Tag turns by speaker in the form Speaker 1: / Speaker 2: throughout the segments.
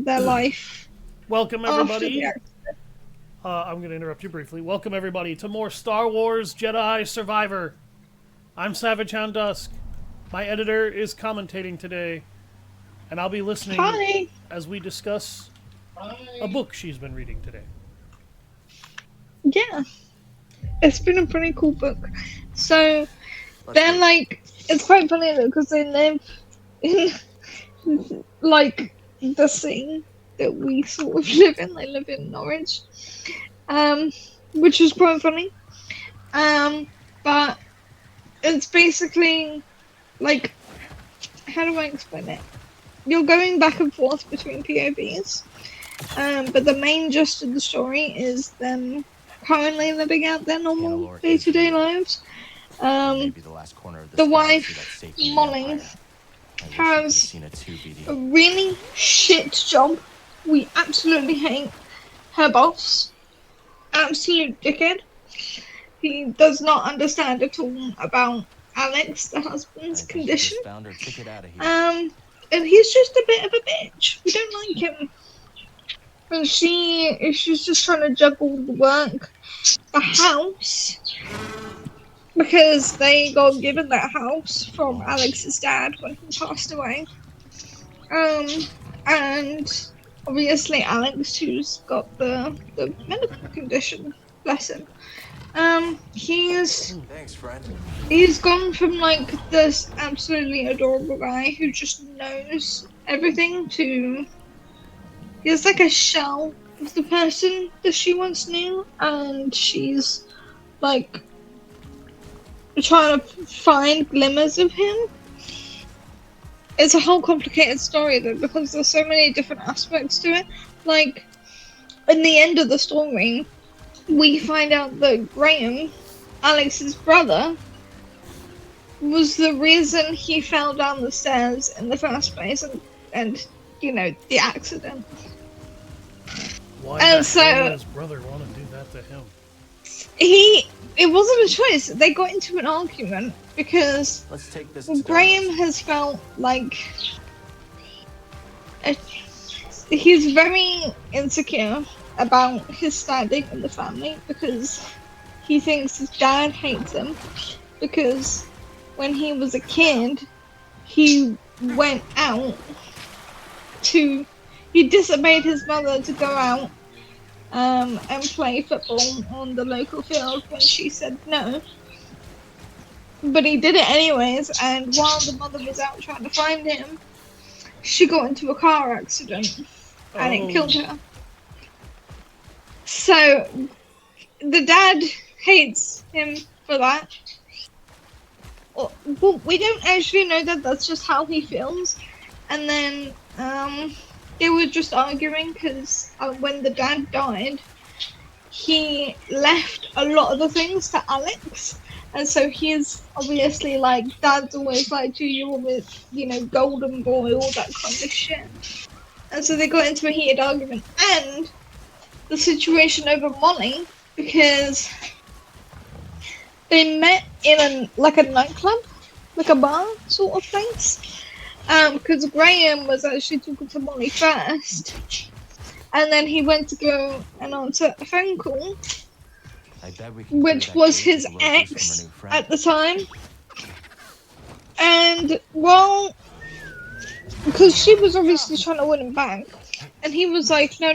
Speaker 1: their life
Speaker 2: Welcome,
Speaker 1: after the
Speaker 2: everybody.
Speaker 1: accident.
Speaker 2: I'm going to interrupt you briefly. Welcome, everybody, to more Star Wars Jedi Survivor. I'm Savage Hound Dusk. My editor is commentating today, and I'll be listening
Speaker 1: Hi.
Speaker 2: as we discuss a book she's been reading today.
Speaker 1: Yeah, it's been a pretty cool book. So they're like, it's quite funny though because they live in like the scene that we sort of live in. They live in Norwich, which is quite funny. But it's basically like, how do I explain it? You're going back and forth between POVs, but the main gist of the story is them currently living out their normal day-to-day lives. The wife, Molly, has a really shit job. We absolutely hate her boss. Absolute dickhead. He does not understand at all about Alex, the husband's condition. And he's just a bit of a bitch. We don't like him. And she's just trying to juggle the work, the house, because they got given that house from Alex's dad when he passed away. And obviously Alex, who's got the medical condition, bless him.
Speaker 3: Thanks, friend.
Speaker 1: He's gone from like this absolutely adorable guy who just knows everything to he's like a shell of the person that she once knew, and she's like trying to find glimmers of him. It's a whole complicated story though because there's so many different aspects to it. Like in the end of the story, we find out that Graham, Alex's brother, was the reason he fell down the stairs in the first place, and you know, the accident.
Speaker 2: Why
Speaker 1: And
Speaker 2: did his brother want to do that to him?
Speaker 1: It wasn't a choice. They got into an argument because Graham has felt like he's very insecure about his standing in the family because he thinks his dad hates him because when he was a kid he went out he disobeyed his mother to go out and play football on the local field when she said no. But he did it anyways, and while the mother was out trying to find him, she got into a car accident and it killed her. So the dad hates him for that. Well, we don't actually know that, that's just how he feels. And then they were just arguing because when the dad died, he left a lot of the things to Alex. And so he's obviously like, Dad's always like, do you always, you know, golden boy, all that kind of shit. And so they got into a heated argument. And the situation over Molly, because they met in a nightclub, like a bar sort of place. Because Graham was actually talking to Molly first, and then he went to go and answer a phone call, which was his ex at the time. And well, because she was obviously trying to win him back, and he was like, no,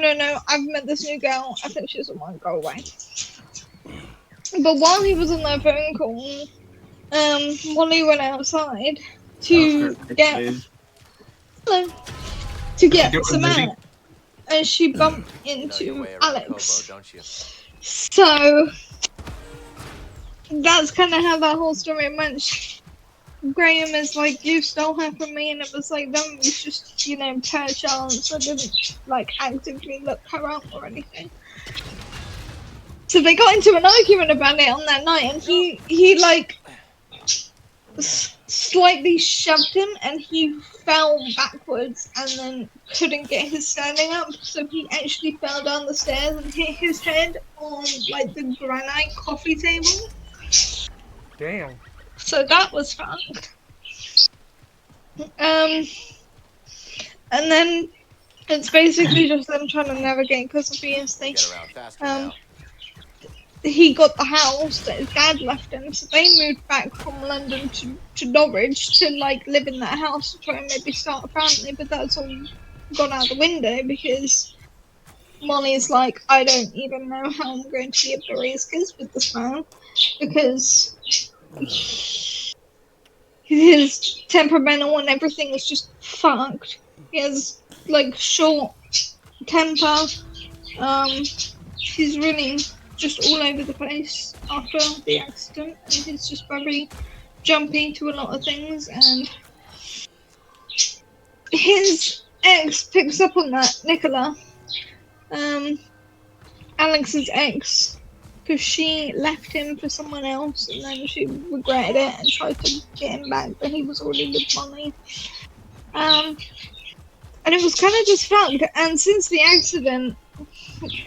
Speaker 1: I've met this new girl, I think she's the one, go away. But while he was on that phone call, Molly went outside to get some air, and she bumped into Alex. So that's kind of how that whole story went. Graham is like, you stole her from me, and it was like, that was just, you know, per chance. I didn't like actively look her up or anything. So they got into an argument about it on that night, and he like slightly shoved him, and he fell backwards and then couldn't get his standing up, so he actually fell down the stairs and hit his head on like the granite coffee table.
Speaker 2: Damn.
Speaker 1: So that was fun. And then It's basically just them trying to navigate because obviously,
Speaker 3: Get around faster
Speaker 1: um,
Speaker 3: now.
Speaker 1: he got the house that his dad left him, so they moved back from London to Norwich to like live in that house to try and maybe start a family, but that's all gone out the window because Molly's like, I don't even know how I'm going to be able to raise kids with this man because his temperamental and everything is just fucked. He has like short temper. He's really just all over the place after the accident, and he's just very jumpy to a lot of things. And his ex picks up on that, Nicola, Alex's ex, because she left him for someone else, and then she regretted it and tried to get him back, but he was already with Molly. And it was kind of just fucked. And since the accident,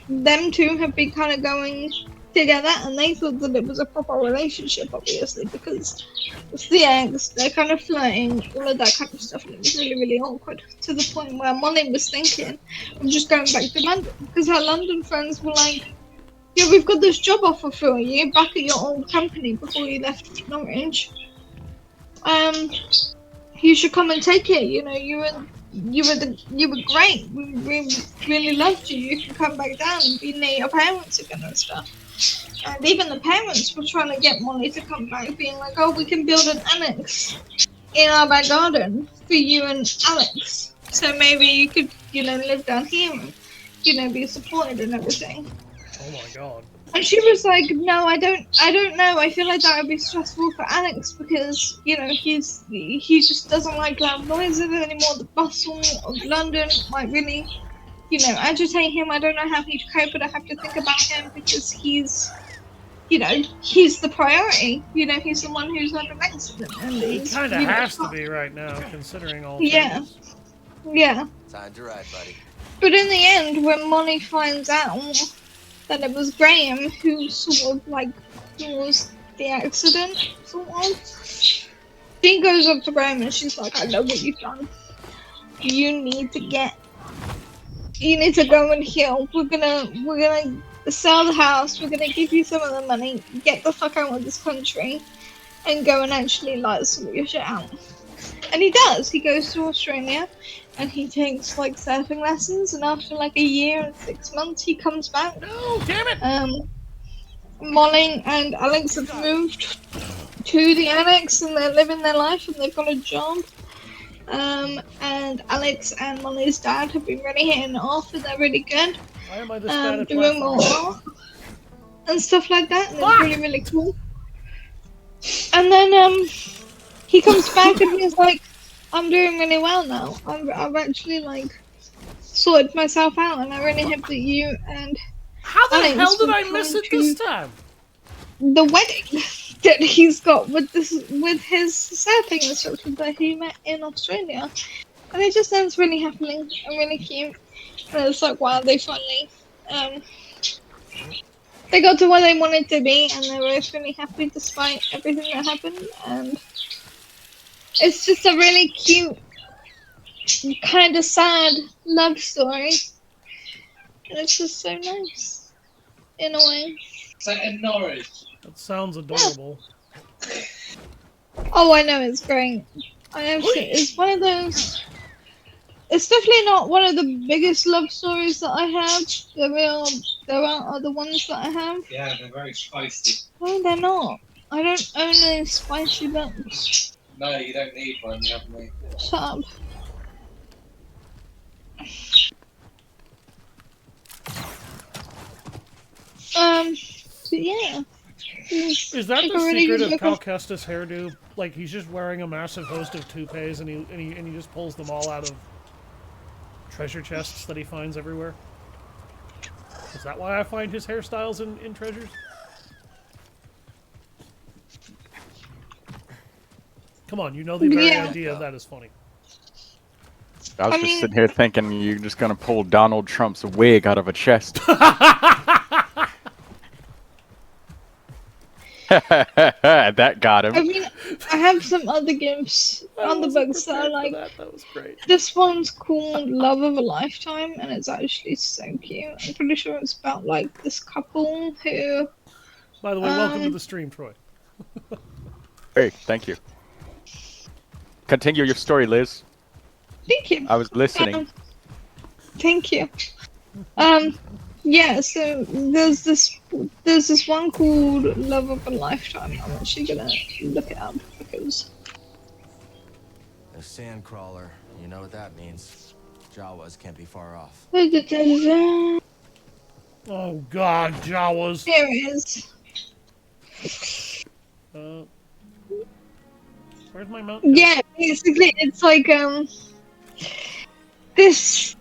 Speaker 1: them two have been kind of going together, and they thought that it was a proper relationship, obviously, because it's the ex, they're kind of flirting, all of that kind of stuff, and it was really, really awkward, to the point where Molly was thinking of just going back to London, because her London friends were like, yeah, we've got this job offer for you back at your old company before you left Norwich. You should come and take it. You know, you were great. We really loved you. You can come back down and be near your parents again and stuff. And even the parents were trying to get Molly to come back, being like, oh, we can build an annex in our back garden for you and Alex. So maybe you could, you know, live down here and, you know, be supported and everything.
Speaker 2: Oh my god.
Speaker 1: And she was like, no, I don't know. I feel like that would be stressful for Alex because, you know, he just doesn't like loud noises anymore. The bustle of London might really, you know, agitate him. I don't know how he'd cope, but I have to think about him because he's, you know, he's the priority. You know, he's the one who's had an accident. And
Speaker 2: He kind of has to be right now, considering all
Speaker 1: Yeah.
Speaker 2: things.
Speaker 1: Yeah.
Speaker 3: Time to ride, buddy.
Speaker 1: But in the end, when Molly finds out that it was Graham who sort of like caused the accident, sort of, she goes up to Graham and she's like, I know what you've done. You need to go and heal. We're gonna sell the house, we're gonna give you some of the money, get the fuck out of this country, and go and actually like sort your shit out. And he does. He goes to Australia and he takes like surfing lessons, and after like a year and 6 months he comes back.
Speaker 2: No, damn it!
Speaker 1: Molly and Alex have moved to the annex and they're living their life and they've got a job. And Alex and Molly's dad have been really hitting it off and they're really good.
Speaker 2: Why am I this bad at
Speaker 1: doing more art and stuff like that, and it's really, really cool. And then he comes back and he's like, I'm doing really well now. I've actually like sorted myself out, and I really hope that you and
Speaker 2: How the
Speaker 1: Alex
Speaker 2: hell did
Speaker 1: will
Speaker 2: I
Speaker 1: come
Speaker 2: miss it
Speaker 1: to
Speaker 2: this time?
Speaker 1: the wedding that he's got with his surfing instructor that he met in Australia, and it just ends really happily and really cute. And it's like, wow, they finally they got to where they wanted to be, and they were really happy despite everything that happened. And it's just a really cute, kind of sad love story. And it's just so nice, in a way.
Speaker 4: Is that in Norwich?
Speaker 2: That sounds adorable.
Speaker 1: Oh, I know, it's great. It's one of those... It's definitely not one of the biggest love stories that I have. There are other ones that I have.
Speaker 4: Yeah, they're very spicy.
Speaker 1: No, they're not. I don't own any spicy books.
Speaker 4: No, you don't need one, you have me.
Speaker 1: Shut up. But yeah.
Speaker 2: Is that the secret of Cal Kestis' hairdo? Like, he's just wearing a massive host of toupees and he just pulls them all out of treasure chests that he finds everywhere? Is that why I find his hairstyles in treasures? Come on, you know the very idea of that is funny.
Speaker 5: I was just sitting here thinking you're just gonna pull Donald Trump's wig out of a chest. That got him.
Speaker 1: I mean, I have some other gifts other books that are like.
Speaker 2: That was great.
Speaker 1: This one's called Love of a Lifetime, and it's actually so cute. I'm pretty sure it's about like this couple who.
Speaker 2: By the way, welcome to the stream, Troy.
Speaker 5: Hey, thank you. Continue your story, Liz.
Speaker 1: Thank you.
Speaker 5: I was listening.
Speaker 1: Thank you. Yeah. So there's this one called Love of a Lifetime. I'm actually gonna look it up because.
Speaker 3: A sandcrawler. You know what that means. Jawas can't be far off.
Speaker 1: Here
Speaker 2: Oh God, Jawas.
Speaker 1: it is.
Speaker 2: Where's my mountain?
Speaker 1: Yeah, basically it's like this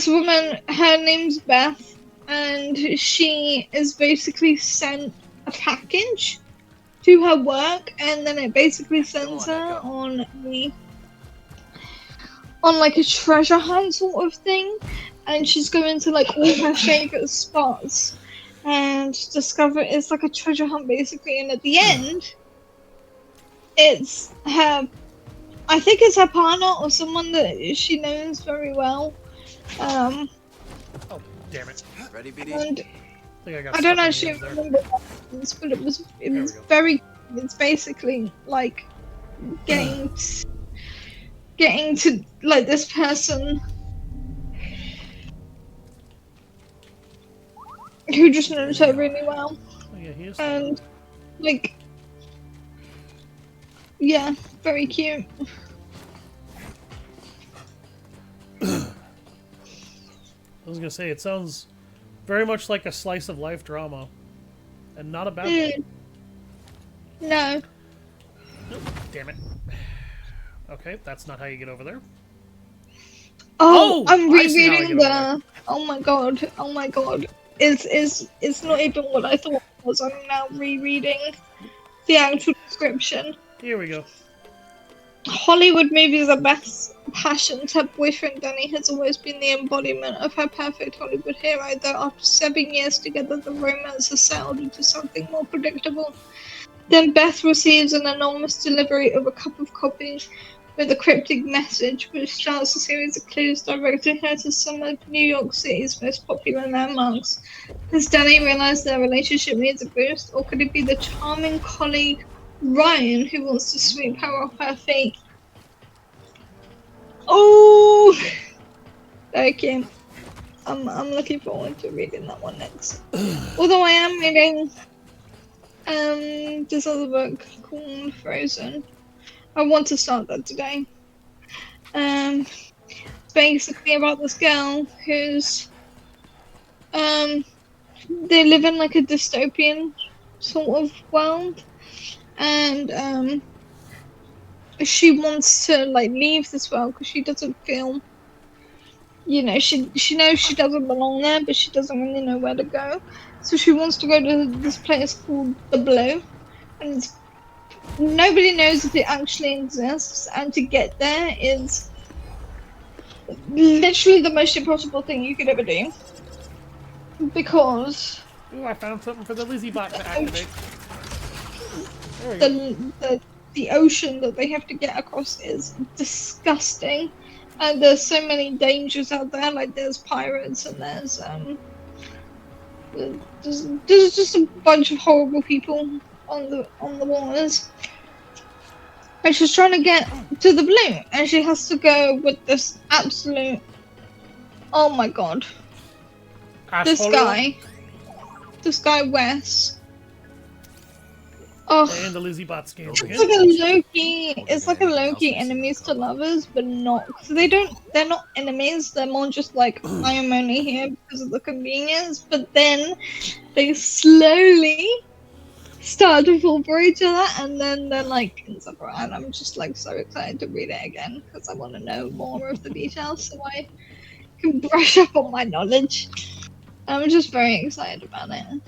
Speaker 1: woman, her name's Beth, and she is basically sent a package to her work, and then it basically sends her on like a treasure hunt sort of thing, and she's going to like all her favorite spots and discover it's like a treasure hunt basically, and at the end it's her, I think it's her partner or someone that she knows very well.
Speaker 2: Oh, damn it.
Speaker 3: Ready, BD?
Speaker 1: And
Speaker 2: I
Speaker 1: I don't actually remember what happens, but it was very. It's basically like getting to like this person who just knows her really well,
Speaker 2: Oh, yeah, he is.
Speaker 1: and like yeah, very cute.
Speaker 2: I was gonna say, it sounds very much like a slice of life drama, and not a bad one.
Speaker 1: No.
Speaker 2: Nope, damn it. Okay, that's not how you get over there.
Speaker 1: Oh, I'm
Speaker 2: I see how I
Speaker 1: rereading
Speaker 2: get over
Speaker 1: the. Oh my god! Oh my god! It's not even what I thought it was. I'm now rereading the actual description.
Speaker 2: Here we go.
Speaker 1: Hollywood movies are best passion. Her boyfriend Danny has always been the embodiment of her perfect Hollywood hero, though after 7 years together, the romance has settled into something more predictable. Then Beth receives an enormous delivery of a cup of coffee with a cryptic message, which starts a series of clues directing her to some of New York City's most popular landmarks. Has Danny realized their relationship needs a boost, or could it be the charming colleague Ryan who wants to sweep her off her feet? Oh, okay. I'm looking forward to reading that one next. Although I am reading this other book called Frozen. I want to start that today. It's basically about this girl who's they live in like a dystopian sort of world, and she wants to like leave this world because she doesn't feel, you know, she knows she doesn't belong there, but she doesn't really know where to go. So she wants to go to this place called the Blue, and nobody knows if it actually exists, and to get there is literally the most impossible thing you could ever do, because
Speaker 2: Ooh, I found something for the Lizzie bot to activate. There we go.
Speaker 1: the ocean that they have to get across is disgusting, and there's so many dangers out there. Like there's pirates, and there's just a bunch of horrible people on the waters. And she's trying to get to the Blue, and she has to go with this absolute. Oh my god! This guy Wes. Oh,
Speaker 2: And the Lizzie bot scans
Speaker 1: it's
Speaker 2: again.
Speaker 1: like a Loki. It's like a Loki enemies to lovers, but not. So they're not enemies. They're more just like I am only here because of the convenience. But then they slowly start to fall for each other, and then they're like inseparable. And I'm just like so excited to read it again because I want to know more of the details so I can brush up on my knowledge. I'm just very excited about it.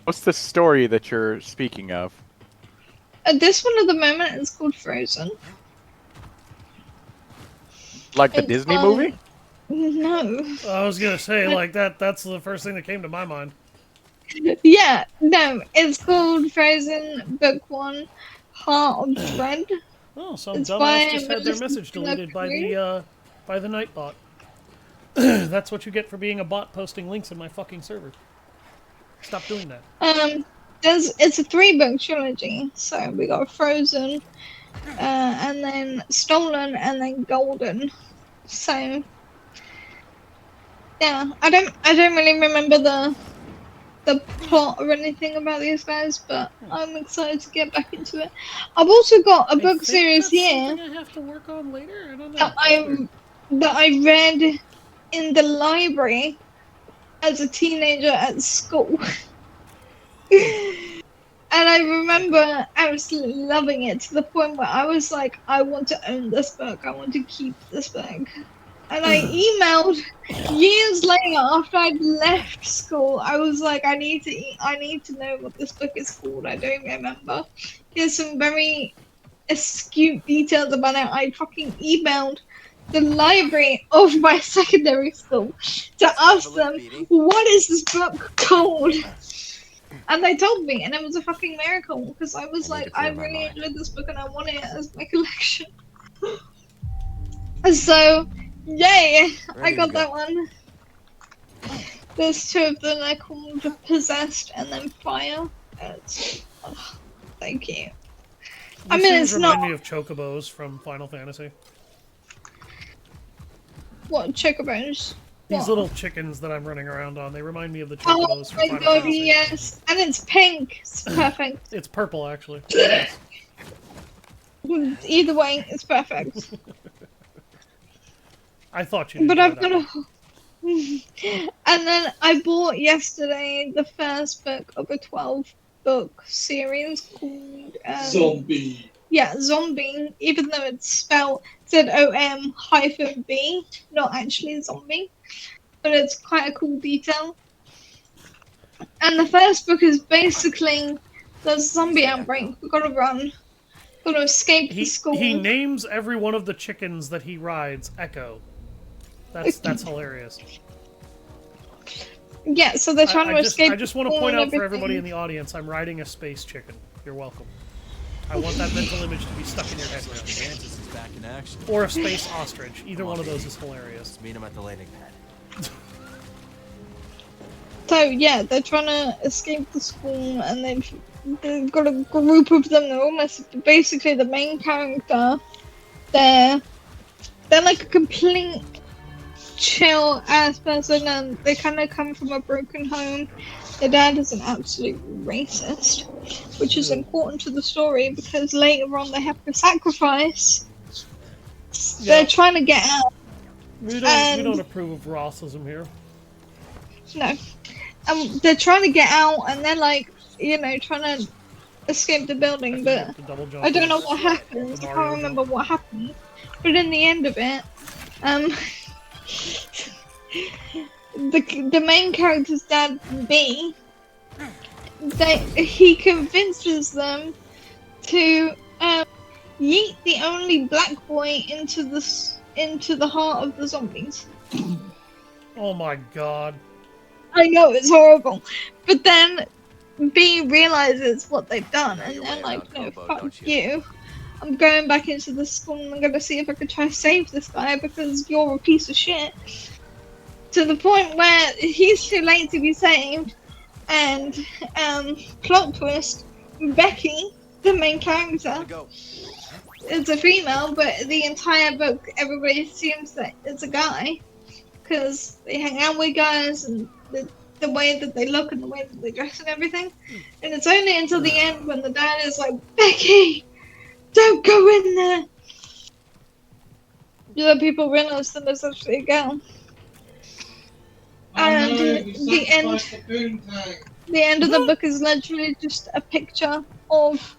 Speaker 5: What's the story that you're speaking of?
Speaker 1: This one at the moment is called Frozen.
Speaker 5: Like the
Speaker 1: It's
Speaker 5: Disney
Speaker 1: on-
Speaker 5: movie?
Speaker 1: No.
Speaker 2: I was gonna say, like, that's the first thing that came to my mind.
Speaker 1: Yeah, no, it's called Frozen Book 1, Heart of Dread.
Speaker 2: Oh, some
Speaker 1: It's
Speaker 2: dumbass just
Speaker 1: by
Speaker 2: had their message
Speaker 1: Melissa
Speaker 2: deleted
Speaker 1: Crew.
Speaker 2: by the Nightbot. That's what you get for being a bot posting links in my fucking server. Stop doing that.
Speaker 1: It's a 3-book trilogy. So we got Frozen, and then Stolen, and then Golden. So yeah, I don't really remember the plot or anything about these guys, but I'm excited to get back into it. I've also got a book series here
Speaker 2: Something I have to work on later. I don't know.
Speaker 1: that I read in the library as a teenager at school. And I remember absolutely loving it to the point where I was like, I want to own this book. I want to keep this book. And I emailed years later after I'd left school. I was like, I need to know what this book is called. I don't remember. Here's some very astute details about it. I fucking emailed the library of my secondary school to ask them, what is this book called? And they told me, and it was a fucking miracle because I was like, I really enjoyed this book and I want it as my collection. So, yay! I got that one. There's 2 of them. They're called Possessed and then Fire. Thank you. I mean, it's not.
Speaker 2: Remind me of chocobos from Final Fantasy.
Speaker 1: What chocobos?
Speaker 2: These little chickens that I'm running around on, they remind me of the chocobos from Final
Speaker 1: God,
Speaker 2: Fantasy.
Speaker 1: yes. And it's pink. It's perfect.
Speaker 2: It's purple, actually.
Speaker 1: Either way, it's perfect.
Speaker 2: I thought you.
Speaker 1: But I've got a. And then I bought yesterday the first book of a 12-book series called
Speaker 4: Zombie.
Speaker 1: Yeah, Zombie. Even though it's spelled ZOM-B, not actually zombie, but it's quite a cool detail. And the first book is basically there's a zombie outbreak. We've got to run. Got to escape the school.
Speaker 2: He names every one of the chickens that he rides Echo. That's hilarious.
Speaker 1: Yeah, so they're trying to escape.
Speaker 2: I just want to point out for everybody in the audience, I'm riding a space chicken. You're welcome. I want that mental image to be stuck in your head.
Speaker 3: Mantis is back in action.
Speaker 2: Or a space ostrich. Either one of those is hilarious.
Speaker 3: Let's meet him at the landing pad.
Speaker 1: So yeah, they're trying to escape the school, and they've got a group of them. They're almost basically the main character. They're like a complete chill ass person, and they kind of come from a broken home. Their dad is an absolute racist, which is important to the story because later on they have to sacrifice. They're trying to get out.
Speaker 2: We don't approve of racism here.
Speaker 1: No. They're trying to get out, and they're like, trying to escape the building, but I don't know what happens. I can't remember what happened. But in the end of it, the main character's dad, B, he convinces them to yeet the only black boy into the heart of the zombies.
Speaker 2: Oh my god.
Speaker 1: I know, it's horrible. But then B realizes what they've done, and they're like, no, fuck you. I'm going back into the school and I'm gonna see if I can try to save this guy because you're a piece of shit. To the point where he's too late to be saved, and plot twist, Becky, the main character, is a female, but the entire book everybody assumes that it's a guy because they hang out with guys and the way that they look and the way that they dress and everything. And it's only until the end when the dad is like, Becky, don't go in there, that people realize that there's actually a girl. And the end of the book is literally just a picture of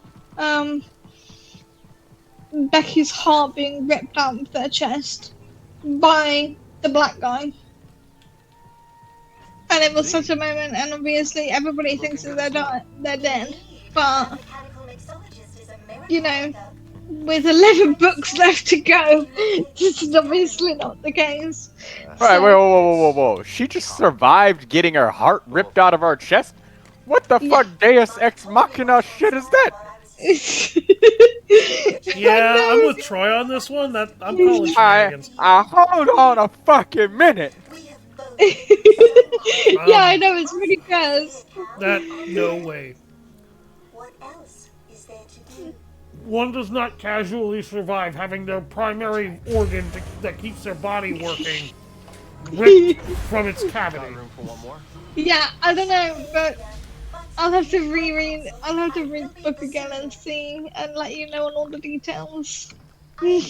Speaker 1: Becky's heart being ripped out of their chest by the black guy. And it was such a moment, and obviously everybody thinks that they're dead, but with 11 books left to go, this is obviously not the case.
Speaker 5: Right, wait, whoa. She just survived getting her heart ripped out of her chest? What the fuck Deus Ex Machina shit is that?
Speaker 2: Yeah, I'm with Troy on this one. That I'm calling shenanigans.
Speaker 5: Hold on a fucking minute.
Speaker 1: Yeah, I know, it's pretty gross.
Speaker 2: That no way.
Speaker 6: What else is there to do?
Speaker 2: One does not casually survive having their primary organ that keeps their body working ripped from its cavity.
Speaker 3: Room for one more?
Speaker 1: Yeah, I don't know, but I'll have to reread. I'll have to read the book again and see and let you know on all the details.
Speaker 6: I heard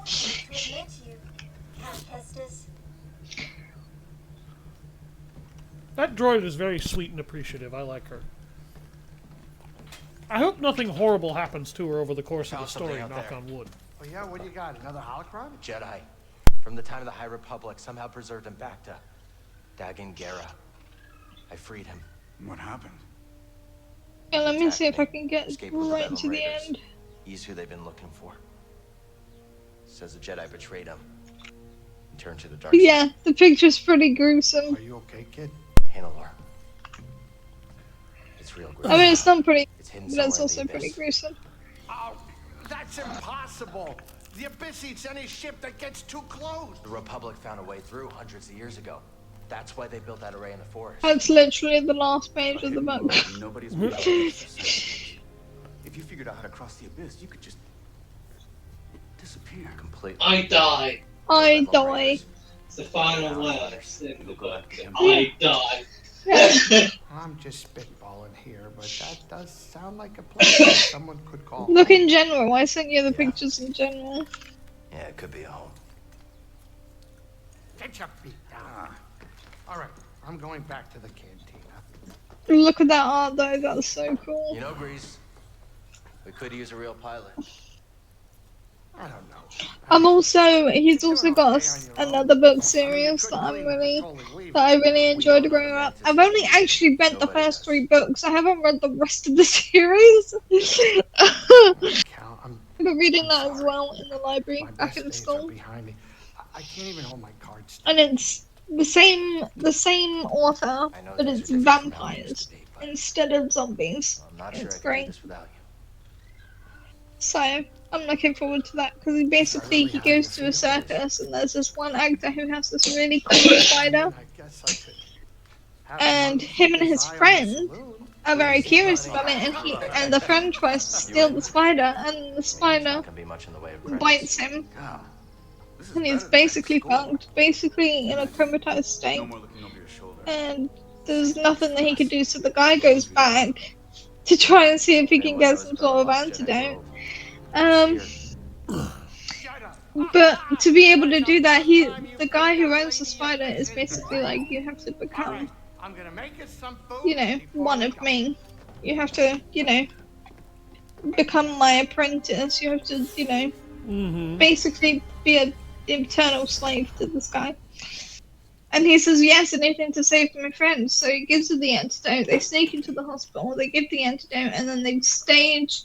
Speaker 6: Cat met you, Count Kestis.
Speaker 2: That droid is very sweet and appreciative. I like her. I hope nothing horrible happens to her over the course of the
Speaker 3: Found something
Speaker 2: story,
Speaker 3: out
Speaker 2: knock
Speaker 3: there.
Speaker 2: on wood.
Speaker 7: Oh yeah, what do you got? Another holocron?
Speaker 3: Jedi. From the time of the High Republic, somehow preserved in Bacta. Dagan Gera. I freed him.
Speaker 7: What happened?
Speaker 1: Yeah, let me see if I
Speaker 3: Attacked me.
Speaker 1: can get
Speaker 3: Escaped with the
Speaker 1: right
Speaker 3: Venom
Speaker 1: to the
Speaker 3: Raiders.
Speaker 1: end.
Speaker 3: He's who they've been looking for. Says the Jedi betrayed him. And turned to the dark side.
Speaker 1: Yeah, the picture's pretty gruesome.
Speaker 7: Are you okay, kid?
Speaker 3: Tanalor. It's real
Speaker 1: I mean, it's not pretty,
Speaker 3: It's hidden
Speaker 1: but it's
Speaker 3: somewhere in
Speaker 1: also
Speaker 3: the
Speaker 1: pretty
Speaker 3: abyss.
Speaker 1: gruesome.
Speaker 7: Oh, that's impossible. The Abyss eats any ship that gets too close.
Speaker 3: The Republic found a way through hundreds of years ago. That's why they built that array in the forest.
Speaker 1: That's literally the last page of the book.
Speaker 8: Nobody's been able to reach the surface. If you figured out how to cross the abyss, you could just disappear.
Speaker 3: Completely.
Speaker 4: I die.
Speaker 1: I
Speaker 3: Venom
Speaker 1: die.
Speaker 3: Raiders.
Speaker 4: It's the final words in the book.
Speaker 8: Yeah.
Speaker 4: I die.
Speaker 7: I'm just spitballing here, but that does sound like a place that someone could call
Speaker 1: Look
Speaker 7: home.
Speaker 1: in general. I sent you the pictures in general.
Speaker 3: Yeah, it could be a home.
Speaker 7: Get your feet down. All right, I'm going back to the cantina.
Speaker 1: Look at that art though. That's so cool.
Speaker 3: You know, Grease, we could use a real pilot.
Speaker 7: I don't know.
Speaker 1: He's also got another book series that I really enjoyed growing up. I've only actually read the first 3 books. I haven't read the rest of the series.
Speaker 7: I'm
Speaker 1: I've been reading that as well in the library
Speaker 7: my
Speaker 1: back
Speaker 7: best
Speaker 1: in
Speaker 7: days are
Speaker 1: school.
Speaker 7: behind me. I can't even hold my cards straight.
Speaker 1: And it's the same author,
Speaker 3: I know
Speaker 1: but
Speaker 3: things
Speaker 1: it's
Speaker 3: are different from how they used
Speaker 1: vampires
Speaker 3: to be, but
Speaker 1: instead of zombies.
Speaker 3: I'm not sure
Speaker 1: It's
Speaker 3: I can
Speaker 1: great.
Speaker 3: do this without you.
Speaker 1: So I'm looking forward to that because he goes to a circus and there's this one actor who has this really cool spider,
Speaker 7: I guess I could have
Speaker 1: and
Speaker 7: one
Speaker 1: him and
Speaker 7: keep
Speaker 1: his
Speaker 7: eye on the
Speaker 1: friend
Speaker 7: saloon.
Speaker 1: are very curious about it, and the friend tries to steal the spider, and the
Speaker 3: There's
Speaker 1: spider
Speaker 3: not gonna be much in the way of credits.
Speaker 1: bites him,
Speaker 8: God, this is
Speaker 1: and he's
Speaker 8: better than
Speaker 1: basically
Speaker 8: school.
Speaker 1: fucked, basically in a comatose state,
Speaker 8: No more looking over your shoulder.
Speaker 1: and there's nothing that he can do, so the guy goes back to try and see if he can get some sort of antidote.
Speaker 7: Shut up.
Speaker 1: But to be able to do that, the guy who owns the spider is basically like, you have to become,
Speaker 7: I'm gonna make us some food.
Speaker 1: you know,
Speaker 7: before
Speaker 1: one
Speaker 7: we
Speaker 1: of
Speaker 7: go.
Speaker 1: me. You have to, you know, become my apprentice. You have to, you know,
Speaker 2: Mm-hmm.
Speaker 1: basically be an eternal slave to this guy. And he says, yes, anything to save my friends. So he gives her the antidote. They sneak into the hospital, they give the antidote, and then they stage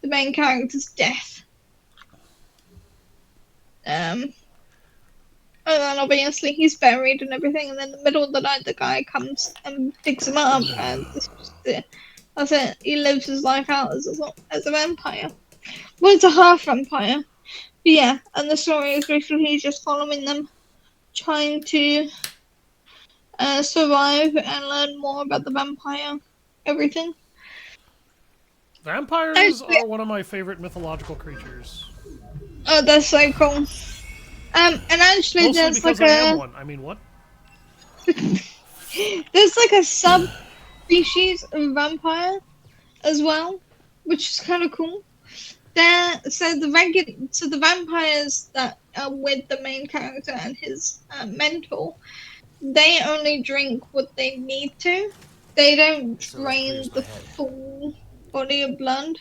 Speaker 1: the main character's death. And then obviously he's buried and everything, and then in the middle of the night the guy comes and picks him up, and that's it. He lives his life out as a vampire. Well, it's a half vampire. But yeah, and the story is basically just following them, trying to survive and learn more about the vampire, everything.
Speaker 2: Vampires are one of my favorite mythological creatures.
Speaker 1: Oh, that's so cool. And actually,
Speaker 2: Mostly
Speaker 1: there's
Speaker 2: because
Speaker 1: like
Speaker 2: I am
Speaker 1: a
Speaker 2: one. I mean, what?
Speaker 1: there's like a subspecies of vampire as well, which is kind of cool. So the vampires that are with the main character and his mentor, they only drink what they need to. They don't
Speaker 3: So that
Speaker 1: drain
Speaker 3: clears
Speaker 1: the
Speaker 3: my head.
Speaker 1: full body of blood.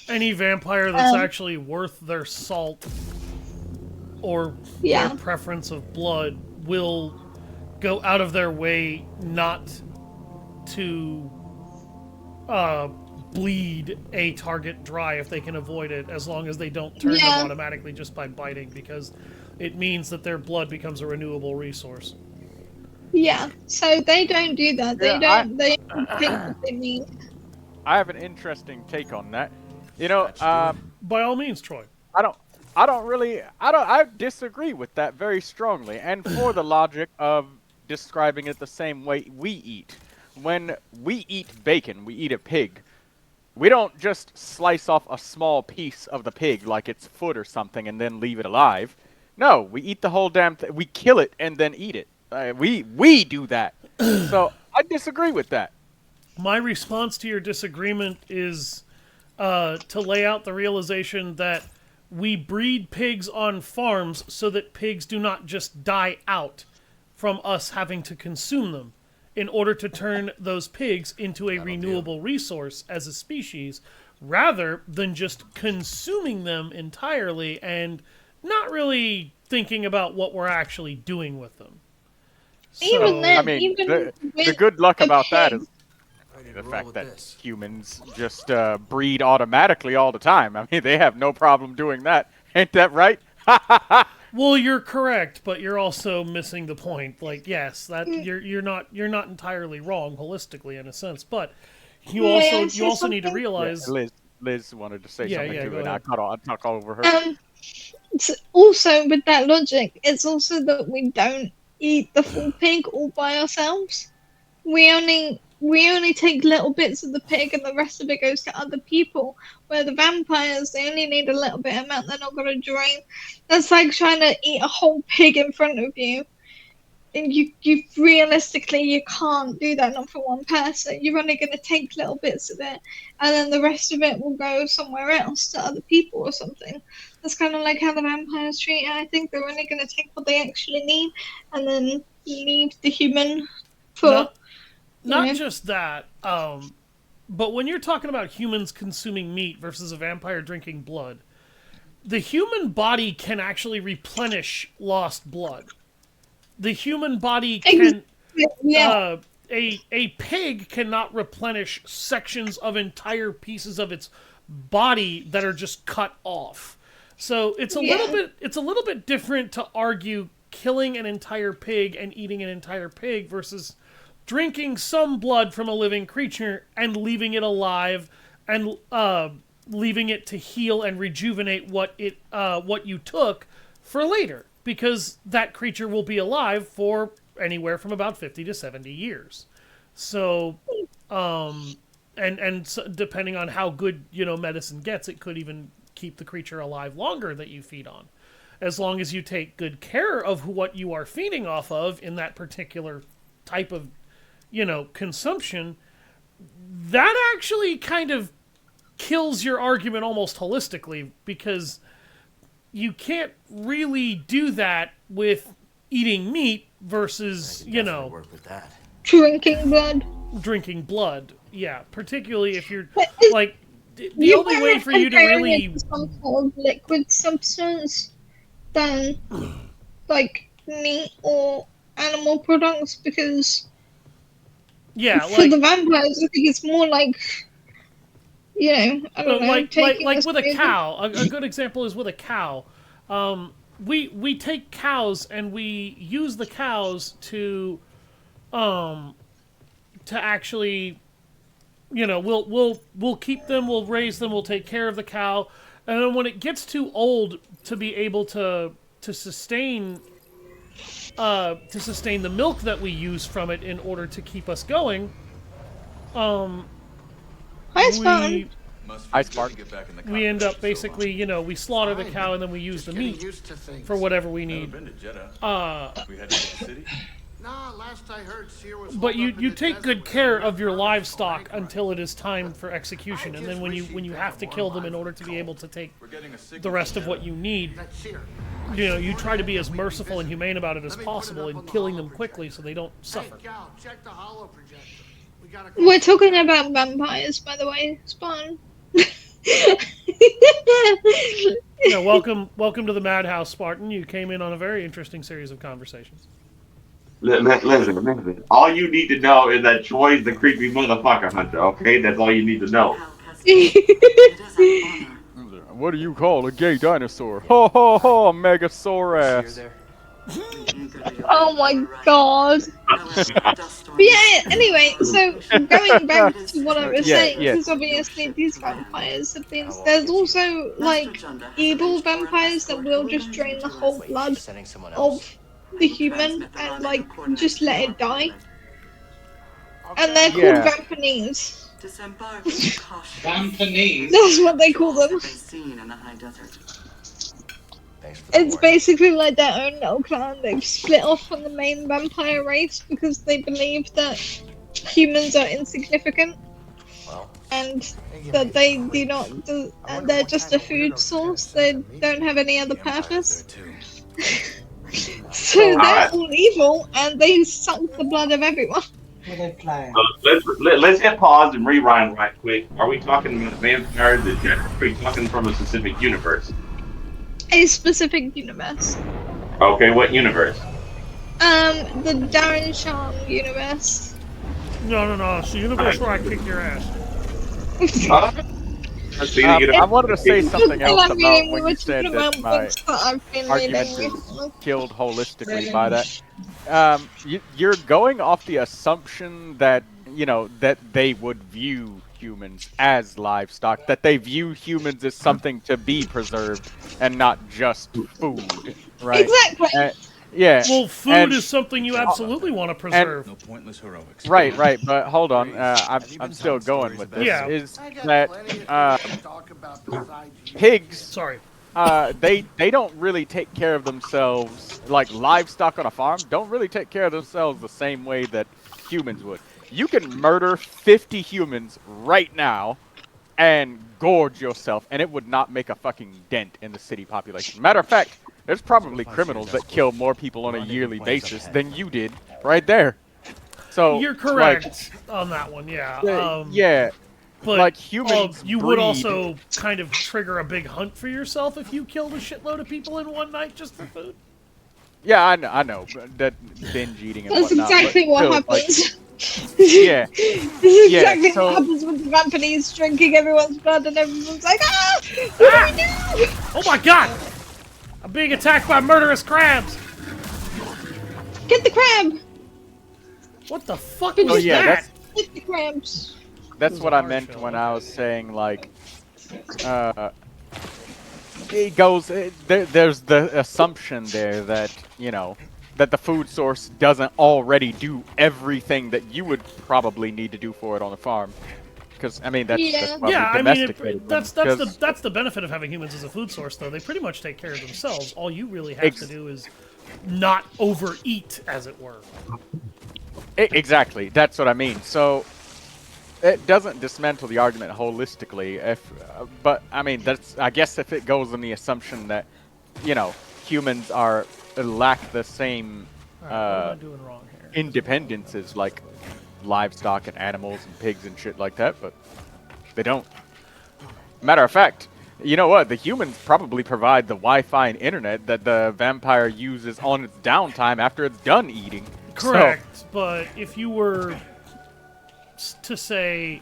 Speaker 2: Any vampire that's actually worth their salt or
Speaker 1: Yeah.
Speaker 2: their preference of blood will go out of their way not to bleed a target dry if they can avoid it, as long as they don't turn
Speaker 1: Yeah.
Speaker 2: them automatically just by biting, because it means that their blood becomes a renewable resource.
Speaker 1: Yeah, so they don't do that. They
Speaker 5: Yeah,
Speaker 1: don't. They don't take what they need.
Speaker 5: I have an interesting take on that. You know,
Speaker 2: By all means, Troy.
Speaker 5: I disagree with that very strongly, and for the logic of describing it the same way we eat. When we eat bacon, we eat a pig. We don't just slice off a small piece of the pig like it's foot or something and then leave it alive. No, we eat the whole damn thing. We kill it and then eat it. We do that. So I disagree with that.
Speaker 2: My response to your disagreement is to lay out the realization that we breed pigs on farms so that pigs do not just die out from us having to consume them in order to turn those pigs into a renewable resource as a species, rather than just consuming them entirely and not really thinking about what we're actually doing with them.
Speaker 1: Even then,
Speaker 5: I mean,
Speaker 1: even
Speaker 5: the
Speaker 1: with
Speaker 5: good luck
Speaker 1: a
Speaker 5: about that
Speaker 1: pig-
Speaker 5: is the fact that humans just breed automatically all the time. I mean, they have no problem doing that. Ain't that right?
Speaker 2: Well, you're correct, but you're also missing the point. Like, yes, that you're not entirely wrong holistically in a sense, but you
Speaker 1: May I
Speaker 2: also
Speaker 1: say
Speaker 2: need to
Speaker 1: something?
Speaker 2: realize.
Speaker 5: Liz wanted to say
Speaker 2: Yeah,
Speaker 5: something
Speaker 2: yeah,
Speaker 5: too,
Speaker 2: go
Speaker 5: and I
Speaker 2: ahead.
Speaker 5: talk all over her.
Speaker 1: Also, with that logic, it's also that we don't eat the full pig all by ourselves. We only take little bits of the pig, and the rest of it goes to other people. Where the vampires, they only need a little bit amount. They're not gonna drain. That's like trying to eat a whole pig in front of you. And you realistically you can't do that, not for one person. You're only going to take little bits of it, and then the rest of it will go somewhere else to other people or something. That's kind of like how the vampires treat it. I think they're only going to take what they actually need, and then leave the human for.
Speaker 2: Not just that, but when you're talking about humans consuming meat versus a vampire drinking blood, the human body can actually replenish lost blood. The human body can.
Speaker 1: Yeah.
Speaker 2: A pig cannot replenish sections of entire pieces of its body that are just cut off. So it's a little bit different to argue killing an entire pig and eating an entire pig versus drinking some blood from a living creature and leaving it alive and leaving it to heal and rejuvenate what you took for later. Because that creature will be alive for anywhere from about 50 to 70 years. So, and so depending on how good, medicine gets, it could even keep the creature alive longer that you feed on. As long as you take good care of what you are feeding off of in that particular type of, consumption, that actually kind of kills your argument almost holistically, because you can't really do that with eating meat versus,
Speaker 8: Work with that.
Speaker 1: Drinking blood.
Speaker 2: drinking blood. Yeah, particularly if you're,
Speaker 1: But is-
Speaker 2: like, the
Speaker 1: You're
Speaker 2: only way for you to
Speaker 1: comparing
Speaker 2: really...
Speaker 1: it to some sort of liquid substance than like meat or animal products, because
Speaker 2: Yeah,
Speaker 1: for the vampires, I think it's more like, I don't know,
Speaker 2: like
Speaker 1: taking
Speaker 2: with a cow. A good example is with a cow. We take cows and we use the cows to actually, we'll keep them, we'll raise them, we'll take care of the cow, and then when it gets too old to be able to sustain the milk that we use from it in order to keep us going,
Speaker 1: Hi, Spawn.
Speaker 2: we end up basically, we slaughter the cow and then we use the meat for whatever we need.
Speaker 7: Nah, last I heard, Seer was
Speaker 2: But
Speaker 7: holed up in
Speaker 2: you
Speaker 7: the
Speaker 2: take
Speaker 7: desert
Speaker 2: good
Speaker 7: with
Speaker 2: care
Speaker 7: some
Speaker 2: of your
Speaker 7: red
Speaker 2: livestock
Speaker 7: herb
Speaker 2: until it is time for execution, and then when you have to kill them in order to be able to take the rest of what you need,
Speaker 7: That's Seer.
Speaker 2: you try to be as merciful and humane about it as possible in killing them quickly so they don't suffer.
Speaker 7: Hey, Gal, check the hollow projector. We got a
Speaker 1: We're talking about vampires, by the way, Spawn.
Speaker 2: Welcome to the Madhouse, Spartan. You came in on a very interesting series of conversations.
Speaker 9: Listen. All you need to know is that Troy's the creepy motherfucker hunter, okay? That's all you need to know.
Speaker 5: What do you call a gay dinosaur? Ho ho ho, Megasaurus.
Speaker 3: There.
Speaker 1: Oh my god. But yeah, anyway, so going back to what I was
Speaker 5: Yeah,
Speaker 1: saying,
Speaker 5: yeah.
Speaker 1: because obviously these vampires have been. There's also, like, evil vampires that will just drain the whole blood
Speaker 3: Sending someone
Speaker 1: of
Speaker 3: else.
Speaker 1: the human and, like, just let it die. And they're called
Speaker 5: Yeah.
Speaker 1: vampanese.
Speaker 4: Vampanese.
Speaker 1: That's what they call them.
Speaker 3: Thanks for the
Speaker 1: It's
Speaker 3: warning.
Speaker 1: basically like their own little clan. They've split off from the main vampire race because they believe that humans are insignificant
Speaker 3: Well,
Speaker 1: and that they do not do, and they're just a food source. They don't have any other purpose. So they're
Speaker 9: Alright.
Speaker 1: all evil and they suck the blood of everyone.
Speaker 7: What are they playing?
Speaker 9: Let's hit pause and rewind right quick. Are we talking about vampires in general? Are we talking from a specific universe?
Speaker 1: A specific universe.
Speaker 9: Okay, what universe?
Speaker 1: The Darren Shan universe.
Speaker 2: No. It's the universe where I kick your ass.
Speaker 5: I wanted to say something else
Speaker 1: I'm
Speaker 5: about
Speaker 1: reading, we
Speaker 5: when
Speaker 1: were
Speaker 5: you said
Speaker 1: talking
Speaker 5: that
Speaker 1: about
Speaker 5: my
Speaker 1: books that I've been
Speaker 5: argument
Speaker 1: reading
Speaker 5: is
Speaker 1: recently.
Speaker 5: killed holistically by that. You're going off the assumption that, you know, that they would view humans as livestock, that they view humans as something to be preserved and not just food, right?
Speaker 1: Exactly.
Speaker 5: Yeah.
Speaker 2: Well, food
Speaker 5: and-
Speaker 2: is something you absolutely want to preserve.
Speaker 8: No pointless heroics.
Speaker 5: Right, but hold on, I'm still going with this.
Speaker 2: Yeah.
Speaker 5: Is
Speaker 7: I got
Speaker 5: that
Speaker 7: plenty of things to talk about besides you.
Speaker 5: pigs
Speaker 2: Sorry.
Speaker 5: they don't really take care of themselves, like livestock on a farm don't really take care of themselves the same way that humans would. You can murder 50 humans right now and gorge yourself, and it would not make a fucking dent in the city population. Matter of fact, there's probably criminals that kill more people on a yearly basis than you did right there. So
Speaker 2: You're correct on that one, yeah.
Speaker 5: yeah.
Speaker 2: But
Speaker 5: like humans
Speaker 2: you would
Speaker 5: breed-
Speaker 2: also kind of trigger a big hunt for yourself if you killed a shitload of people in one night just for food.
Speaker 5: Yeah, I know that binge eating and
Speaker 1: That's
Speaker 5: whatnot.
Speaker 1: exactly
Speaker 5: but
Speaker 1: what
Speaker 5: still, like,
Speaker 1: happens.
Speaker 5: yeah.
Speaker 1: This is
Speaker 5: Yeah,
Speaker 1: exactly
Speaker 5: so-
Speaker 1: what happens with the Japanese drinking everyone's blood and everyone's like, ah! What do we do?
Speaker 2: Oh my god! I'm being attacked by murderous crabs!
Speaker 1: Get the crab!
Speaker 2: What the fuck
Speaker 1: Oh,
Speaker 2: was
Speaker 5: yeah,
Speaker 2: that?
Speaker 1: Get the crabs.
Speaker 5: That's what I meant when I was saying, like, it goes, there's the assumption there that, you know, that the food source doesn't already do everything that you would probably need to do for it on a farm. Because, I mean, that's why
Speaker 2: Yeah,
Speaker 5: we
Speaker 2: I mean,
Speaker 5: domesticated
Speaker 2: that's
Speaker 5: them,
Speaker 2: that's the benefit of having humans as a food source, though. They pretty much take care of themselves. All you really have to do is not overeat, as it were.
Speaker 5: Exactly, that's what I mean. So it doesn't dismantle the argument holistically. But I mean, that's, I guess, if it goes on the assumption that, you know, humans lack the same
Speaker 2: All right, what am I doing wrong here?
Speaker 5: independence as like livestock and animals and pigs and shit like that, but they don't. Matter of fact, you know what? The humans probably provide the Wi-Fi and internet that the vampire uses on its downtime after it's done eating.
Speaker 2: Correct, but if you were to say,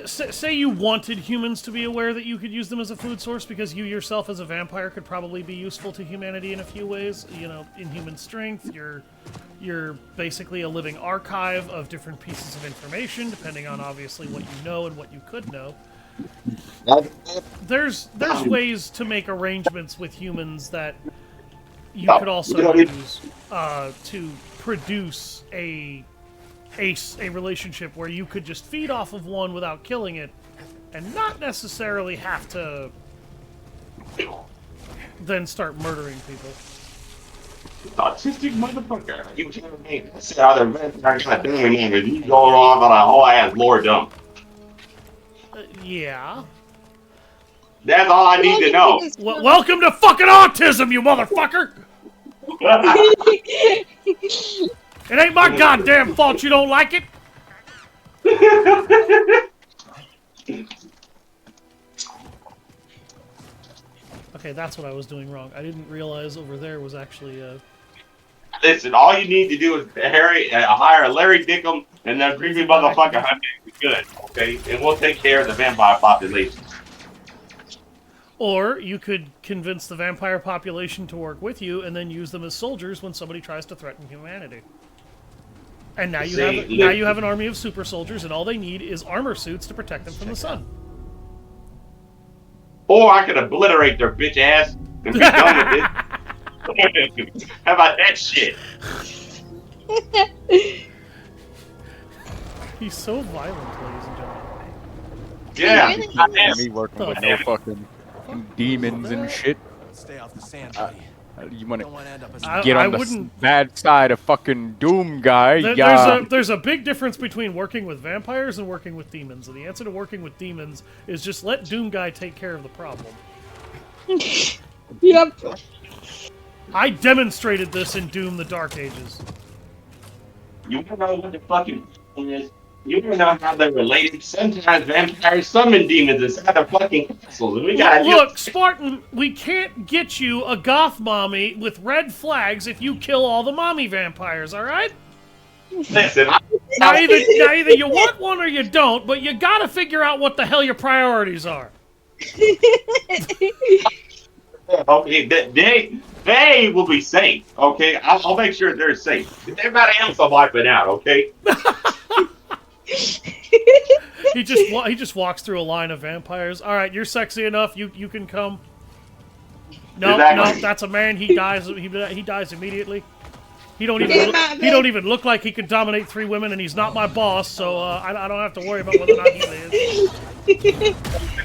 Speaker 2: say you wanted humans to be aware that you could use them as a food source because you yourself as a vampire could probably be useful to humanity in a few ways. You know, in human strength, you're basically a living archive of different pieces of information, depending on obviously what you know and what you could know. There's ways to make arrangements with humans that you could also use to produce a relationship where you could just feed off of one without killing it, and not necessarily have to then start murdering people.
Speaker 9: Autistic motherfucker. You telling me this other vampire got a damn name and you going on about a whole ass lore dump.
Speaker 2: Yeah.
Speaker 9: That's all I need to know.
Speaker 2: Welcome to fucking autism, you motherfucker! It ain't my goddamn fault you don't like it! Okay, that's what I was doing wrong. I didn't realize over there was actually
Speaker 9: Listen, all you need to do is hire Larry Dickham and that creepy motherfucker hunter is good, okay? And we'll take care of the vampire population.
Speaker 2: Or you could convince the vampire population to work with you and then use them as soldiers when somebody tries to threaten humanity. And now you have an army of super soldiers, and all they need is armor suits to protect them from the sun.
Speaker 9: Or I could obliterate their bitch ass and be done with it. How about that shit?
Speaker 2: He's so violent, ladies and gentlemen.
Speaker 9: Yeah,
Speaker 5: Me working with no fucking demons and shit.
Speaker 3: Stay off the sand, buddy.
Speaker 5: You want
Speaker 3: Don't want to end up as
Speaker 2: I-
Speaker 5: get
Speaker 2: I
Speaker 5: on the
Speaker 2: wouldn't-
Speaker 5: bad side of fucking Doom guy?
Speaker 2: There's a big difference between working with vampires and working with demons, and the answer to working with demons is just let Doom guy take care of the problem.
Speaker 1: Yep.
Speaker 2: I demonstrated this in Doom: The Dark Ages.
Speaker 9: you don't know what the fucking thing is. You don't know how they're related. Sometimes vampires summon demons inside their fucking castles. And we gotta
Speaker 2: Look, Spartan, we can't get you a goth mommy with red flags if you kill all the mommy vampires, alright?
Speaker 9: listen.
Speaker 2: Now either you want one or you don't, but you gotta figure out what the hell your priorities are.
Speaker 9: Okay, they will be safe. Okay, I'll make sure they're safe. Everybody else will wipe it out. Okay.
Speaker 2: He just walks through a line of vampires. All right, you're sexy enough. You can come. No,
Speaker 9: Exactly.
Speaker 2: no, that's a man. He dies. He dies immediately. He don't
Speaker 1: Get
Speaker 2: even
Speaker 1: him out,
Speaker 2: he don't even look like he could dominate 3 women, and he's not my boss, so I don't have to worry about whether or not he lives.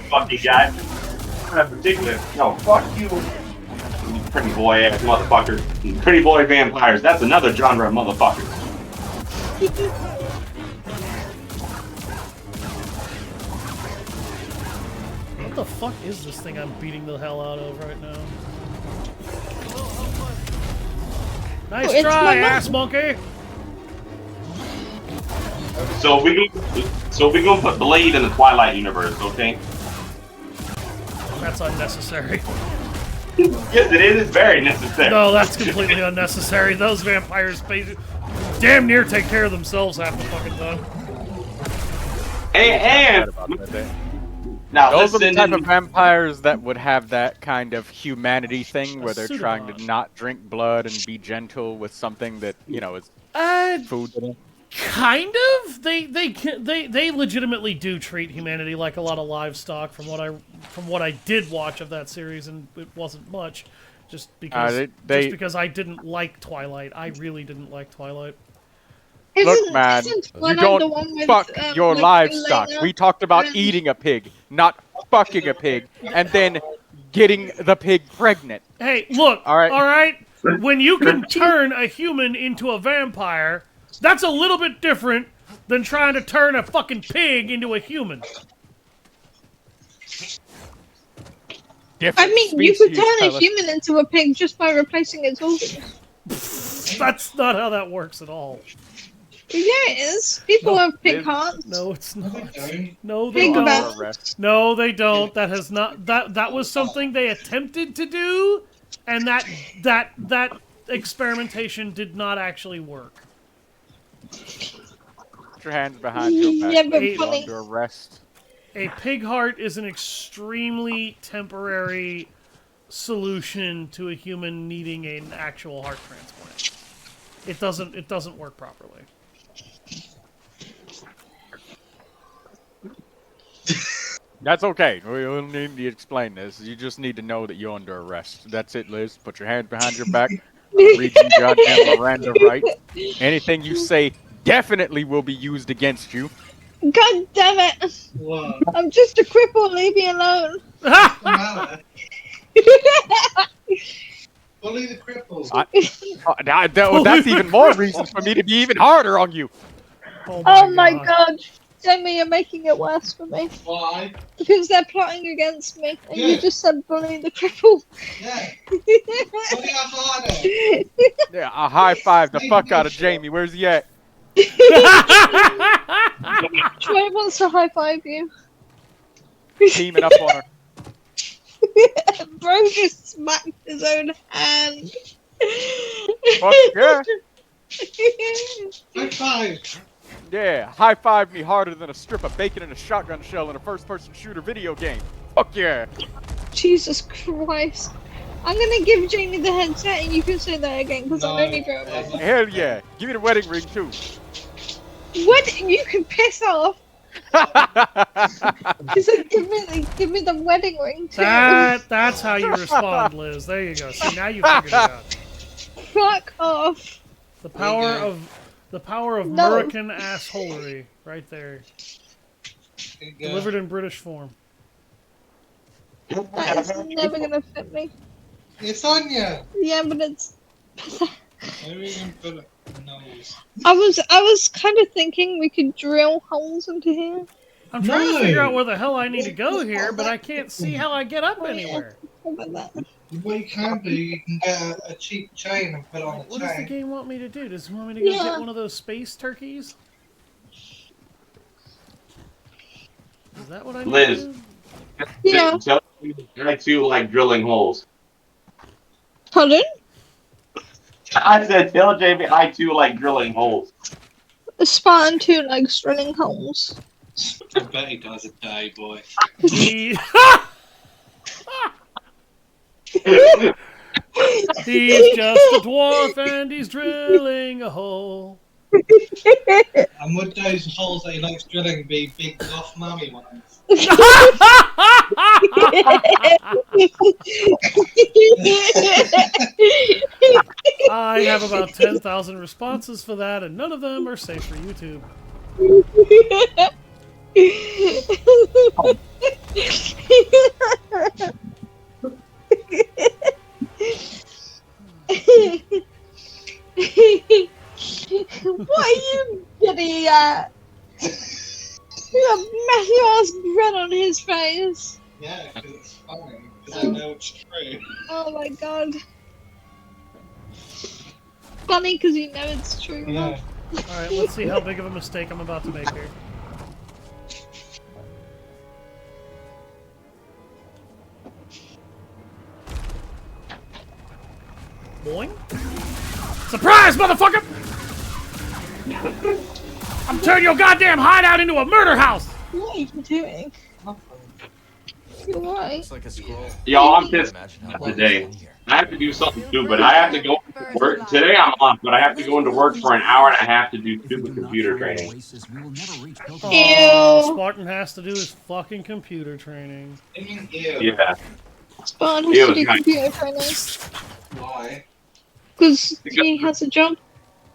Speaker 9: Fuck you guys. In particular, no, fuck you. Pretty boy ass motherfucker. Pretty boy vampires. That's another genre of motherfuckers.
Speaker 2: What the fuck is this thing I'm beating the hell out of right now? Nice
Speaker 1: it's
Speaker 2: try,
Speaker 1: my
Speaker 2: ass monkey.
Speaker 9: So we gonna put Blade in the Twilight universe, okay?
Speaker 2: That's unnecessary.
Speaker 9: Yes, it is. It's very necessary.
Speaker 2: No, that's completely unnecessary. Those vampires damn near take care of themselves half the fucking time.
Speaker 9: And now
Speaker 5: Those are the
Speaker 9: listen.
Speaker 5: type of vampires that would have that kind of humanity thing where they're trying to
Speaker 2: pseudo-boss.
Speaker 5: not drink blood and be gentle with something that, you know, is food to them.
Speaker 2: Kind of. They legitimately do treat humanity like a lot of livestock. From what I did watch of that series, and it wasn't much, just because just because I didn't like Twilight. I really didn't like Twilight.
Speaker 5: Look, man, you don't fuck your livestock. We talked about eating a pig, not fucking a pig, and then getting the pig pregnant.
Speaker 2: Hey, look.
Speaker 5: All right.
Speaker 2: When you can turn a human into a vampire, that's a little bit different than trying to turn a fucking pig into a human.
Speaker 1: I mean, you could turn a human into a pig just by replacing its organs.
Speaker 2: That's not how that works at all.
Speaker 1: Yeah, it is. People have pig hearts.
Speaker 2: No, it's not.
Speaker 4: Okay.
Speaker 2: No, they
Speaker 1: Think
Speaker 2: don't.
Speaker 1: about
Speaker 2: No, they don't. That has not. That was something they attempted to do, and that experimentation did not actually work.
Speaker 5: Put your hands behind your back.
Speaker 1: Yeah, but
Speaker 5: You're
Speaker 1: funny.
Speaker 5: under arrest.
Speaker 2: A pig heart is an extremely temporary solution to a human needing an actual heart transplant. It doesn't work properly.
Speaker 5: That's okay. We don't need to explain this. You just need to know that you're under arrest. That's it, Liz. Put your hands behind your back. Read your goddamn Miranda rights. Anything you say definitely will be used against you.
Speaker 1: God damn it!
Speaker 4: What?
Speaker 1: I'm just a cripple. Leave me alone.
Speaker 4: What's the matter? Bully the cripples.
Speaker 5: That's even more reason for me to be even harder on you.
Speaker 1: Oh my god. Jamie, you're making it worse for me.
Speaker 4: Why?
Speaker 1: Because they're plotting against me. And
Speaker 4: Yeah.
Speaker 1: you just said bully the cripple.
Speaker 4: Yeah. Bully her harder.
Speaker 5: Yeah, I high five the fuck out of Jamie. Where's he at?
Speaker 1: Troy wants to high five you.
Speaker 5: Teaming up on her.
Speaker 1: Bro just smacked his own hand.
Speaker 5: Fuck yeah.
Speaker 4: High five.
Speaker 5: Yeah, high five me harder than a strip of bacon and a shotgun shell in a first person shooter video game. Fuck yeah.
Speaker 1: Jesus Christ. I'm gonna give Jamie the headset and you can say that again because I don't need to remember.
Speaker 5: Hell yeah. Give me the wedding ring too.
Speaker 1: What? You can piss off. She said, give me the wedding ring too.
Speaker 2: That's how you respond, Liz. There you go. See, now you figured it out.
Speaker 1: Fuck off.
Speaker 2: The power of
Speaker 1: No.
Speaker 2: American assholery, right there, delivered in British form.
Speaker 1: That is never gonna fit me.
Speaker 4: It's on you.
Speaker 1: Yeah, but it's.
Speaker 4: Maybe you can put it in the nose.
Speaker 1: I was kind of thinking we could drill holes into here.
Speaker 2: I'm trying to
Speaker 4: No.
Speaker 2: figure out where the hell I need to go here, but I can't see how I get up anywhere.
Speaker 1: How about that?
Speaker 4: What you can do, you can get a cheap chain and put on a
Speaker 2: What does the
Speaker 4: chain.
Speaker 2: game want me to do? Does it want me to go
Speaker 1: Yeah.
Speaker 2: get one of those space turkeys? Is that what I need
Speaker 9: Liz.
Speaker 2: to do?
Speaker 1: Yeah.
Speaker 9: Tell me I too like drilling holes.
Speaker 1: Pardon?
Speaker 9: I said, tell Jamie I too like drilling holes.
Speaker 1: A Spartan 2 likes drilling holes.
Speaker 4: I bet he does a day, boy.
Speaker 2: He- He's just a dwarf and he's drilling a hole.
Speaker 4: And would those holes that he likes drilling be big off mummy ones?
Speaker 2: I have about 10,000 responses for that, and none of them are safe for YouTube.
Speaker 1: What are you getting at? You got messy ass grin on his face.
Speaker 4: Yeah, because it's funny. Because I know it's true.
Speaker 1: Oh my god. Funny because you know it's true.
Speaker 4: Yeah.
Speaker 2: Alright, let's see how big of a mistake I'm about to make here. Boing. Surprise, motherfucker! I'm turning your goddamn hideout into a murder house!
Speaker 1: What are you doing? You're right.
Speaker 8: Looks like a scroll.
Speaker 9: Y'all, I'm pissed
Speaker 8: Imagine how
Speaker 9: today. I have to do something too, but I have to go to work. Today I'm off, but I have to go into work for an hour and a half to do stupid computer training.
Speaker 2: Oh, Spartan has to do his fucking computer training.
Speaker 4: Ew.
Speaker 9: Yeah.
Speaker 1: Spawn
Speaker 9: Ew,
Speaker 1: has to do
Speaker 9: nice.
Speaker 1: computer training.
Speaker 4: Why?
Speaker 1: Because he has a job.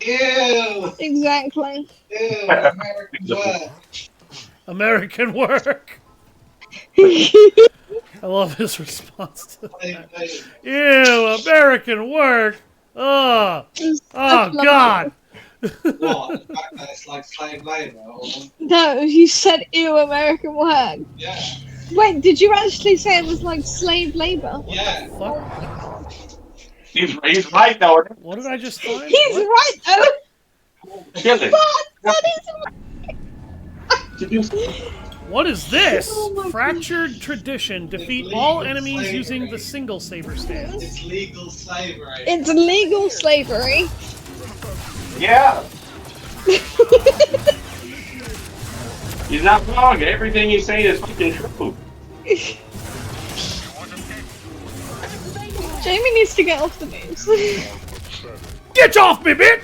Speaker 4: Ew.
Speaker 1: Exactly.
Speaker 4: Ew. American work.
Speaker 2: American work. I love his response to that. Ew, American work. Oh, oh God.
Speaker 4: What? The fact that it's like slave labour? Or...
Speaker 1: No, you said ew, American work.
Speaker 4: Yeah.
Speaker 1: Wait, did you actually say it was like slave labor?
Speaker 4: Yeah.
Speaker 2: Fuck.
Speaker 9: He's right though.
Speaker 2: What did I just find?
Speaker 1: He's
Speaker 2: What?
Speaker 1: right though.
Speaker 9: Kill it.
Speaker 1: That is.
Speaker 2: What is this?
Speaker 1: Oh my
Speaker 2: Fractured tradition. Defeat
Speaker 4: It's
Speaker 2: all
Speaker 4: legal
Speaker 2: enemies
Speaker 4: slavery.
Speaker 2: using the single saber stance.
Speaker 4: It's legal slavery.
Speaker 1: It's legal slavery.
Speaker 9: Yeah. He's not wrong. Everything he's saying is fucking true.
Speaker 1: Jamie needs to get off the news.
Speaker 2: Get off me, bitch!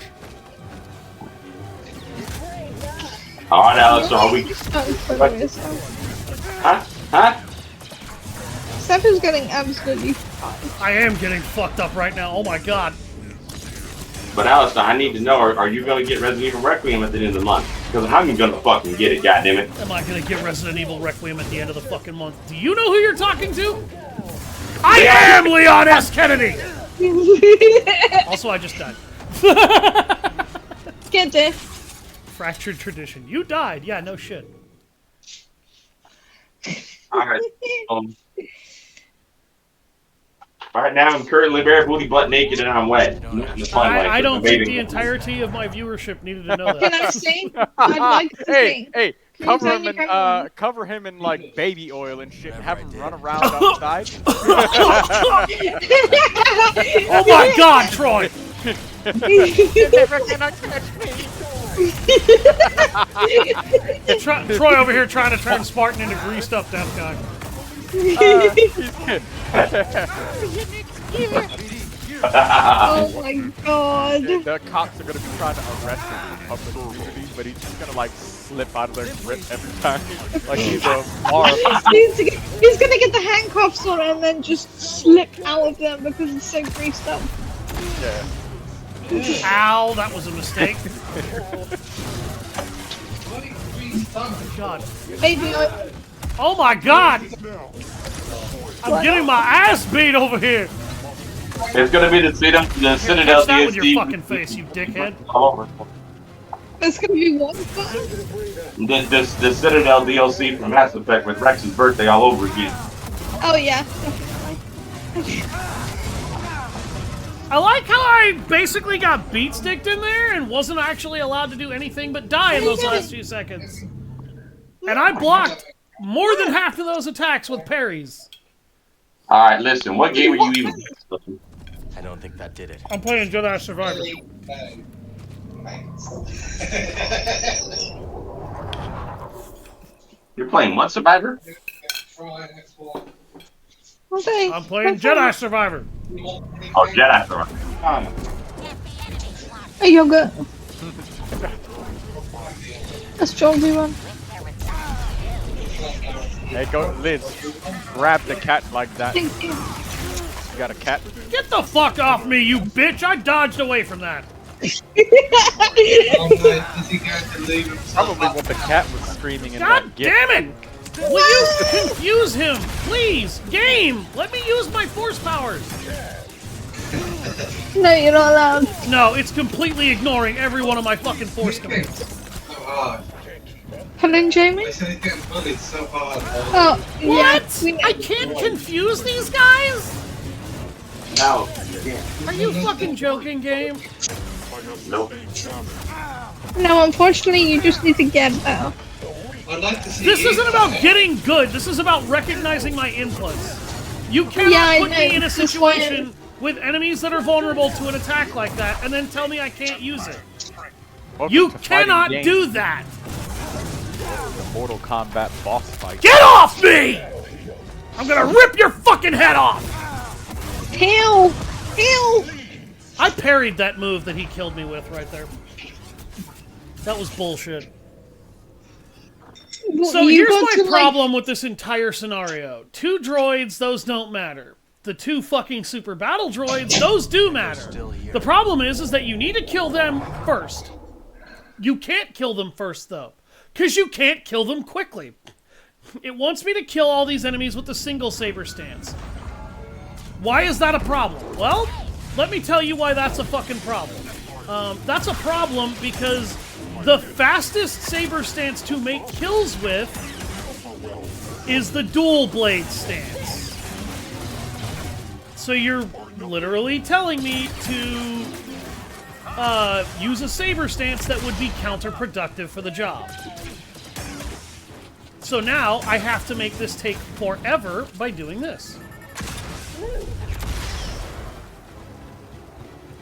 Speaker 9: Alright, Alice, are we... Huh? Huh?
Speaker 1: Steph is getting absolutely fucked.
Speaker 2: I am getting fucked up right now. Oh my God.
Speaker 9: But Alice, I need to know, are you going to get Resident Evil Requiem at the end of the month? Because I'm going to fucking get it, goddammit.
Speaker 2: Am I gonna get Resident Evil Requiem at the end of the fucking month? Do you know who you're talking to? I am Leon S. Kennedy! Also, I just died.
Speaker 1: Get it.
Speaker 2: Fractured tradition. You died. Yeah, no shit.
Speaker 9: Alright. Right now, I'm currently bare booty, butt naked, and I'm wet.
Speaker 2: I don't think the entirety of my viewership needed to know
Speaker 1: Can
Speaker 2: that.
Speaker 1: I see? I'd like to see.
Speaker 5: Hey,
Speaker 1: Can you
Speaker 5: cover
Speaker 1: turn
Speaker 5: him
Speaker 1: your
Speaker 5: in
Speaker 1: camera
Speaker 5: cover him in like baby oil and shit. Have him run around outside.
Speaker 2: Oh my God, Troy!
Speaker 5: You're never gonna catch me.
Speaker 2: Troy over here trying to turn Spartan into greased up deaf guy.
Speaker 1: Oh my god.
Speaker 5: The cops are gonna be trying to arrest him for public nudity, but he's just gonna like slip out of their grip every time. Like he's a horrible.
Speaker 1: He's gonna get the handcuffs on and then just slip out of them because it's so greased up.
Speaker 5: Yeah.
Speaker 2: Ow, that was a mistake. God.
Speaker 1: Maybe
Speaker 2: Oh my god! I'm getting my ass beat over here!
Speaker 9: It's gonna be the Citadel
Speaker 2: Catch that with your
Speaker 9: DLC.
Speaker 2: fucking face, you dickhead.
Speaker 9: All over.
Speaker 1: It's gonna be one button.
Speaker 9: The Citadel DLC from Mass Effect with Rex's birthday all over again.
Speaker 1: Oh yeah, definitely.
Speaker 2: I like how I basically got beat sticked in there and wasn't actually allowed to do anything but die in those last few seconds. And I blocked more than half of those attacks with parries.
Speaker 9: Alright, listen, what game are you even playing?
Speaker 3: I don't think that did it.
Speaker 2: I'm playing Jedi Survivor.
Speaker 9: You're playing what, Survivor?
Speaker 1: Okay.
Speaker 2: I'm playing Jedi Survivor.
Speaker 9: Oh, Jedi Survivor.
Speaker 1: Hey, Yoga. Let's zombie one.
Speaker 5: Hey, go, Liz. Grab the cat like that.
Speaker 1: Thank you.
Speaker 5: You got a cat?
Speaker 2: Get the fuck off me, you bitch! I dodged away from that.
Speaker 5: Probably what the cat was screaming in
Speaker 2: God
Speaker 5: that gift.
Speaker 2: damn it! Will you confuse him? Please! Game! Let me use my force powers!
Speaker 1: No, you're not allowed.
Speaker 2: No, it's completely ignoring every one of my fucking force commands.
Speaker 1: Hello, Jamie? Oh, yeah.
Speaker 2: What? I can't confuse these guys?
Speaker 9: No.
Speaker 2: Are you fucking joking, game?
Speaker 9: Nope.
Speaker 1: No, unfortunately, you just need to get better.
Speaker 4: I'd like to see
Speaker 2: This isn't about getting good, this is about recognizing my inputs. You cannot put me in a situation with enemies that are vulnerable to an attack like that and then tell me I can't use it. You cannot do that!
Speaker 5: The Mortal Kombat boss fight.
Speaker 2: Get off me! I'm gonna rip your fucking head off!
Speaker 1: Heal! Heal!
Speaker 2: I parried that move that he killed me with right there. That was bullshit. So here's my problem with this entire scenario. 2 droids, those don't matter. The 2 fucking super battle droids, those do matter. The problem is that you need to kill them first. You can't kill them first, though. Because you can't kill them quickly. It wants me to kill all these enemies with the single saber stance. Why is that a problem? Well, let me tell you why that's a fucking problem. That's a problem because the fastest saber stance to make kills with is the dual blade stance. So you're literally telling me to use a saber stance that would be counterproductive for the job. So now I have to make this take forever by doing this.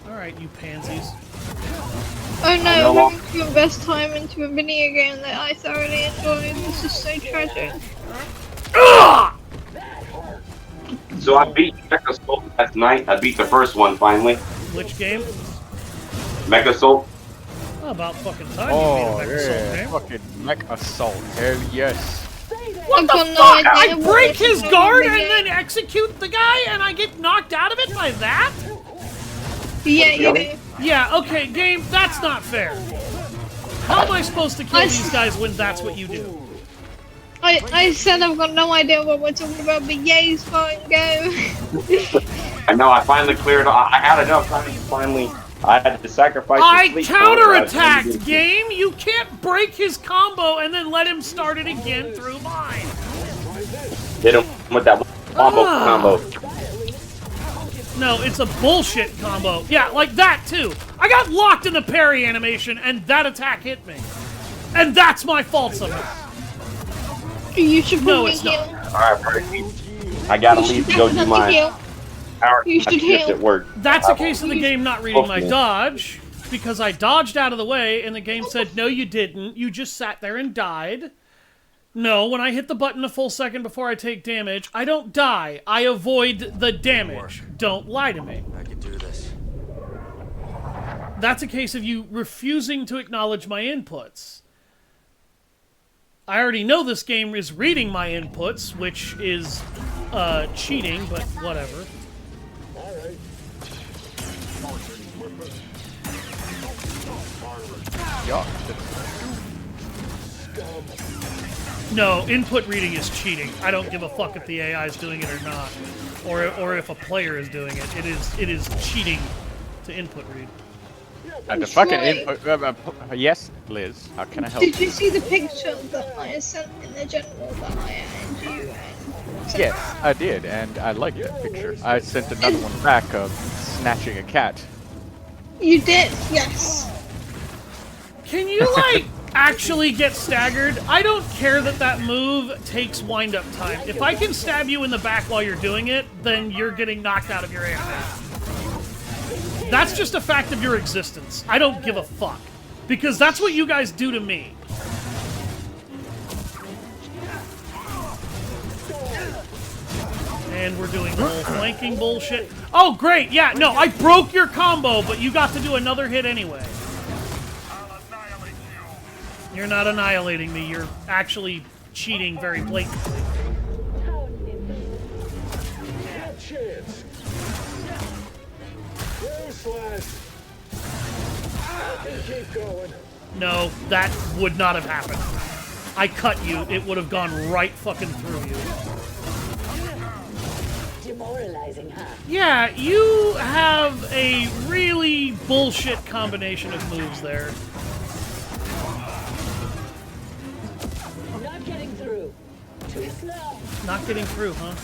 Speaker 2: Alright, you pansies.
Speaker 1: Oh no, I'm having to invest time into a video game that I thoroughly enjoyed. This is so tragic.
Speaker 9: So I beat Mecha Soul last night. I beat the first one finally.
Speaker 2: Which game?
Speaker 9: Mecha Soul.
Speaker 2: Oh, about fucking time
Speaker 5: Oh,
Speaker 2: you beat a Mech Assault
Speaker 5: yeah.
Speaker 2: game.
Speaker 5: Fucking Mech Assault. Hell yes.
Speaker 2: What the fuck? I break his guard and then execute the guy and I get knocked out of it by that?
Speaker 1: Yeah, you do.
Speaker 2: Yeah, okay, game, that's not fair. How am I supposed to kill these guys when that's what you do?
Speaker 1: I said I've got no idea what we're talking about, but yay, fine, go.
Speaker 9: I know, I finally cleared. I had enough time to finally. I had to sacrifice.
Speaker 2: I
Speaker 9: sleep
Speaker 2: counterattacked, game! You can't break his combo and then let him start it again through mine.
Speaker 9: Hit him with that combo.
Speaker 2: No, it's a bullshit combo. Yeah, like that too. I got locked in the parry animation and that attack hit me. And that's my fault somehow.
Speaker 1: You should
Speaker 2: No,
Speaker 1: probably
Speaker 2: it's
Speaker 1: heal.
Speaker 2: not.
Speaker 9: Alright, Percy. I gotta leave to go do mine.
Speaker 1: You should heal.
Speaker 9: At work.
Speaker 2: That's a case of the game not reading my dodge, because I dodged out of the way and the game said, no you didn't, you just sat there and died. No, when I hit the button a full second before I take damage, I don't die. I avoid the damage. Don't lie to me.
Speaker 8: I can do this.
Speaker 2: That's a case of you refusing to acknowledge my inputs. I already know this game is reading my inputs, which is cheating, but whatever. No, input reading is cheating. I don't give a fuck if the AI is doing it or not, or if a player is doing it. It is cheating to input read.
Speaker 5: The fucking input. Yes, Liz. How can I help?
Speaker 1: Did you see the picture that I sent in the general that I added you?
Speaker 5: Yes, I did, and I liked that picture. I sent another one back of snatching a cat.
Speaker 1: You did, yes.
Speaker 2: Can you, like, actually get staggered? I don't care that that move takes wind-up time. If I can stab you in the back while you're doing it, then you're getting knocked out of your animation. That's just a fact of your existence. I don't give a fuck. Because that's what you guys do to me. And we're doing the whole flanking bullshit. Oh, great! Yeah, no, I broke your combo, but you got to do another hit anyway. You're not annihilating me. You're actually cheating very blatantly. No, that would not have happened. I cut you. It would have gone right fucking through you.
Speaker 10: Demoralizing, huh?
Speaker 2: Yeah, you have a really bullshit combination of moves there.
Speaker 10: Not getting through. Too slow.
Speaker 2: Not getting through, huh?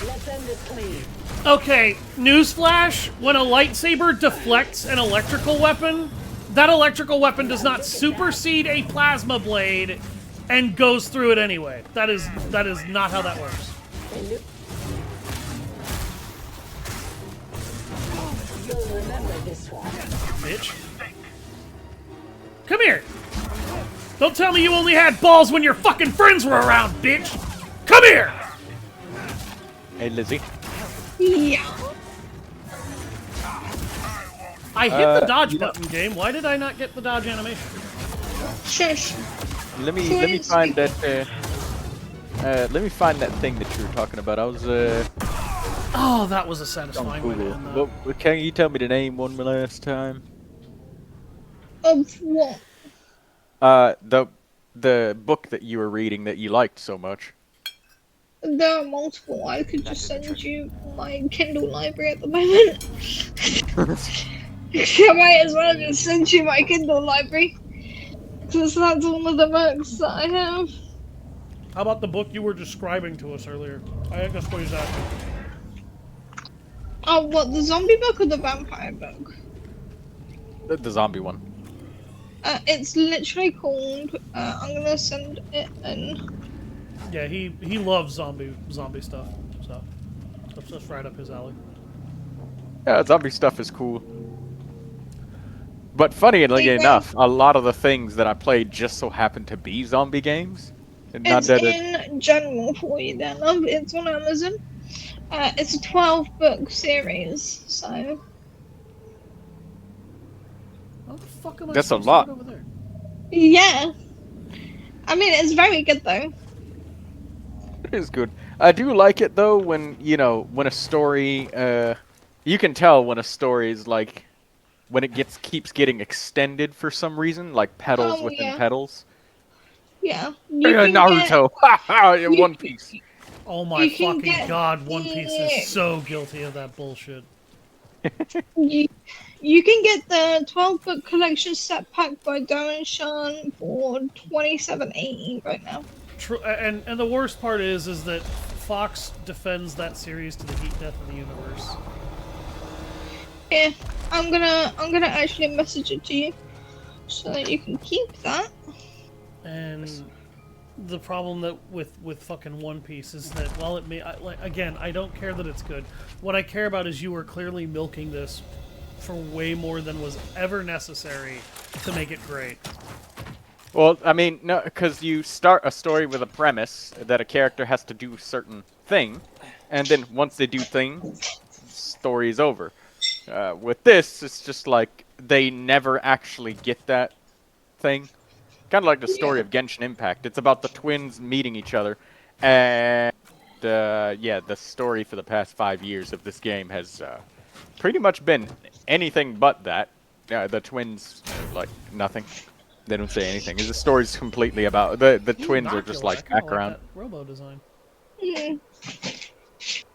Speaker 10: Let's end this clean.
Speaker 2: Okay, newsflash. When a lightsaber deflects an electrical weapon, that electrical weapon does not supersede a plasma blade and goes through it anyway. That is not how that works.
Speaker 10: You'll remember this one.
Speaker 2: Bitch. Come here. Don't tell me you only had balls when your fucking friends were around, bitch. Come here.
Speaker 5: Hey, Lizzie.
Speaker 1: Yeah.
Speaker 2: I hit the dodge button, game. Why did I not get the dodge animation?
Speaker 1: Shush.
Speaker 5: Let me find that. Let me find that thing that you were talking about. I was
Speaker 2: Oh, that was a satisfying way to end that.
Speaker 5: What, can you tell me the name one last time?
Speaker 1: Of what?
Speaker 5: The book that you were reading that you liked so much.
Speaker 1: There are multiple. I could just send you my Kindle library at the moment. I might as well just send you my Kindle library. Because that's one of the books that I have.
Speaker 2: How about the book you were describing to us earlier? I guess what he's asking.
Speaker 1: Oh, what, the zombie book or the vampire book?
Speaker 5: The zombie one.
Speaker 1: It's literally called, I'm gonna send it in.
Speaker 2: Yeah, he loves zombie stuff, so that's just right up his alley.
Speaker 5: Yeah, zombie stuff is cool. But funnily enough, a lot of the things that I played just so happened to be zombie games. And
Speaker 1: It's in general for you then. It's on Amazon. It's a 12-book series, so...
Speaker 2: How the fuck am I
Speaker 5: That's a
Speaker 2: supposed to
Speaker 5: lot.
Speaker 2: get over there?
Speaker 1: Yeah. I mean, it's very good though.
Speaker 5: It is good. I do like it though when, you know, when a story, you can tell when a story is like, when it keeps getting extended for some reason, like petals within petals.
Speaker 1: Yeah.
Speaker 5: Naruto! Haha! One Piece.
Speaker 2: Oh my fucking god, One Piece is so guilty of that bullshit.
Speaker 1: You can get the 12-book collection set pack by Darren Shan for $27.80 right now.
Speaker 2: True, and the worst part is that Fox defends that series to the heat death of the universe.
Speaker 1: Yeah, I'm gonna actually message it to you so that you can keep that.
Speaker 2: And the problem that with fucking One Piece is that while it may again, I don't care that it's good. What I care about is you are clearly milking this for way more than was ever necessary to make it great.
Speaker 5: Well, I mean, no, because you start a story with a premise that a character has to do a certain thing, and then once they do thing, story's over. With this, it's just like they never actually get that thing. Kind of like the story of Genshin Impact. It's about the twins meeting each other, and yeah, the story for the past 5 years of this game has pretty much been anything but that. The twins, like, nothing. They don't say anything. The story's completely about the twins are just like background.
Speaker 2: Like that robo design.
Speaker 1: Yeah.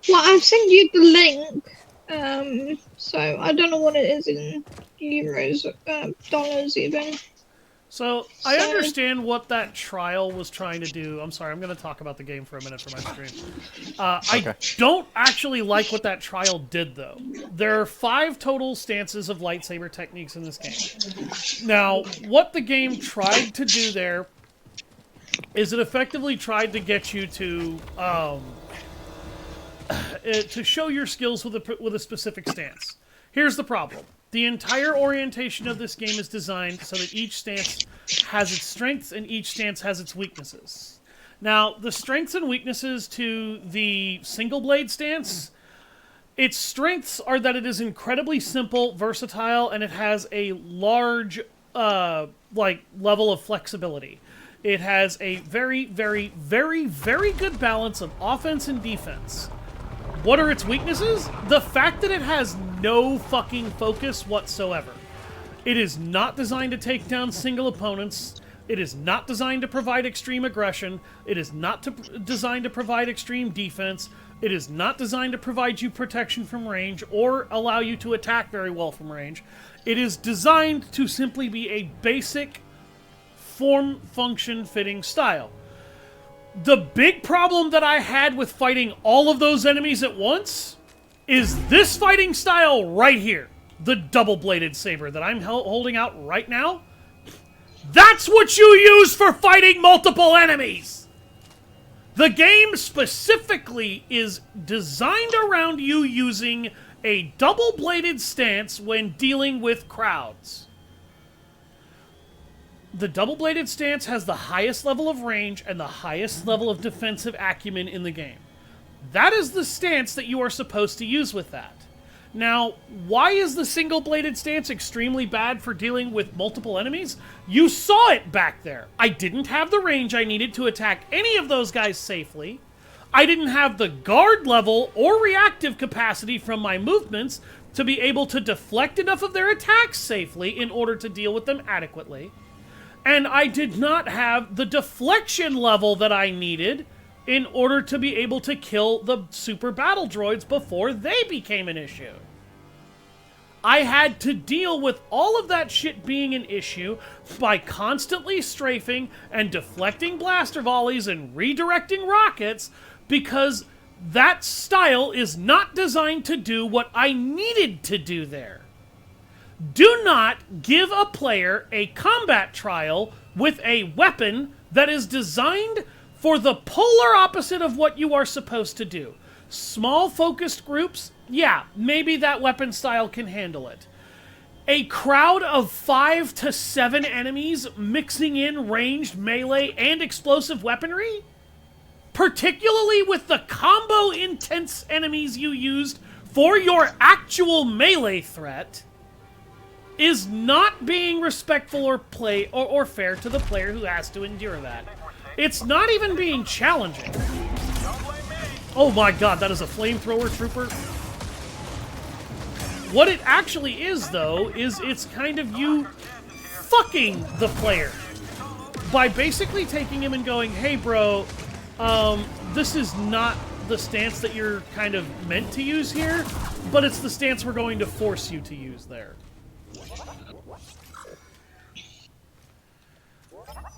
Speaker 1: Well, I've sent you the link. So I don't know what it is in euros, dollars even.
Speaker 2: So I understand what that trial was trying to do. I'm sorry, I'm going to talk about the game for a minute for my stream. I don't actually like what that trial did, though. There are 5 total stances of lightsaber techniques in this game. Now, what the game tried to do there is it effectively tried to get you to show your skills with a specific stance. Here's the problem. The entire orientation of this game is designed so that each stance has its strengths and each stance has its weaknesses. Now, the strengths and weaknesses to the single blade stance, its strengths are that it is incredibly simple, versatile, and it has a large level of flexibility. It has a very, very, very, very good balance of offense and defense. What are its weaknesses? The fact that it has no fucking focus whatsoever. It is not designed to take down single opponents. It is not designed to provide extreme aggression. It is not designed to provide extreme defense. It is not designed to provide you protection from range or allow you to attack very well from range. It is designed to simply be a basic form, function, fitting style. The big problem that I had with fighting all of those enemies at once is this fighting style right here. The double-bladed saber that I'm holding out right now. That's what you use for fighting multiple enemies! The game specifically is designed around you using a double-bladed stance when dealing with crowds. The double-bladed stance has the highest level of range and the highest level of defensive acumen in the game. That is the stance that you are supposed to use with that. Now, why is the single-bladed stance extremely bad for dealing with multiple enemies? You saw it back there. I didn't have the range I needed to attack any of those guys safely. I didn't have the guard level or reactive capacity from my movements to be able to deflect enough of their attacks safely in order to deal with them adequately. And I did not have the deflection level that I needed in order to be able to kill the super battle droids before they became an issue. I had to deal with all of that shit being an issue by constantly strafing and deflecting blaster volleys and redirecting rockets because that style is not designed to do what I needed to do there. Do not give a player a combat trial with a weapon that is designed for the polar opposite of what you are supposed to do. Small focused groups, yeah, maybe that weapon style can handle it. A crowd of 5 to 7 enemies mixing in ranged, melee, and explosive weaponry? Particularly with the combo intense enemies you used for your actual melee threat, is not being respectful or fair to the player who has to endure that. It's not even being challenging. Oh my god, that is a flamethrower trooper. What it actually is, though, is it's kind of you fucking the player. By basically taking him and going, hey bro, this is not the stance that you're kind of meant to use here, but it's the stance we're going to force you to use there.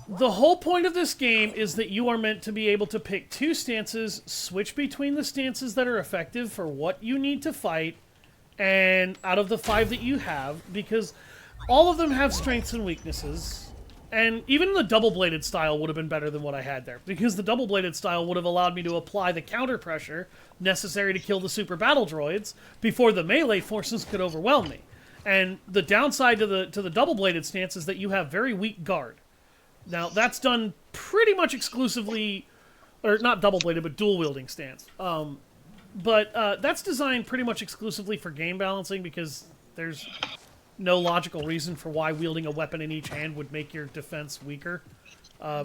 Speaker 2: The whole point of this game is that you are meant to be able to pick 2 stances, switch between the stances that are effective for what you need to fight, and out of the 5 that you have, because all of them have strengths and weaknesses, and even the double-bladed style would have been better than what I had there, because the double-bladed style would have allowed me to apply the counter pressure necessary to kill the super battle droids before the melee forces could overwhelm me. And the downside to the double-bladed stance is that you have very weak guard. Now, that's done pretty much exclusively, or not double-bladed, but dual-wielding stance. But that's designed pretty much exclusively for game balancing because there's no logical reason for why wielding a weapon in each hand would make your defense weaker.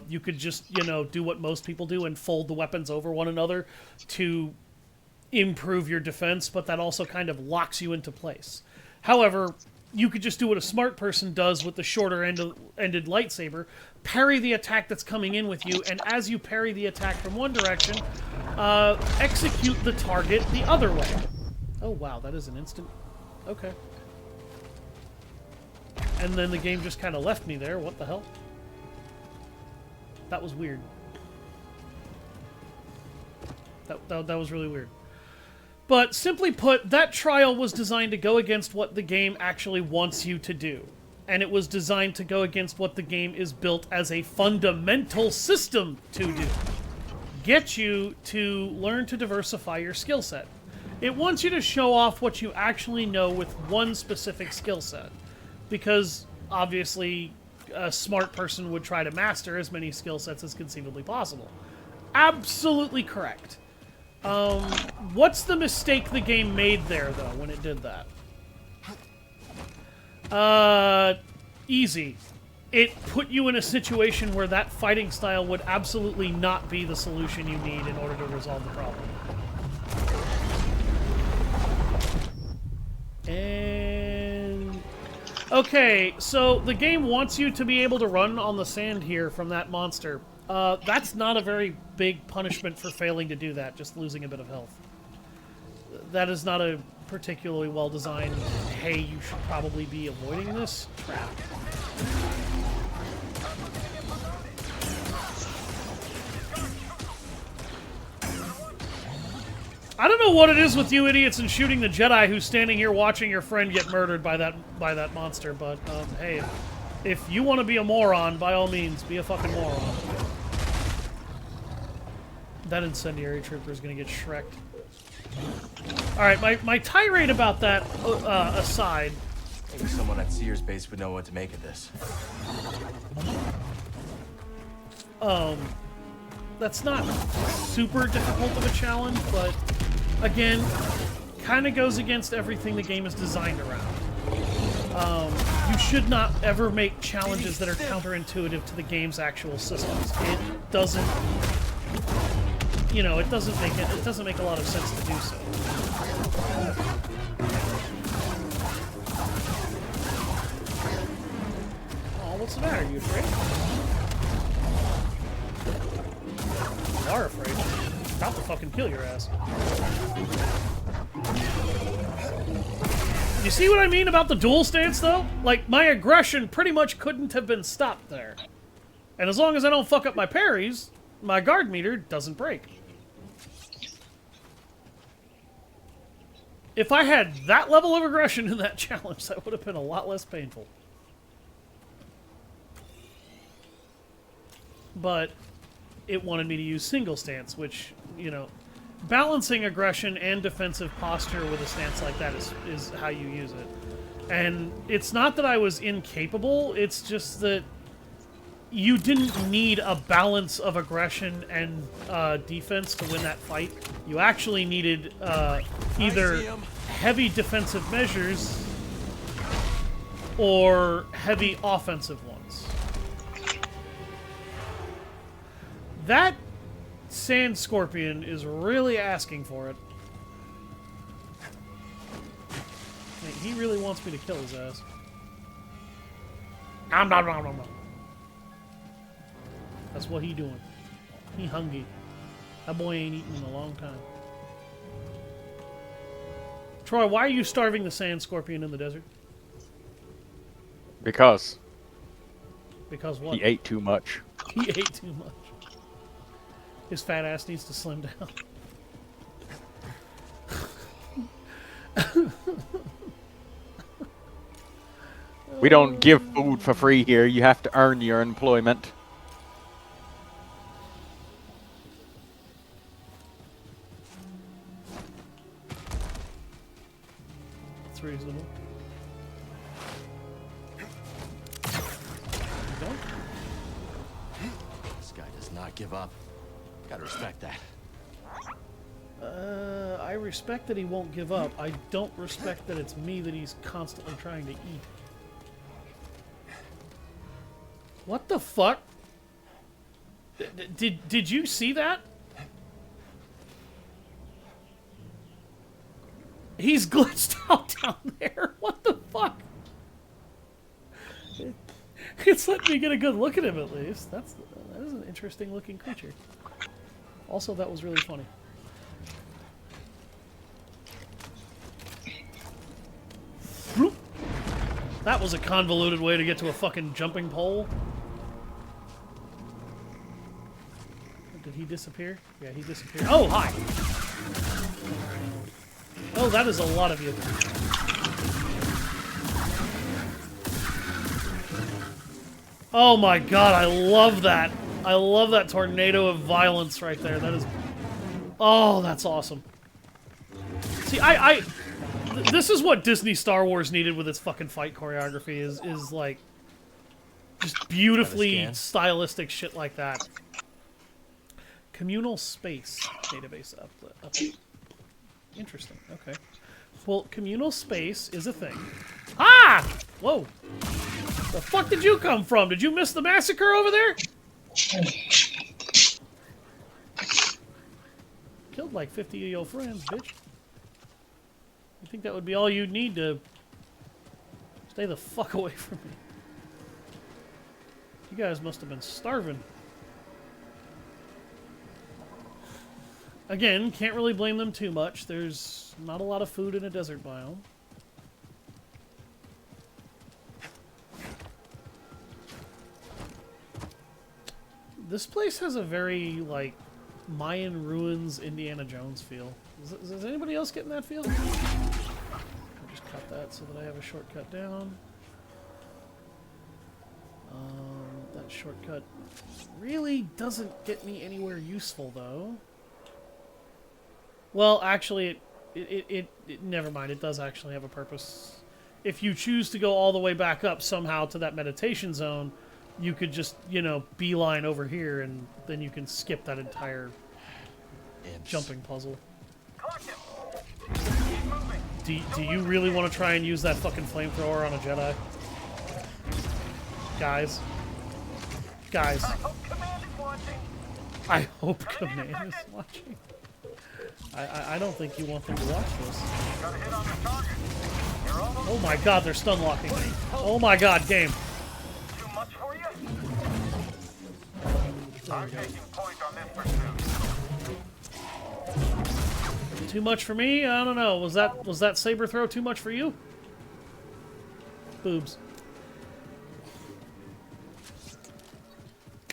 Speaker 2: You could just, do what most people do and fold the weapons over one another to improve your defense, but that also kind of locks you into place. However, you could just do what a smart person does with the shorter ended lightsaber, parry the attack that's coming in with you, and as you parry the attack from one direction, execute the target the other way. Oh wow, that is an instant. Okay. And then the game just kind of left me there. What the hell? That was weird. That was really weird. But simply put, that trial was designed to go against what the game actually wants you to do. And it was designed to go against what the game is built as a fundamental system to do. Get you to learn to diversify your skill set. It wants you to show off what you actually know with one specific skill set. Because, obviously, a smart person would try to master as many skill sets as conceivably possible. Absolutely correct. What's the mistake the game made there, though, when it did that? Easy. It put you in a situation where that fighting style would absolutely not be the solution you need in order to resolve the problem. And... okay, so the game wants you to be able to run on the sand here from that monster. That's not a very big punishment for failing to do that, just losing a bit of health. That is not a particularly well-designed, hey, you should probably be avoiding this trap. I don't know what it is with you idiots and shooting the Jedi who's standing here watching your friend get murdered by that monster, but, hey, if you want to be a moron, by all means, be a fucking moron. That incendiary trooper is going to get shreked. Alright, my tirade about that aside...
Speaker 3: Maybe someone at Sears base would know what to make of this.
Speaker 2: That's not super difficult of a challenge, but again, kind of goes against everything the game is designed around. You should not ever make challenges that are counterintuitive to the game's actual systems. It doesn't, it doesn't make a lot of sense to do so. Oh, what's the matter? Are you afraid? You are afraid. About to fucking kill your ass. You see what I mean about the dual stance, though? Like, my aggression pretty much couldn't have been stopped there. And as long as I don't fuck up my parries, my guard meter doesn't break. If I had that level of aggression in that challenge, that would have been a lot less painful. But it wanted me to use single stance, which, balancing aggression and defensive posture with a stance like that is how you use it. And it's not that I was incapable, it's just that you didn't need a balance of aggression and defense to win that fight. You actually needed either heavy defensive measures or heavy offensive ones. That Sand Scorpion is really asking for it. He really wants me to kill his ass. Nom nom nom nom nom. That's what he doing. He hungry. That boy ain't eaten in a long time. Troy, why are you starving the Sand Scorpion in the desert?
Speaker 5: Because.
Speaker 2: Because what?
Speaker 5: He ate too much.
Speaker 2: He ate too much. His fat ass needs to slim down.
Speaker 5: We don't give food for free here. You have to earn your employment.
Speaker 2: It's reasonable. There you go.
Speaker 8: not give up. Gotta respect that.
Speaker 2: I respect that he won't give up. I don't respect that it's me that he's constantly trying to eat. What the fuck? Did you see that? He's glitched out down there. What the fuck? It's letting me get a good look at him at least. That is an interesting looking creature. Also, that was really funny. That was a convoluted way to get to a fucking jumping pole. Did he disappear? Yeah, he disappeared. Oh, hi! Oh, that is a lot of you. Oh my god, I love that. I love that tornado of violence right there. That is... Oh, that's awesome. See, this is what Disney Star Wars needed with its fucking fight choreography, is like... just beautifully stylistic shit like that. Communal space database update. Interesting, okay. Well, communal space is a thing. Ah! Whoa! The fuck did you come from? Did you miss the massacre over there? Killed like 50 of your friends, bitch. You think that would be all you'd need to stay the fuck away from me? You guys must have been starving. Again, can't really blame them too much. There's not a lot of food in a desert biome. This place has a very, like, Mayan ruins, Indiana Jones feel. Is anybody else getting that feel? I'll just cut that so that I have a shortcut down. That shortcut really doesn't get me anywhere useful, though. Well, actually, it never mind. It does actually have a purpose. If you choose to go all the way back up somehow to that meditation zone, you could just, you know, beeline over here, and then you can skip that entire jumping puzzle. Do you really want to try and use that fucking flamethrower on a Jedi? Guys. Guys. I hope Command is watching. I don't think you want them to watch this. Oh my god, they're stun locking me. Oh my god, game. Too much for me? I don't know. Was that saber throw too much for you? Boobs.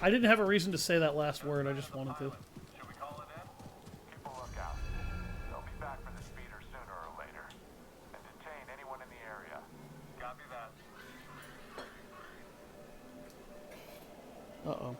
Speaker 2: I didn't have a reason to say that last word. I just wanted to. Uh-oh.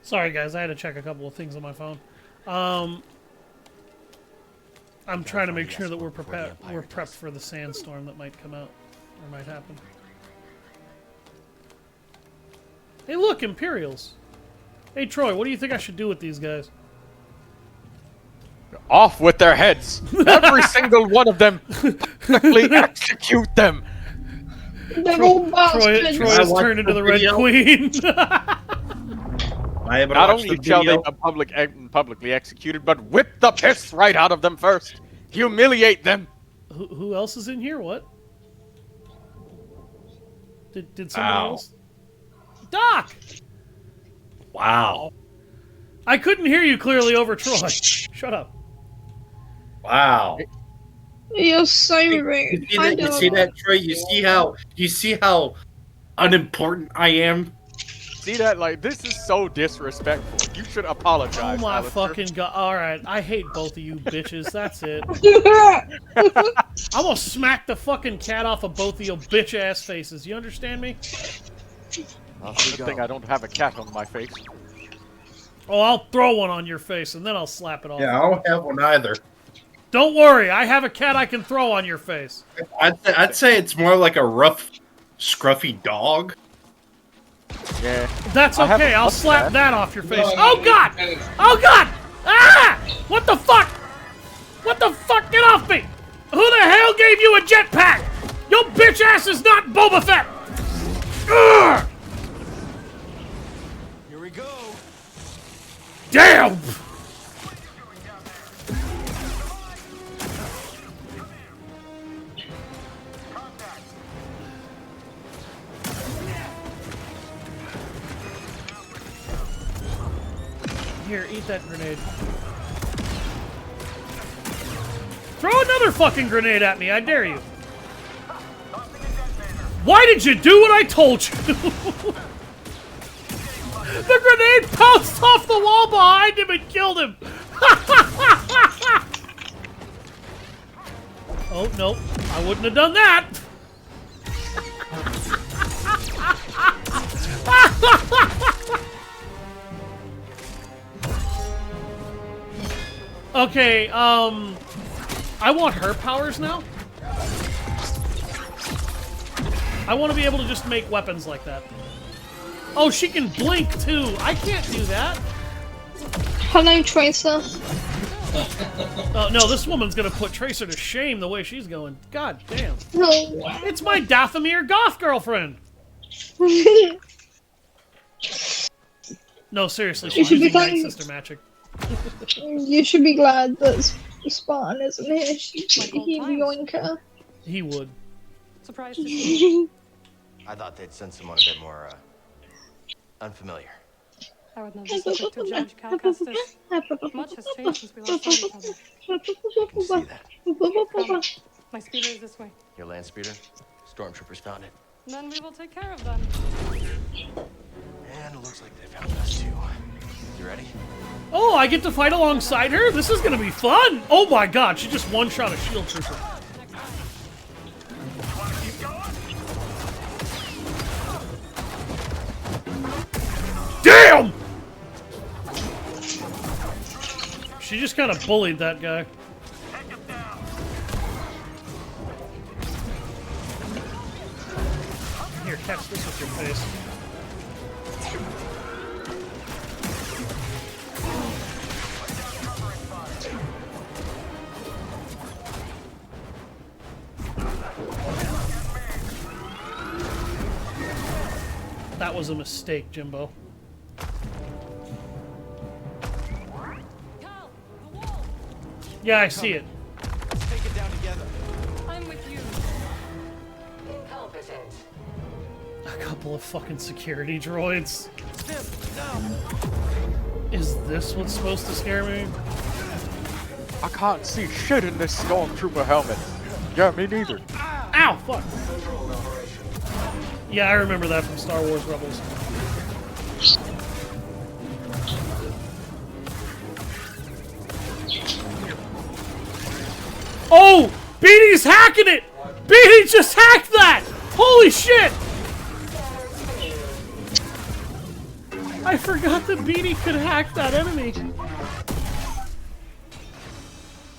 Speaker 2: Sorry, guys. I had to check a couple of things on my phone. I'm trying to make sure that we're prepped for the sandstorm that might come out or might happen. Hey, look, Imperials. Hey, Troy, what do you think I should do with these guys?
Speaker 5: Off with their heads! Every single one of them! Quickly execute them!
Speaker 1: They're all bastards.
Speaker 2: Troy has turned into the Red Queen.
Speaker 5: Not only shall they be publicly executed, but whip the piss right out of them first! Humiliate them!
Speaker 2: Who else is in here? What? Did somebody else? Doc!
Speaker 11: Wow.
Speaker 2: I couldn't hear you clearly over Troy. Shut up.
Speaker 11: Wow.
Speaker 1: You're so rude.
Speaker 11: You see that, Troy? You see how unimportant I am?
Speaker 5: See that? Like, this is so disrespectful. You should apologize.
Speaker 2: Oh my
Speaker 5: Alistair.
Speaker 2: fucking god. Alright, I hate both of you bitches. That's it. I'm gonna smack the fucking cat off of both of your bitch ass faces. You understand me?
Speaker 5: Good thing I don't have a cat on my face.
Speaker 2: Oh, I'll throw one on your face and then I'll slap it off.
Speaker 11: Yeah, I don't have one either.
Speaker 2: Don't worry, I have a cat I can throw on your face.
Speaker 11: I'd say it's more like a rough, scruffy dog.
Speaker 5: Yeah.
Speaker 2: That's okay, I'll slap that off your face. Oh god! Oh god! Ah! What the fuck? What the fuck? Get off me! Who the hell gave you a jetpack? Your bitch ass is not Boba Fett! Ugh!
Speaker 8: Here we go.
Speaker 2: Damn! Here, eat that grenade. Throw another fucking grenade at me, I dare you. Why did you do what I told you? The grenade bounced off the wall behind him and killed him. Oh, no. I wouldn't have done that. Okay, I want her powers now. I want to be able to just make weapons like that. Oh, she can blink too. I can't do that.
Speaker 1: Hello, Tracer.
Speaker 2: Oh, no, this woman's gonna put Tracer to shame the way she's going. God damn.
Speaker 1: No.
Speaker 2: It's my Dathomir goth girlfriend. No, seriously, she's using Night Sister magic.
Speaker 1: You should be glad that Spartan isn't here. He'd yoink her.
Speaker 2: He would.
Speaker 12: Surprised to see.
Speaker 3: I thought they'd send someone a bit more, unfamiliar.
Speaker 12: I would not be subject to Judge Calcastus. Much has changed since we last saw each other.
Speaker 3: I can see that.
Speaker 12: Come. My speeder is this way.
Speaker 3: Your land speeder? Stormtroopers found it.
Speaker 12: Then we will take care of them.
Speaker 3: And it looks like they found us too. You ready?
Speaker 2: Oh, I get to fight alongside her? This is gonna be fun! Oh my god, she just one-shot a shield trooper. Damn! She just kind of bullied that guy. Here, catch this with your face. That was a mistake, Jimbo. Yeah, I see it.
Speaker 8: Let's take it down together.
Speaker 12: I'm with you.
Speaker 10: Incompetent.
Speaker 2: A couple of fucking security droids.
Speaker 8: No.
Speaker 2: Is this what's supposed to scare me?
Speaker 5: I can't see shit in this stormtrooper helmet. Yeah, me neither.
Speaker 2: Ow, fuck. Yeah, I remember that from Star Wars Rebels. Oh! Beatty's hacking it! Beatty just hacked that! Holy shit! I forgot that BD could hack that enemy.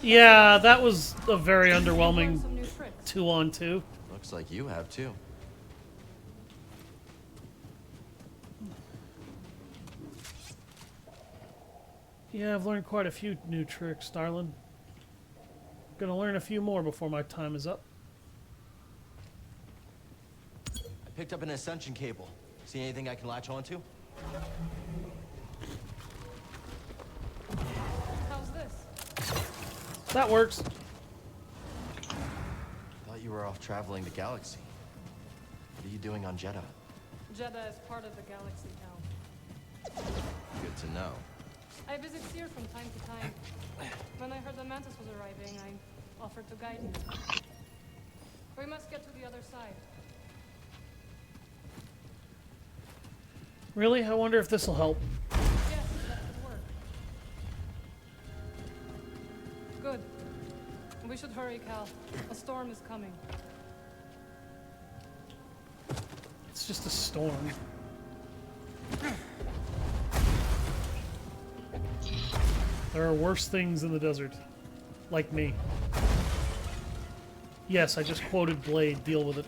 Speaker 2: Yeah, that was a very underwhelming 2-on-2.
Speaker 3: Looks like you have too.
Speaker 2: Yeah, I've learned quite a few new tricks, darling. Gonna learn a few more before my time is up.
Speaker 3: I picked up an ascension cable. See anything I can latch onto?
Speaker 12: How's this?
Speaker 2: That works.
Speaker 3: Thought you were off traveling the galaxy. What are you doing on Jedi?
Speaker 12: Jedi is part of the galaxy now.
Speaker 3: Good to know.
Speaker 12: I visit Seer from time to time. When I heard the Mantis was arriving, I offered to guide you. We must get to the other side.
Speaker 2: Really? I wonder if this will help.
Speaker 12: Yes, that could work. Good. We should hurry, Cal. A storm is coming.
Speaker 2: It's just a storm. There are worse things in the desert. Like me. Yes, I just quoted Blade. Deal with it.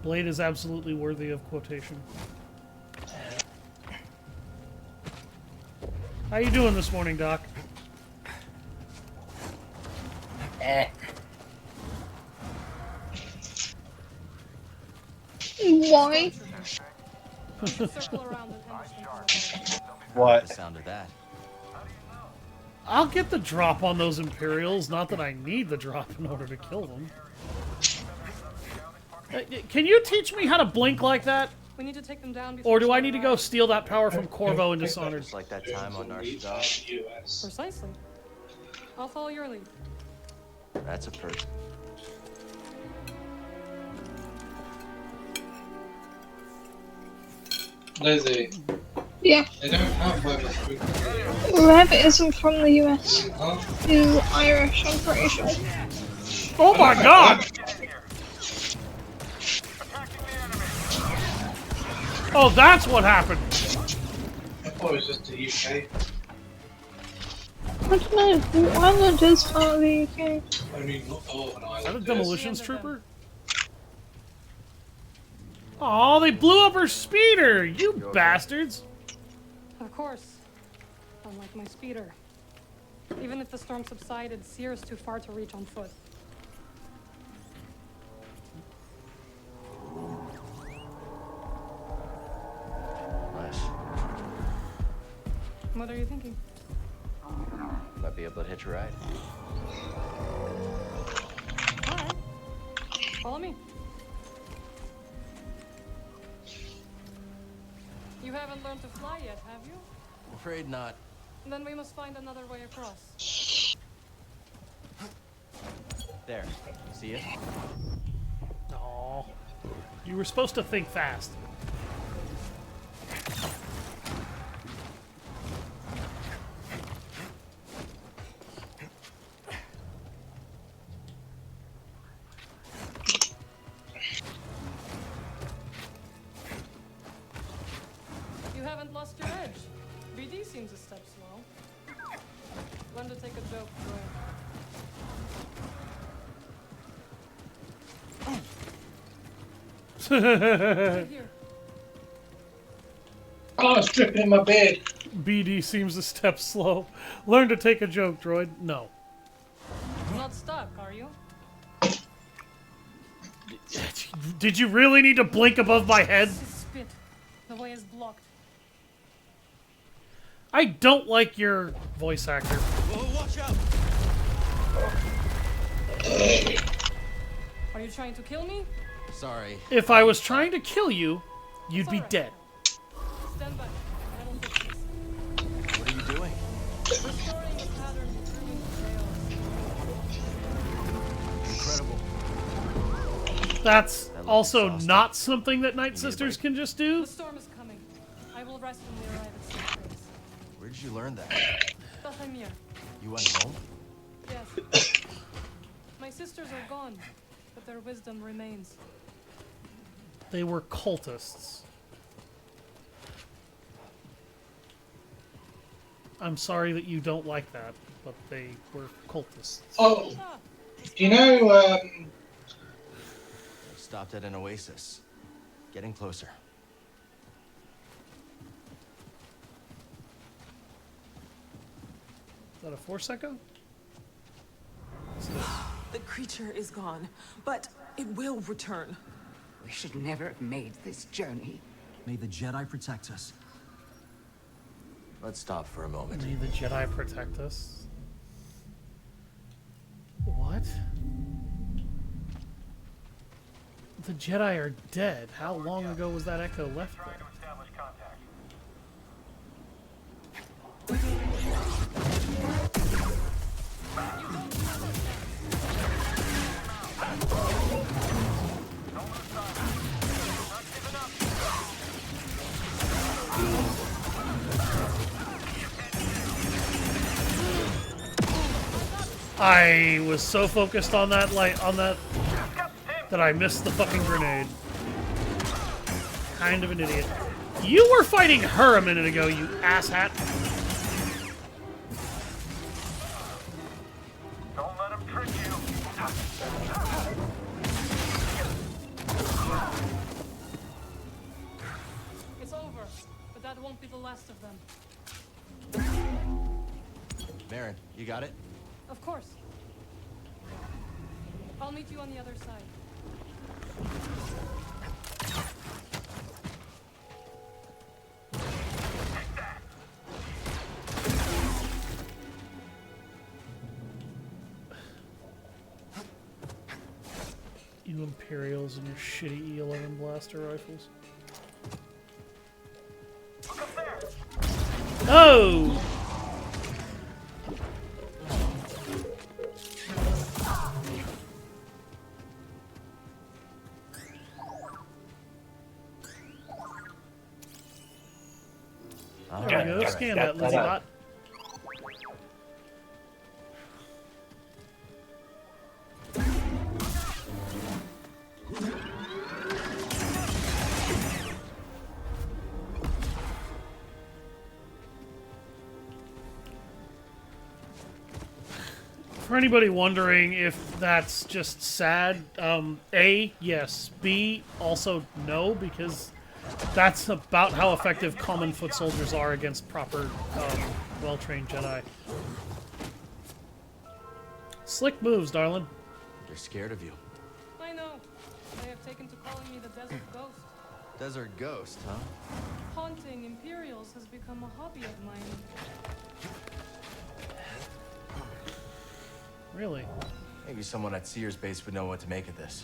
Speaker 2: Blade is absolutely worthy of quotation. How you doing this morning, Doc?
Speaker 1: Why?
Speaker 3: What? The sound of that.
Speaker 2: I'll get the drop on those Imperials, not that I need the drop in order to kill them. Can you teach me how to blink like that?
Speaker 12: We need to take them down.
Speaker 2: Or do I need to go steal that power from Corvo and Dishonored?
Speaker 3: Just like that time on Narshada.
Speaker 12: Precisely. I'll follow your lead.
Speaker 3: That's a first.
Speaker 4: Lizzie.
Speaker 1: Yeah.
Speaker 4: They don't have weapons.
Speaker 1: Rabbit isn't from the US.
Speaker 4: Huh?
Speaker 1: He's Irish, I'm pretty sure.
Speaker 2: Oh my god! Oh, that's what happened!
Speaker 4: I thought it was just the UK.
Speaker 1: I don't know. Ireland is part of the UK.
Speaker 4: I mean, not all of
Speaker 2: Is that a demolitions trooper? Oh, they blew up her speeder! You bastards!
Speaker 12: Of course. Unlike my speeder. Even if the storm subsided, Seer is too far to reach on foot.
Speaker 3: Nice.
Speaker 12: What are you thinking?
Speaker 3: Might be able to hitch a ride.
Speaker 12: Alright. Follow me. You haven't learned to fly yet, have you?
Speaker 3: I'm afraid not.
Speaker 12: Then we must find another way across.
Speaker 3: There. See it?
Speaker 2: Aw. You were supposed to think fast.
Speaker 12: You haven't lost your edge. BD seems a step slow. Learn to take a joke, Right here.
Speaker 4: Oh, it's dripping in my bed.
Speaker 2: BD seems a step slow. Learn to take a joke, droid. No.
Speaker 12: Not stuck, are you?
Speaker 2: Did you really need to blink above my head?
Speaker 12: Spit. The way is blocked.
Speaker 2: I don't like your voice actor.
Speaker 3: Whoa, watch out!
Speaker 12: Are you trying to kill me?
Speaker 3: Sorry.
Speaker 2: If I was trying to kill you, you'd be dead.
Speaker 12: Stand by. I will fix this.
Speaker 3: What are you doing?
Speaker 12: Restoring the pattern returning to chaos.
Speaker 3: Incredible.
Speaker 2: That's also not something that Night Sisters can just do.
Speaker 12: The storm is coming. I will rest when we arrive at safe place.
Speaker 3: Where did you learn that?
Speaker 12: Dahamir.
Speaker 3: You went home?
Speaker 12: Yes. My sisters are gone, but their wisdom remains.
Speaker 2: They were cultists. I'm sorry that you don't like that, but they were cultists.
Speaker 4: Oh, do you know,
Speaker 3: Stopped at an oasis. Getting closer.
Speaker 2: Is that a Force Echo?
Speaker 13: The creature is gone, but it will return.
Speaker 14: We should never have made this journey.
Speaker 15: May the Jedi protect us.
Speaker 3: Let's stop for a moment.
Speaker 2: May the Jedi protect us. What? The Jedi are dead. How long ago was that echo left there? I was so focused on that that I missed the fucking grenade. Kind of an idiot. You were fighting her a minute ago, you asshat.
Speaker 16: Don't let him trick you.
Speaker 12: It's over, but that won't be the last of them.
Speaker 3: Marin, you got it?
Speaker 12: Of course. I'll meet you on the other side.
Speaker 2: You Imperials and your shitty E11 blaster rifles. Oh! There we go. Scan that, Lizzie bot. For anybody wondering if that's just sad, A, yes. B, also no, because that's about how effective common foot soldiers are against proper, well-trained Jedi. Slick moves, darling.
Speaker 3: They're scared of you.
Speaker 12: I know. They have taken to calling me the Desert Ghost.
Speaker 3: Desert Ghost, huh?
Speaker 12: Haunting Imperials has become a hobby of mine.
Speaker 2: Really?
Speaker 3: Maybe someone at Sears base would know what to make of this.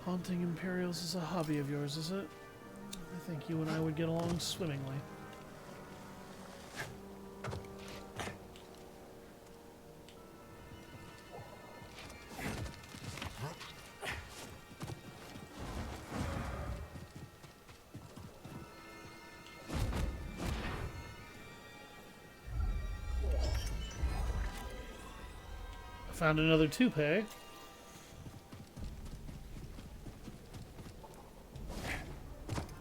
Speaker 2: Haunting Imperials is a hobby of yours, is it? I think you and I would get along swimmingly. Found another toupee.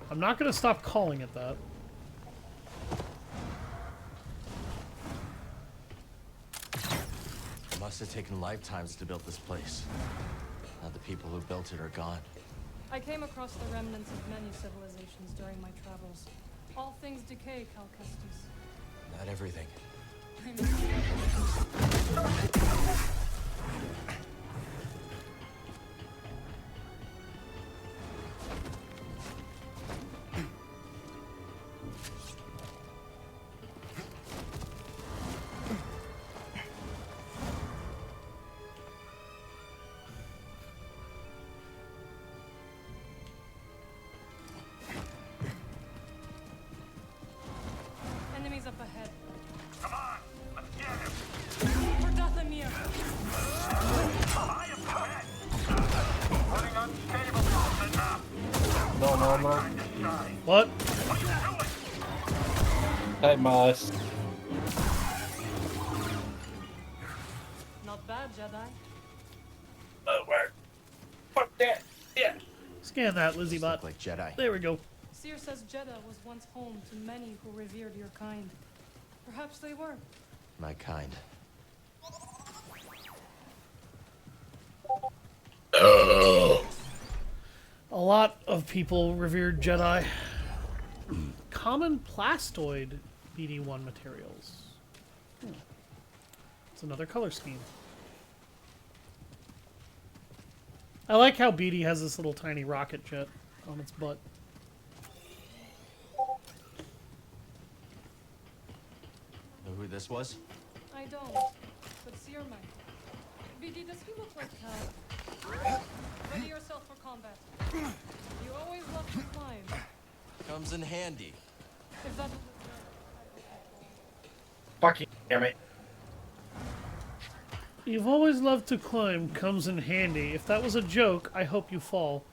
Speaker 2: I'm not going to stop calling it that.
Speaker 3: It must have taken lifetimes to build this place. Now the people who built it are gone.
Speaker 12: I came across the remnants of many civilizations during my travels. All things decay, Cal Kestis.
Speaker 3: Not everything.
Speaker 12: Enemies up ahead.
Speaker 16: Come on, let's get him.
Speaker 12: For Dathomir.
Speaker 16: I am ahead. Running unstable close enough.
Speaker 17: No.
Speaker 2: What?
Speaker 17: Hey, Moss.
Speaker 12: Now bad, Jedi.
Speaker 11: Fuck that. Yeah.
Speaker 2: Scan that, Lizzie bot.
Speaker 3: Like Jedi.
Speaker 2: There we go.
Speaker 12: Seer says Jeddah was once home to many who revered your kind. Perhaps they were.
Speaker 3: My kind.
Speaker 2: A lot of people revered Jedi. Common plastoid BD1 materials. It's another color scheme. I like how BD has this little tiny rocket jet on its butt.
Speaker 3: Know who this was?
Speaker 12: I don't, but Seer might. BD, does he look like Cal? Ready yourself for combat. You always love to climb.
Speaker 3: Comes in handy.
Speaker 12: If that...
Speaker 11: Fucking damn it.
Speaker 2: You've always loved to climb, comes in handy. If that was a joke, I hope you fall.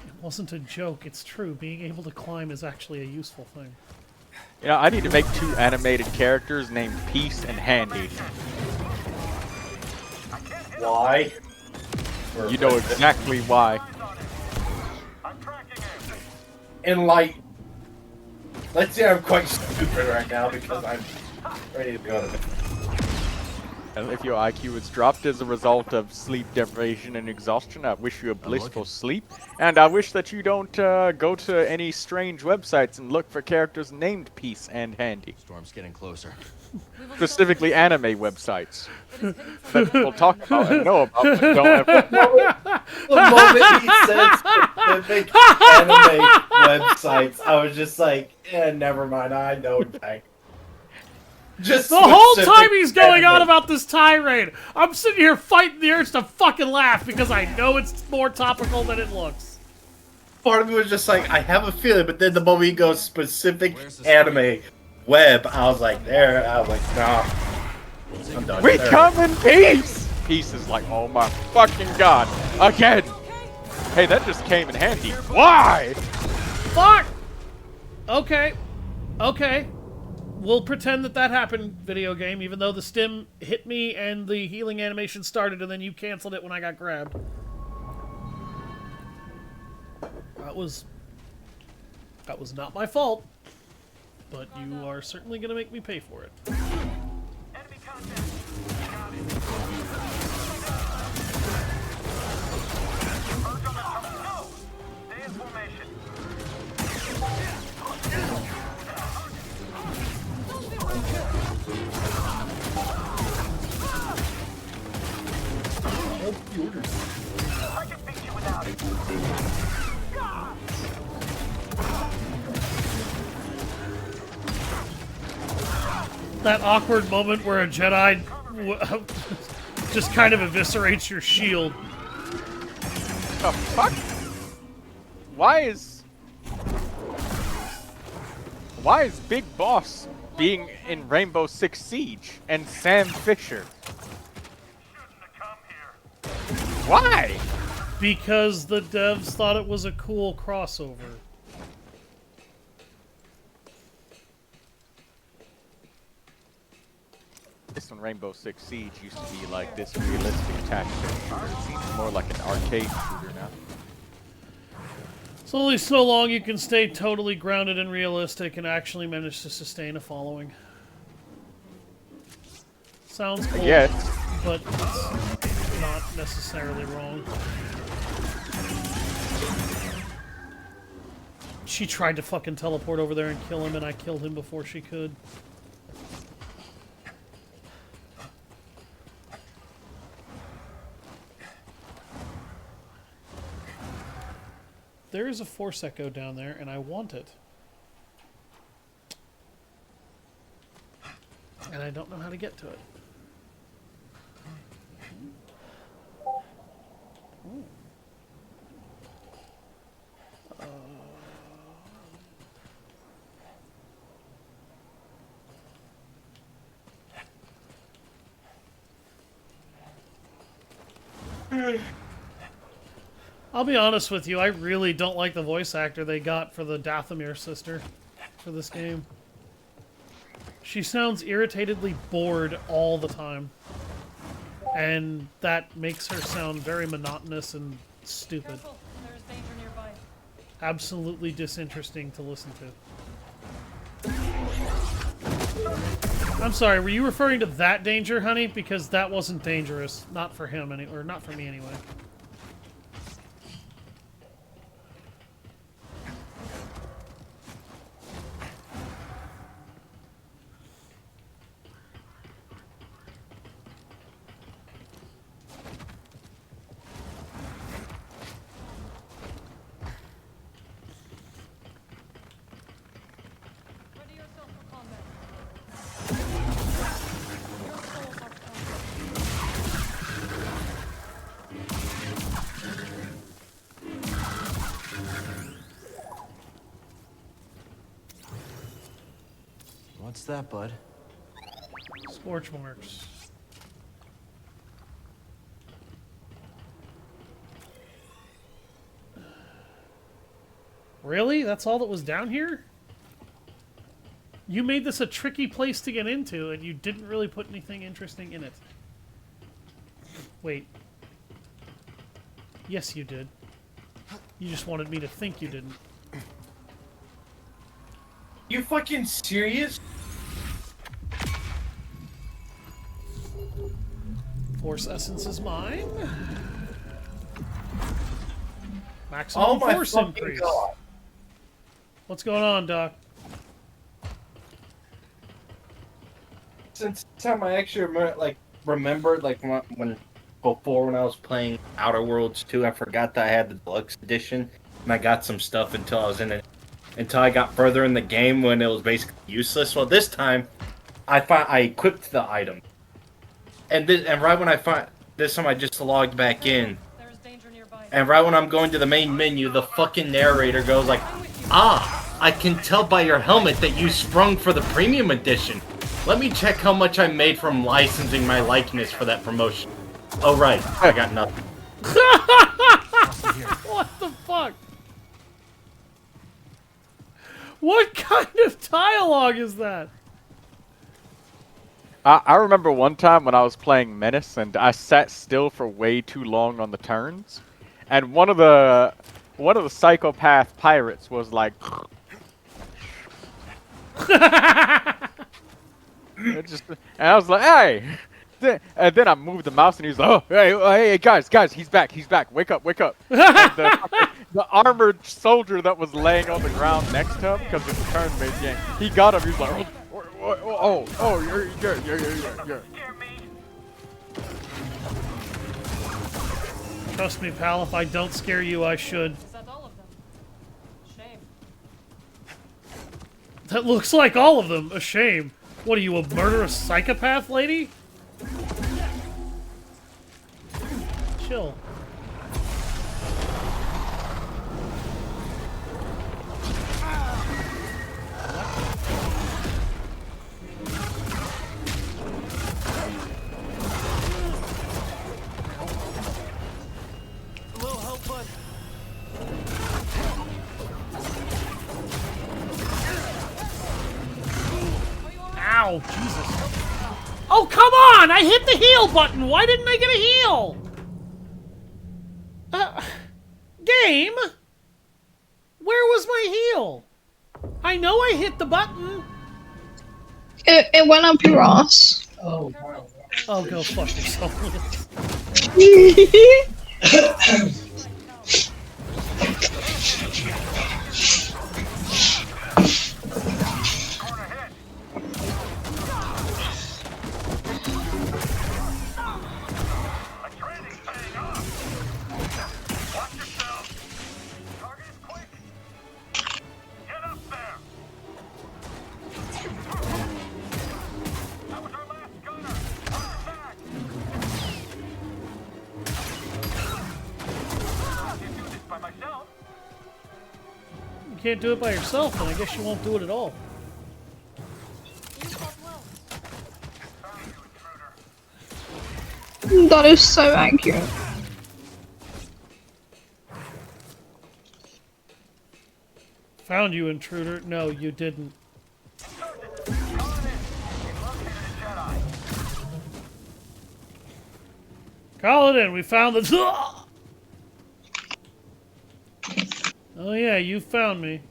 Speaker 2: It wasn't a joke, it's true. Being able to climb is actually a useful thing.
Speaker 5: You know, I need to make 2 animated characters named Peace and Handy.
Speaker 11: Why?
Speaker 5: You know exactly why.
Speaker 11: And like, let's say I'm quite stupid right now because I'm ready to go to bed.
Speaker 5: And if your IQ is dropped as a result of sleep deprivation and exhaustion, I wish you a blissful sleep. And I wish that you don't go to any strange websites and look for characters named Peace and Handy.
Speaker 3: Storm's getting closer.
Speaker 5: Specifically anime websites that people talk about and know about but don't ever.
Speaker 11: The moment he said specific anime websites, I was just like, never mind, I know that. Just
Speaker 2: the whole time he's going
Speaker 11: anime.
Speaker 2: on about this tirade, I'm sitting here fighting the urge to fucking laugh because I know it's more topical than it looks.
Speaker 11: Part of me was just like, I have a feeling, but then the moment he goes specific anime web, I was like, nah. I'm done.
Speaker 5: We come in peace! Peace is like, oh my fucking god. Again! Hey, that just came in handy. Why?
Speaker 2: Fuck! Okay. Okay. We'll pretend that that happened, video game, even though the stim hit me and the healing animation started and then you canceled it when I got grabbed. That was not my fault, but you are certainly going to make me pay for it.
Speaker 16: Enemy contact. Got it. Urge on the top. No! Stay in formation. I can beat you without it.
Speaker 2: That awkward moment where a Jedi just kind of eviscerates your shield.
Speaker 5: The fuck? Why is Big Boss being in Rainbow Six Siege and Sam Fisher? Why?
Speaker 2: Because the devs thought it was a cool crossover.
Speaker 5: This one, Rainbow Six Siege, used to be like this realistic tactical shooter. It seems more like an arcade shooter now.
Speaker 2: It's only so long you can stay totally grounded and realistic and actually manage to sustain a following. Sounds cool,
Speaker 5: yes,
Speaker 2: but it's not necessarily wrong. She tried to fucking teleport over there and kill him, and I killed him before she could. There is a Force Echo down there, and I want it. And I don't know how to get to it. Ooh. I'll be honest with you, I really don't like the voice actor they got for the Dathomir sister for this game. She sounds irritatedly bored all the time. And that makes her sound very monotonous and stupid.
Speaker 12: Careful, there's danger nearby.
Speaker 2: Absolutely disinteresting to listen to. I'm sorry, were you referring to that danger, honey? Because that wasn't dangerous. Not for him, or not for me anyway.
Speaker 12: Ready yourself for combat. Your souls are precious.
Speaker 3: What's that, bud?
Speaker 2: Scorch marks. Really? That's all that was down here? You made this a tricky place to get into, and you didn't really put anything interesting in it. Wait. Yes, you did. You just wanted me to think you didn't.
Speaker 11: You fucking serious?
Speaker 2: Force essence is mine. Maximum force increase.
Speaker 11: God.
Speaker 2: What's going on, Doc?
Speaker 11: Since the time I actually remembered when before when I was playing Outer Worlds 2, I forgot that I had the deluxe edition, and I got some stuff until I got further in the game when it was basically useless. Well, this time I equipped the item, and right when this time I just logged back in, and right when I'm going to the main menu, the fucking narrator goes like, "Ah, I can tell by your helmet that you sprung for the premium edition. Let me check how much I made from licensing my likeness for that promotion." Oh right, I got nothing.
Speaker 2: What the fuck? What kind of dialogue is that?
Speaker 5: I remember one time when I was playing Menace and I sat still for way too long on the turns, and one of the psychopath pirates was like, and I was like, "Hey!" And then I moved the mouse, and he's like, "Oh, hey, guys, he's back, wake up." And the armored soldier that was laying on the ground next to him, because it's a turn-based game, he got him. He's like, "Oh, you're."
Speaker 2: Trust me, pal, if I don't scare you, I should.
Speaker 12: Is that all of them? Shame.
Speaker 2: That looks like all of them. A shame. What are you, a murderous psychopath, lady? Chill.
Speaker 16: A little help, bud.
Speaker 2: Ow, Jesus. Oh, come on! I hit the heal button! Why didn't I get a heal? Game? Where was my heal? I know I hit the button.
Speaker 1: It went up your ass.
Speaker 2: Oh, wow. Oh, go fuck yourself. You can't do it by yourself, then I guess you won't do it at all.
Speaker 1: That is so accurate.
Speaker 2: Found you, intruder. No, you didn't. Call it in. We found the... Oh yeah, you found me.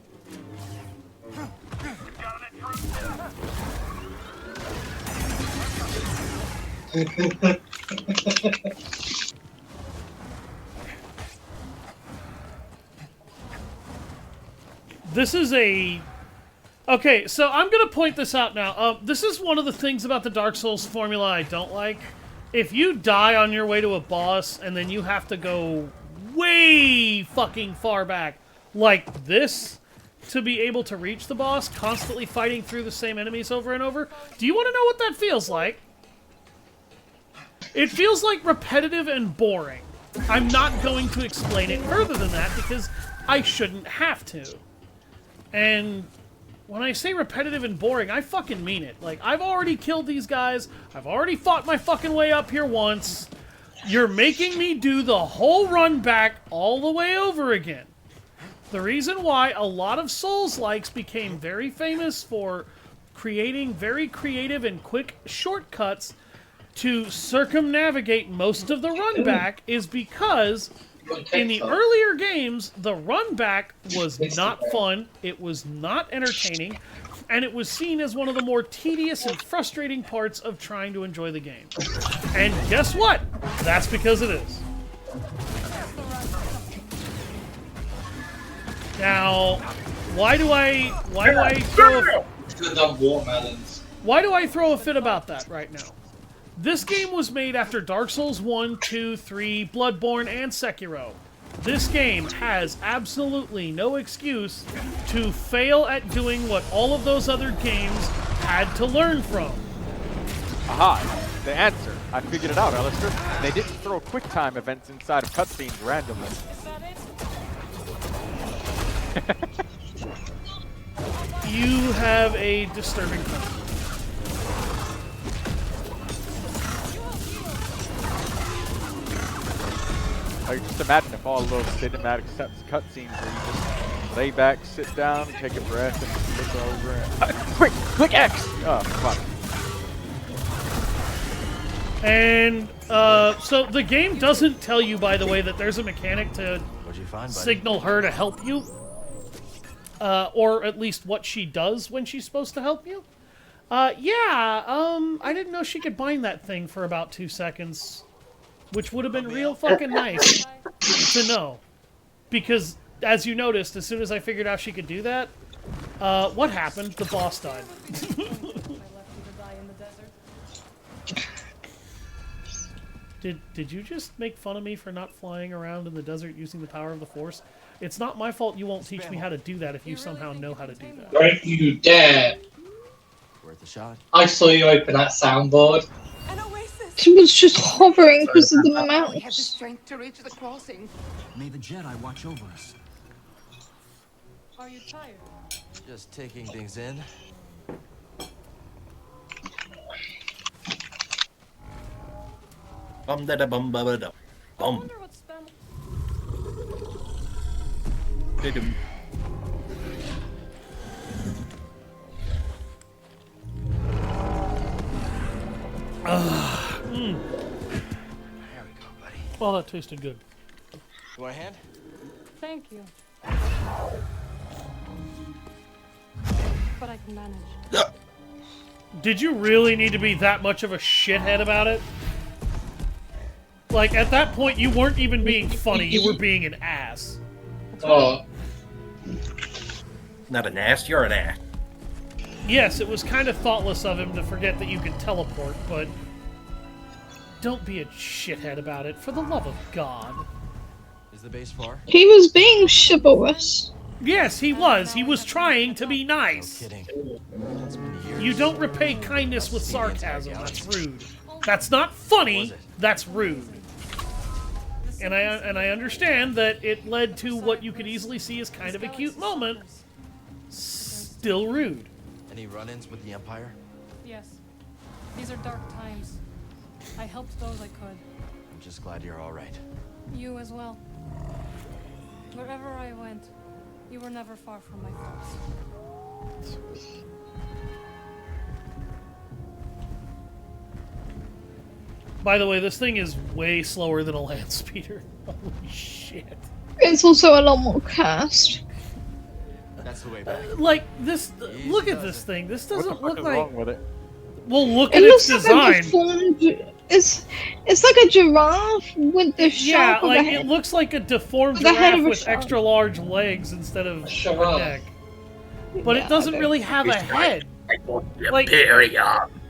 Speaker 2: This is a... Okay, so I'm going to point this out now. This is one of the things about the Dark Souls formula I don't like. If you die on your way to a boss, and then you have to go way fucking far back, like this, to be able to reach the boss, constantly fighting through the same enemies over and over, do you want to know what that feels like? It feels like repetitive and boring. I'm not going to explain it further than that, because I shouldn't have to. And... when I say repetitive and boring, I fucking mean it. Like, I've already killed these guys. I've already fought my fucking way up here once. You're making me do the whole run back all the way over again. The reason why a lot of Souls-likes became very famous for creating very creative and quick shortcuts to circumnavigate most of the run back is because... in the earlier games, the run back was not fun, it was not entertaining, and it was seen as one of the more tedious and frustrating parts of trying to enjoy the game. And guess what? That's because it is. Now, why do I throw a fit about that right now? This game was made after Dark Souls 1, 2, 3, Bloodborne, and Sekiro. This game has absolutely no excuse to fail at doing what all of those other games had to learn from.
Speaker 5: Aha, the answer. I figured it out, Alistair. They didn't throw QuickTime events inside of cutscenes randomly.
Speaker 2: You have a disturbing point.
Speaker 5: Like, just imagine if all of those cinematic cutscenes where you just lay back, sit down, take a breath, and look over and... quick! Click X! Oh, fuck.
Speaker 2: And, so the game doesn't tell you, by the way, that there's a mechanic to signal her to help you. Or at least what she does when she's supposed to help you. I didn't know she could bind that thing for about 2 seconds. Which would have been real fucking nice to know. Because, as you noticed, as soon as I figured out she could do that, what happened? The boss died. Did you just make fun of me for not flying around in the desert using the power of the Force? It's not my fault you won't teach me how to do that if you somehow know how to do that.
Speaker 4: Don't you dare!
Speaker 3: Worth a shot.
Speaker 4: I saw you open that soundboard.
Speaker 1: She was just hovering because of the mouse.
Speaker 14: We had the strength to reach the crossing.
Speaker 15: May the Jedi watch over us.
Speaker 12: Are you tired?
Speaker 3: Just taking things in.
Speaker 11: Bum da da bum ba ba da bum. Didum.
Speaker 3: There we go, buddy.
Speaker 2: Well, that tasted good.
Speaker 3: You want a hand?
Speaker 12: Thank you. But I can manage.
Speaker 2: Did you really need to be that much of a shithead about it? Like, at that point, you weren't even being funny, you were being an ass.
Speaker 4: Oh.
Speaker 11: Not an ass, you're an ass.
Speaker 2: Yes, it was kind of thoughtless of him to forget that you could teleport, but... don't be a shithead about it, for the love of God.
Speaker 3: Is the base far?
Speaker 1: He was being chivalrous.
Speaker 2: Yes, he was. He was trying to be nice.
Speaker 3: No kidding.
Speaker 2: You don't repay kindness with sarcasm. That's rude. That's not funny. That's rude. And I understand that it led to what you could easily see as kind of a cute moment. Still rude.
Speaker 3: Any run-ins with the Empire?
Speaker 12: Yes. These are dark times. I helped those I could.
Speaker 3: I'm just glad you're all right.
Speaker 12: You as well. Wherever I went, you were never far from my thoughts.
Speaker 2: By the way, this thing is way slower than a land speeder. Holy shit.
Speaker 1: It's also a lot more cast.
Speaker 8: That's the way back.
Speaker 2: Like, this... look at this thing. This doesn't look like...
Speaker 5: wrong with it?
Speaker 2: Well, look
Speaker 1: It
Speaker 2: at its
Speaker 1: looks like a
Speaker 2: design.
Speaker 1: deformed. It's like a giraffe with the
Speaker 2: Yeah,
Speaker 1: shark of
Speaker 2: like,
Speaker 1: a head.
Speaker 2: it looks like a deformed
Speaker 1: With the head
Speaker 2: giraffe
Speaker 1: of a
Speaker 2: with
Speaker 1: shark.
Speaker 2: extra large legs instead of a
Speaker 4: Giraffe.
Speaker 2: neck. But
Speaker 1: Yeah,
Speaker 2: it doesn't
Speaker 1: okay.
Speaker 2: really have a head. Like,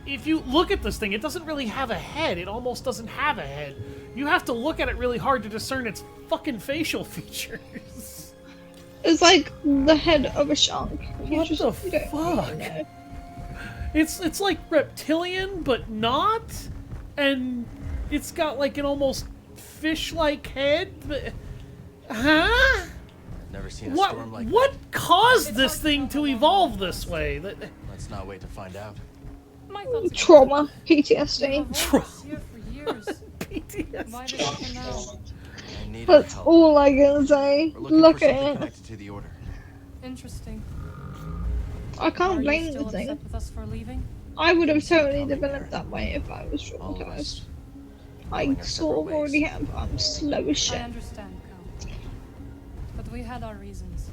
Speaker 2: if you look at this thing, it doesn't really have a head. It almost doesn't have a head. You have to look at it really hard to discern its fucking facial features.
Speaker 1: It's like the head of a shark. You
Speaker 2: What
Speaker 1: just-
Speaker 2: the
Speaker 1: you don't really
Speaker 2: fuck?
Speaker 1: know.
Speaker 2: It's like reptilian, but not. And it's got like an almost fish-like head. But, huh?
Speaker 8: Never seen a
Speaker 2: What
Speaker 8: storm like
Speaker 2: what caused this thing to evolve this way?
Speaker 8: that. Let's not wait to find out.
Speaker 12: My thoughts
Speaker 1: Trauma, PTSD.
Speaker 12: was here for years. Why did it come now?
Speaker 8: I need our
Speaker 1: That's
Speaker 8: help.
Speaker 1: all I can say.
Speaker 8: We're looking
Speaker 1: Look
Speaker 8: for something
Speaker 1: at it.
Speaker 8: connected to the order.
Speaker 12: Interesting.
Speaker 1: I can't
Speaker 12: Are you
Speaker 1: blame
Speaker 12: still
Speaker 1: the thing.
Speaker 12: upset with us for leaving?
Speaker 1: I would have totally developed that way if I was traumatized. I sort of already have. I'm slow as
Speaker 12: I
Speaker 1: shit.
Speaker 12: understand, Cal. But we had our reasons.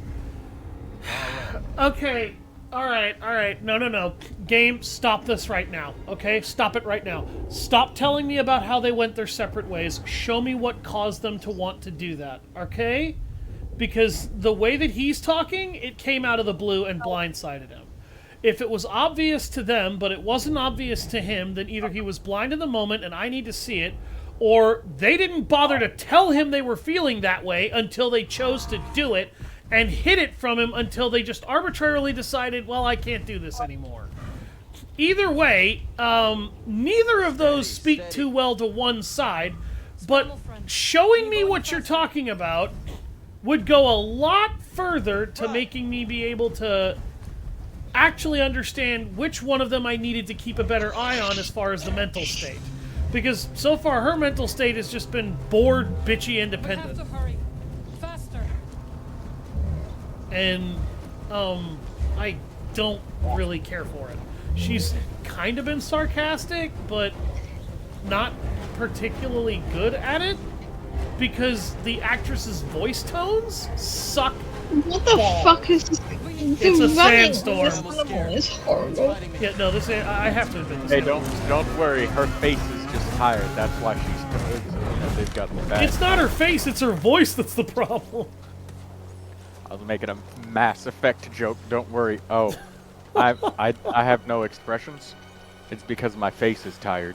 Speaker 2: Okay, alright. No. Game, stop this right now, okay? Stop it right now. Stop telling me about how they went their separate ways. Show me what caused them to want to do that, okay? Because the way that he's talking, it came out of the blue and blindsided him. If it was obvious to them, but it wasn't obvious to him, then either he was blind in the moment and I need to see it, or they didn't bother to tell him they were feeling that way until they chose to do it, and hid it from him until they just arbitrarily decided, well, I can't do this anymore. Either way, neither of those speak too well to one side, but showing me what you're talking about would go a lot further to making me be able to actually understand which one of them I needed to keep a better eye on as far as the mental state. Because so far her mental state has just been bored, bitchy, independent.
Speaker 12: We have to hurry. Faster.
Speaker 2: And I don't really care for it. She's kind of been sarcastic, but not particularly good at it, because the actress's voice tones suck.
Speaker 1: What the fuck is this?
Speaker 2: It's a sandstorm.
Speaker 1: This animal is horrible.
Speaker 2: Yeah, no, this I have to admit this.
Speaker 5: Hey, don't worry. Her face is just tired. That's why she's they've got the bad.
Speaker 2: It's not her face; it's her voice that's the problem.
Speaker 5: I was making a Mass Effect joke. Don't worry. Oh, I have no expressions. It's because my face is tired.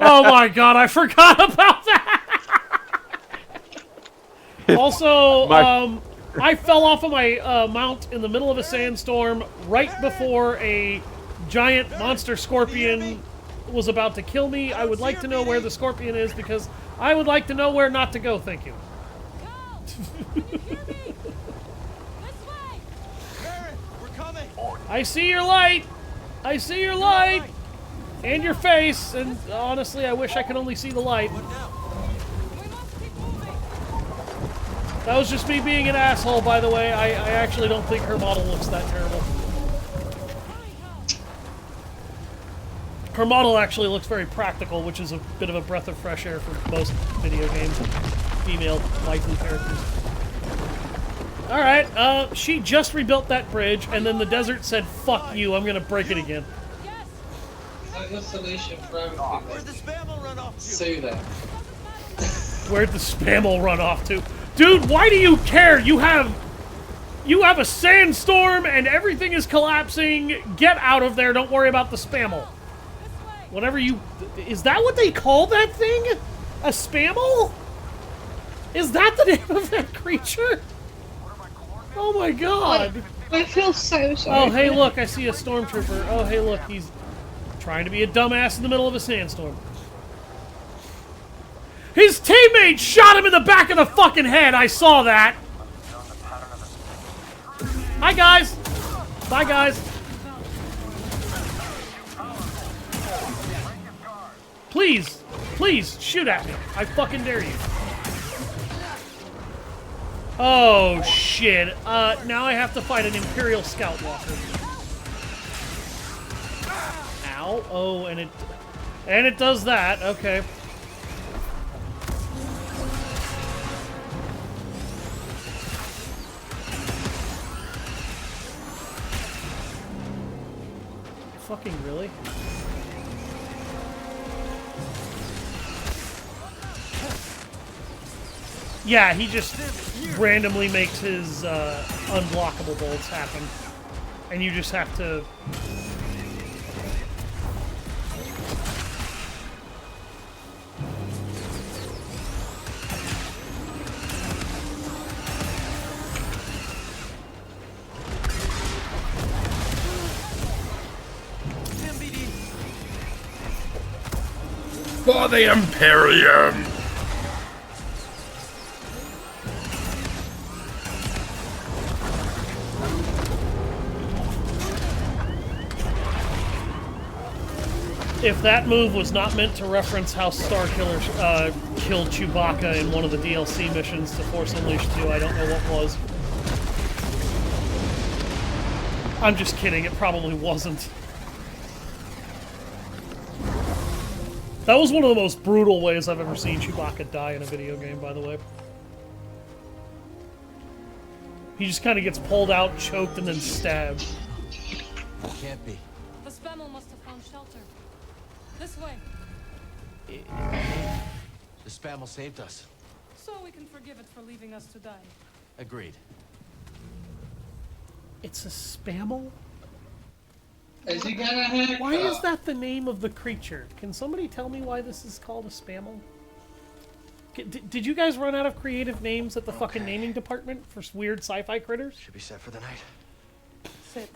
Speaker 2: Oh my god, I forgot about that. Also, I fell off of my mount in the middle of a sandstorm right before a giant monster scorpion was about to kill me. I would like to know where the scorpion is, because I would like to know where not to go, thank you. I see your light! I see your light! And your face, and honestly, I wish I could only see the light. That was just me being an asshole, by the way. I actually don't think her model looks that terrible. Her model actually looks very practical, which is a bit of a breath of fresh air for most video games and female waifu characters. Alright, she just rebuilt that bridge, and then the desert said, fuck you, I'm gonna break it again.
Speaker 4: Like the solution for everything. Where'd the spam run off to? Sue them.
Speaker 2: Where'd the spam run off to? Dude, why do you care? You have a sandstorm and everything is collapsing. Get out of there. Don't worry about the spammel. Whatever you... Is that what they call that thing? A spammel? Is that the name of that creature? Oh my god.
Speaker 1: I feel so sorry.
Speaker 2: Oh, hey, look. I see a stormtrooper. Oh, hey, look. He's trying to be a dumbass in the middle of a sandstorm. His teammate shot him in the back of the fucking head. I saw that. Hi, guys. Bye, guys. Please, please, shoot at me. I fucking dare you. Oh, shit. Now I have to fight an Imperial Scout Walker. Ow. Oh, and it... And it does that, okay. Fucking really? Yeah, he just randomly makes his unblockable bolts happen. And you just have to...
Speaker 11: For the Imperium!
Speaker 2: If that move was not meant to reference how Starkiller killed Chewbacca in one of the DLC missions to Force Unleashed 2, I don't know what was. I'm just kidding, it probably wasn't. That was one of the most brutal ways I've ever seen Chewbacca die in a video game, by the way. He just kind of gets pulled out, choked, and then stabbed.
Speaker 15: Can't be.
Speaker 12: The Spammel must have found shelter. This way.
Speaker 15: The Spammel saved us.
Speaker 12: So we can forgive it for leaving us to die.
Speaker 15: Agreed.
Speaker 2: It's a Spammel?
Speaker 4: Is he gonna hack?
Speaker 2: Why is that the name of the creature? Can somebody tell me why this is called a Spammel? Did you guys run out of creative names at the fucking naming department for weird sci-fi critters?
Speaker 3: Should be set for the night.
Speaker 12: Sit.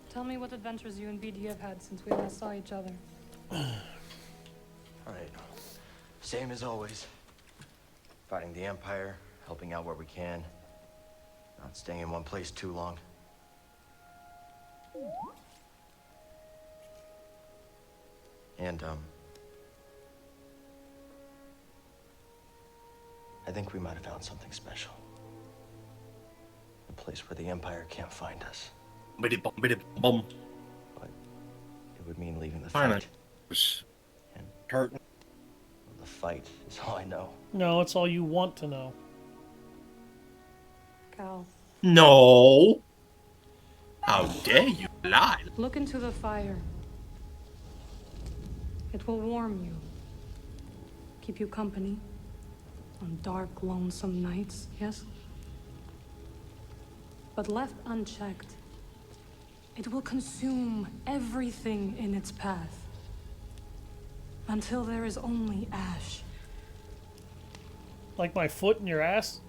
Speaker 12: Tell me what adventures you and BD have had since we last saw each other.
Speaker 3: Alright. Same as always. Fighting the Empire, helping out where we can. Not staying in one place too long. And, I think we might have found something special. A place where the Empire can't find us.
Speaker 11: Bum.
Speaker 3: But it would mean leaving the
Speaker 11: Finally.
Speaker 3: fight. And
Speaker 11: Curtain.
Speaker 3: the fight is all I know.
Speaker 2: No, it's all you want to know.
Speaker 12: Cal,
Speaker 11: No. How dare you lie?
Speaker 12: look into the fire. It will warm you. Keep you company on dark, lonesome nights, yes? But left unchecked, it will consume everything in its path until there is only ash.
Speaker 2: Like my foot in your ass?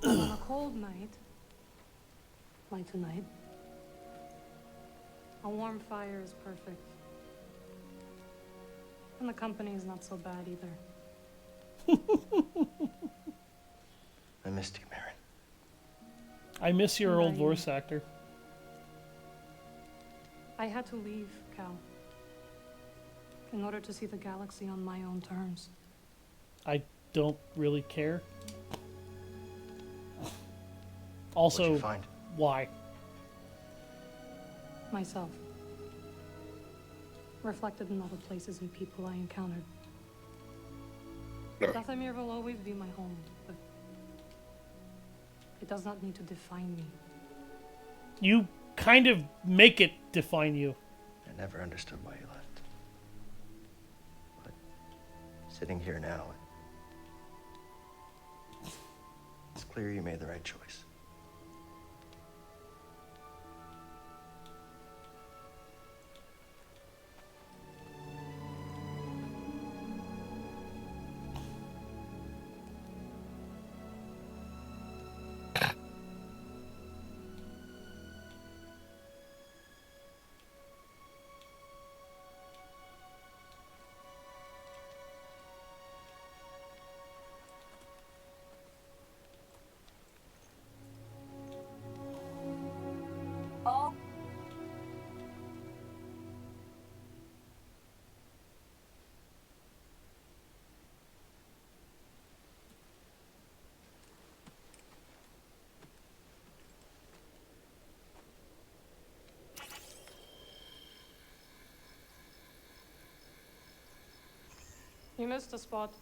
Speaker 12: On a cold night, like tonight, a warm fire is perfect. And the company is not so bad either.
Speaker 3: I missed you, Marin.
Speaker 2: I miss your old
Speaker 12: Right.
Speaker 2: voice actor.
Speaker 12: I had to leave, Cal, in order to see the galaxy on my own terms.
Speaker 2: I don't really care. Also,
Speaker 3: What'd you find?
Speaker 2: why?
Speaker 12: Myself. Reflected in all the places and people I encountered. Dathomir will always be my home, but it does not need to define me.
Speaker 2: You kind of make it define you.
Speaker 3: I never understood why you left. But sitting here now, it's clear you made the right choice.
Speaker 12: You missed a spot.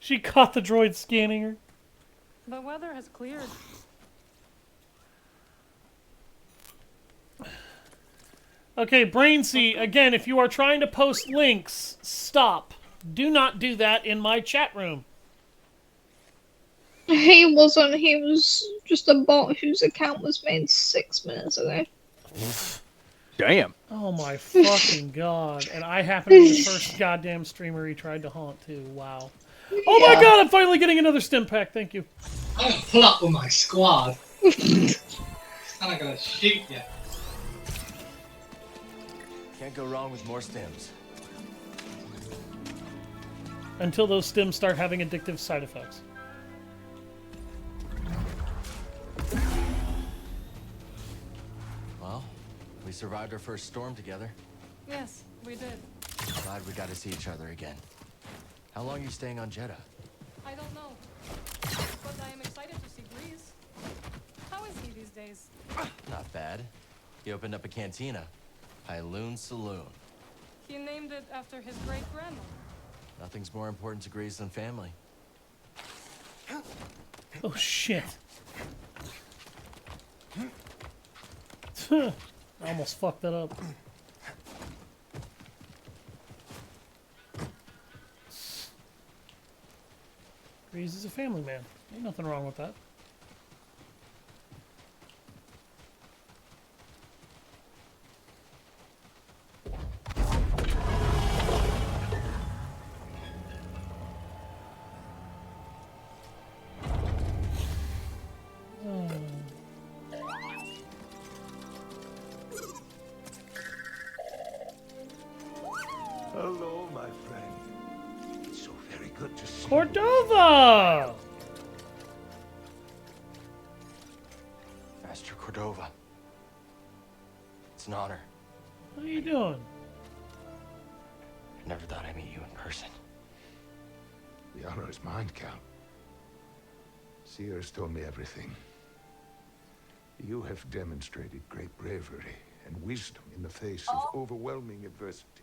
Speaker 2: She caught the droid scanning her.
Speaker 12: The weather has cleared.
Speaker 2: Okay, Brainsea, again, if you are trying to post links, stop. Do not do that in my chat room.
Speaker 1: He wasn't. He was just a bot whose account was made 6 minutes ago.
Speaker 5: Damn.
Speaker 2: Oh my fucking god. And I happen to be the first goddamn streamer he tried to haunt, too. Wow. Oh my god, I'm finally getting another stim pack. Thank you.
Speaker 4: I'm gonna pull up with my squad. I'm not gonna shoot you.
Speaker 3: Can't go wrong with more stems.
Speaker 2: Until those stims start having addictive side effects.
Speaker 3: Well, we survived our first storm together.
Speaker 12: Yes, we did.
Speaker 3: Glad we got to see each other again. How long are you staying on Jeddah?
Speaker 12: I don't know. But I am excited to see Grease. How is he these days?
Speaker 3: Not bad. He opened up a cantina. Pyloon Saloon.
Speaker 12: He named it after his great-grandmother.
Speaker 3: Nothing's more important to Grease than family.
Speaker 2: Oh shit. I almost fucked that up. Grease is a family man. Ain't nothing wrong with that.
Speaker 17: Hello, my friend. It's so very good to see
Speaker 2: Cordova!
Speaker 3: Master Cordova. It's an honor.
Speaker 2: How you doing?
Speaker 3: I never thought I'd meet you in person.
Speaker 17: The honor is mine, Count. Seers told me everything. You have demonstrated great bravery and wisdom in the face of overwhelming adversity.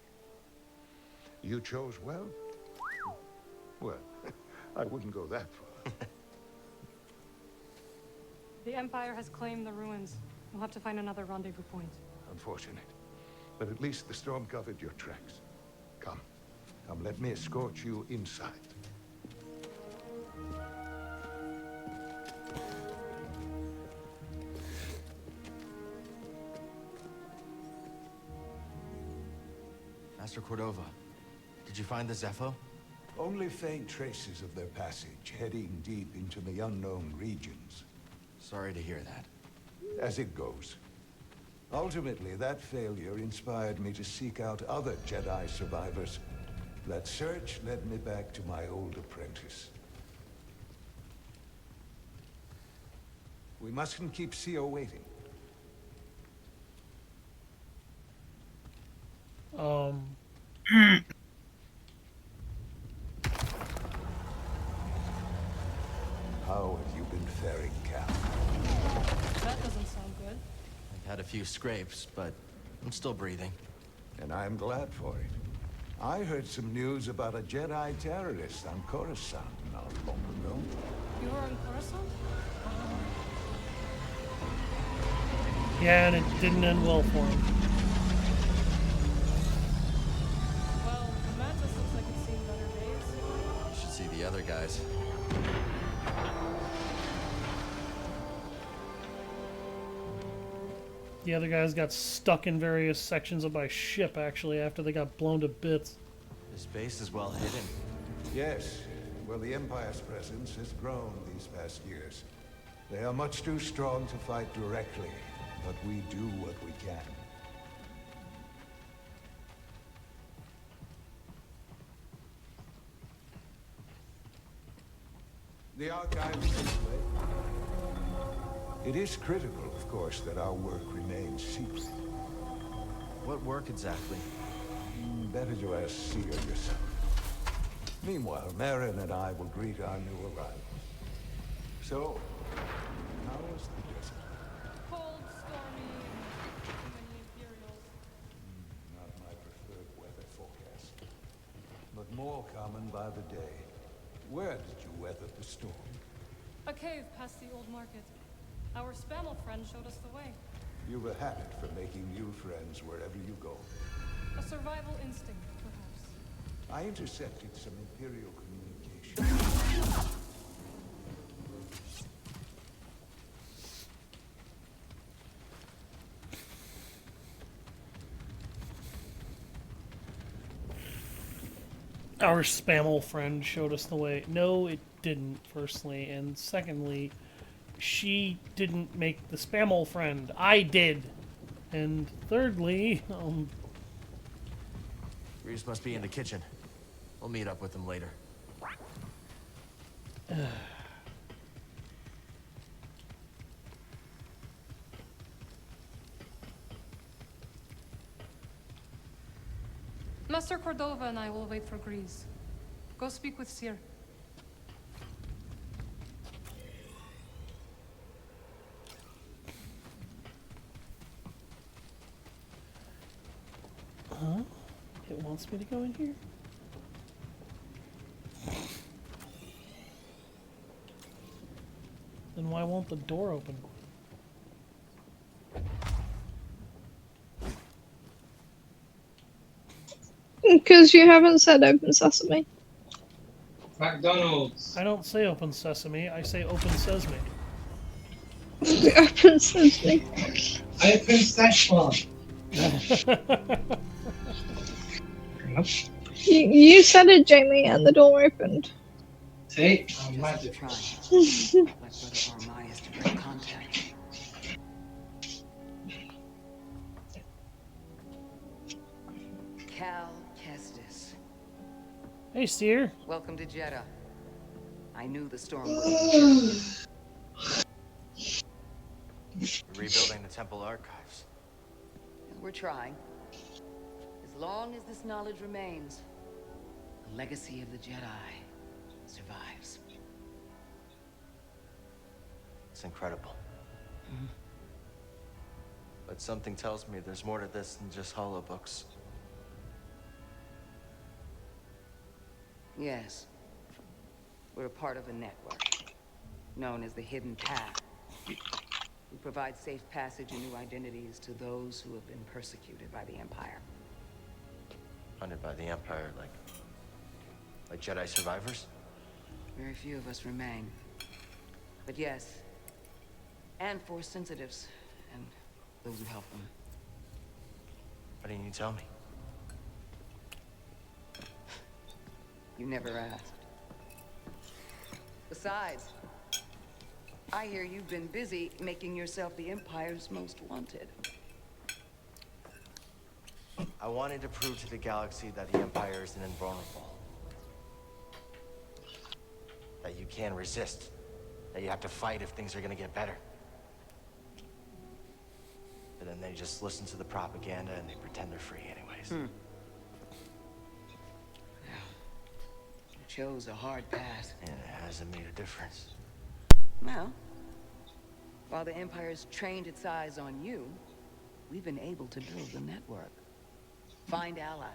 Speaker 17: You chose well? Well, I wouldn't go that far.
Speaker 12: The Empire has claimed the ruins. We'll have to find another rendezvous point.
Speaker 17: Unfortunate. But at least the storm covered your tracks. Come, let me escort you inside.
Speaker 3: Master Cordova, did you find the Zepho?
Speaker 17: Only faint traces of their passage, heading deep into the unknown regions.
Speaker 3: Sorry to hear that.
Speaker 17: As it goes. Ultimately, that failure inspired me to seek out other Jedi survivors. That search led me back to my old apprentice. We mustn't keep Sio waiting. How have you been faring, Cap?
Speaker 12: That doesn't sound good.
Speaker 3: I've had a few scrapes, but I'm still breathing.
Speaker 17: And I'm glad for it. I heard some news about a Jedi terrorist on Coruscant not long ago.
Speaker 12: You were on Coruscant?
Speaker 2: Yeah, and it didn't end well for him.
Speaker 12: Well, the Mantis looks like it's seen better days.
Speaker 3: You should see the other guys.
Speaker 2: The other guys got stuck in various sections of my ship, actually, after they got blown to bits.
Speaker 3: This base is well hidden.
Speaker 17: Yes. Well, the Empire's presence has grown these past years. They are much too strong to fight directly, but we do what we can. The archive is this way. It is critical, of course, that our work remains secret.
Speaker 3: What work exactly?
Speaker 17: Better to ask Seer yourself. Meanwhile, Marin and I will greet our new arrival. So, how was the desert?
Speaker 12: Cold, stormy, too many
Speaker 17: more common by the day. Where did you weather the storm?
Speaker 12: A cave past the old market. Our Spammel friend showed us the way.
Speaker 17: You've a habit for making new friends wherever you go.
Speaker 12: A survival instinct, perhaps.
Speaker 17: I intercepted some Imperial communication.
Speaker 2: Our Spammel friend showed us the way. No, it didn't, firstly. And secondly, she didn't make the Spammel friend. I did. And thirdly,
Speaker 15: Reeves must be in the kitchen. We'll meet up with him later.
Speaker 12: Master Cordova and I will wait for Grease. Go speak with Seer.
Speaker 2: huh? It wants me to go in here? Then why won't the door open?
Speaker 1: Because you haven't said open sesame.
Speaker 4: McDonald's.
Speaker 2: I don't say open sesame, I say open sesame.
Speaker 1: Open sesame.
Speaker 4: Open Szechuan.
Speaker 1: You said it, Jamie, and the door opened.
Speaker 4: See? I'm magic.
Speaker 14: Trying. Like Brother Armai to break contact. Cal Kestis.
Speaker 2: Hey, Seer.
Speaker 14: Welcome to Jeddah. I knew the storm would be.
Speaker 3: Rebuilding the temple archives.
Speaker 14: We're trying. As long as this knowledge remains, the legacy of the Jedi survives.
Speaker 3: It's incredible. But something tells me there's more to this than just holobooks.
Speaker 14: Yes. We're a part of a network, known as the Hidden Path. We provide safe passage and new identities to those who have been persecuted by the Empire.
Speaker 3: Hunted by the Empire, like Jedi survivors?
Speaker 14: Very few of us remain. But yes, and Force sensitives, and those who help them.
Speaker 3: Why didn't you tell me?
Speaker 14: You never asked. Besides, I hear you've been busy making yourself the Empire's most wanted.
Speaker 3: I wanted to prove to the galaxy that the Empire isn't invulnerable. That you can resist. That you have to fight if things are gonna get better. But then they just listen to the propaganda and they pretend they're free anyways.
Speaker 14: You chose a hard path.
Speaker 3: And it hasn't made a difference.
Speaker 14: Well, while the Empire's trained its eyes on you, we've been able to build the network. Find allies.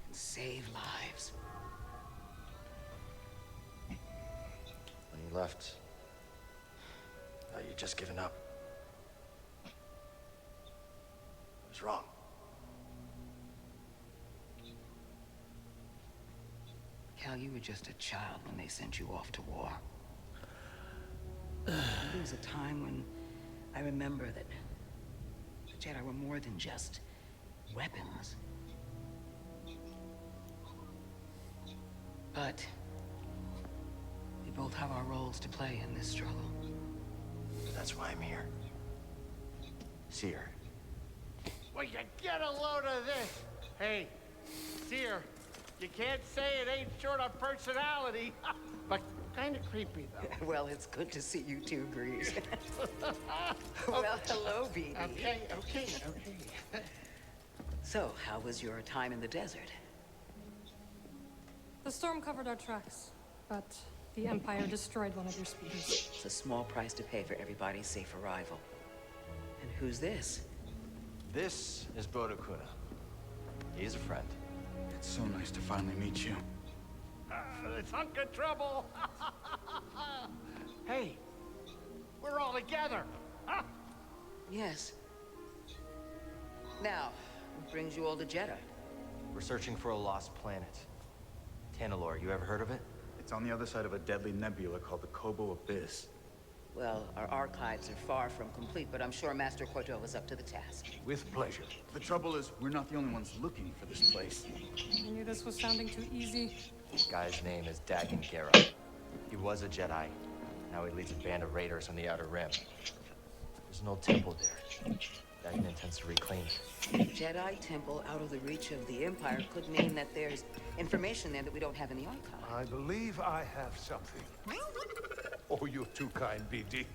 Speaker 14: And save lives.
Speaker 3: When you left, I thought you'd just given up. I was wrong.
Speaker 14: Cal, you were just a child when they sent you off to war. There was a time when I remember that the Jedi were more than just weapons. But we both have our roles to play in this struggle.
Speaker 3: That's why I'm here. Seer.
Speaker 18: Well, you get a load of this. Hey, Seer, you can't say it ain't short of personality, but kind of creepy, though.
Speaker 14: Well, it's good to see you too, Grease. Well, hello, BD.
Speaker 18: Okay.
Speaker 14: So, how was your time in the desert?
Speaker 12: The storm covered our tracks, but the Empire destroyed one of your speeders.
Speaker 14: It's a small price to pay for everybody's safe arrival. And who's this?
Speaker 3: This is Bodokuna. He's a friend.
Speaker 8: It's so nice to finally meet you.
Speaker 18: This hunk of trouble. Hey, we're all together. Huh?
Speaker 14: Yes. Now, what brings you all to Jedi?
Speaker 3: We're searching for a lost planet. Tanalorr, you ever heard of it?
Speaker 8: It's on the other side of a deadly nebula called the Kobo Abyss.
Speaker 14: Well, our archives are far from complete, but I'm sure Master Corto is up to the task.
Speaker 17: With pleasure.
Speaker 8: The trouble is, we're not the only ones looking for this place.
Speaker 12: I knew this was sounding too easy.
Speaker 3: This guy's name is Dagan Gera. He was a Jedi. Now he leads a band of raiders on the Outer Rim. There's an old temple there. Dagan intends to reclaim it.
Speaker 14: Jedi temple out of the reach of the Empire could mean that there's information there that we don't have in the archive.
Speaker 17: I believe I have something. Oh, you're too kind, BD.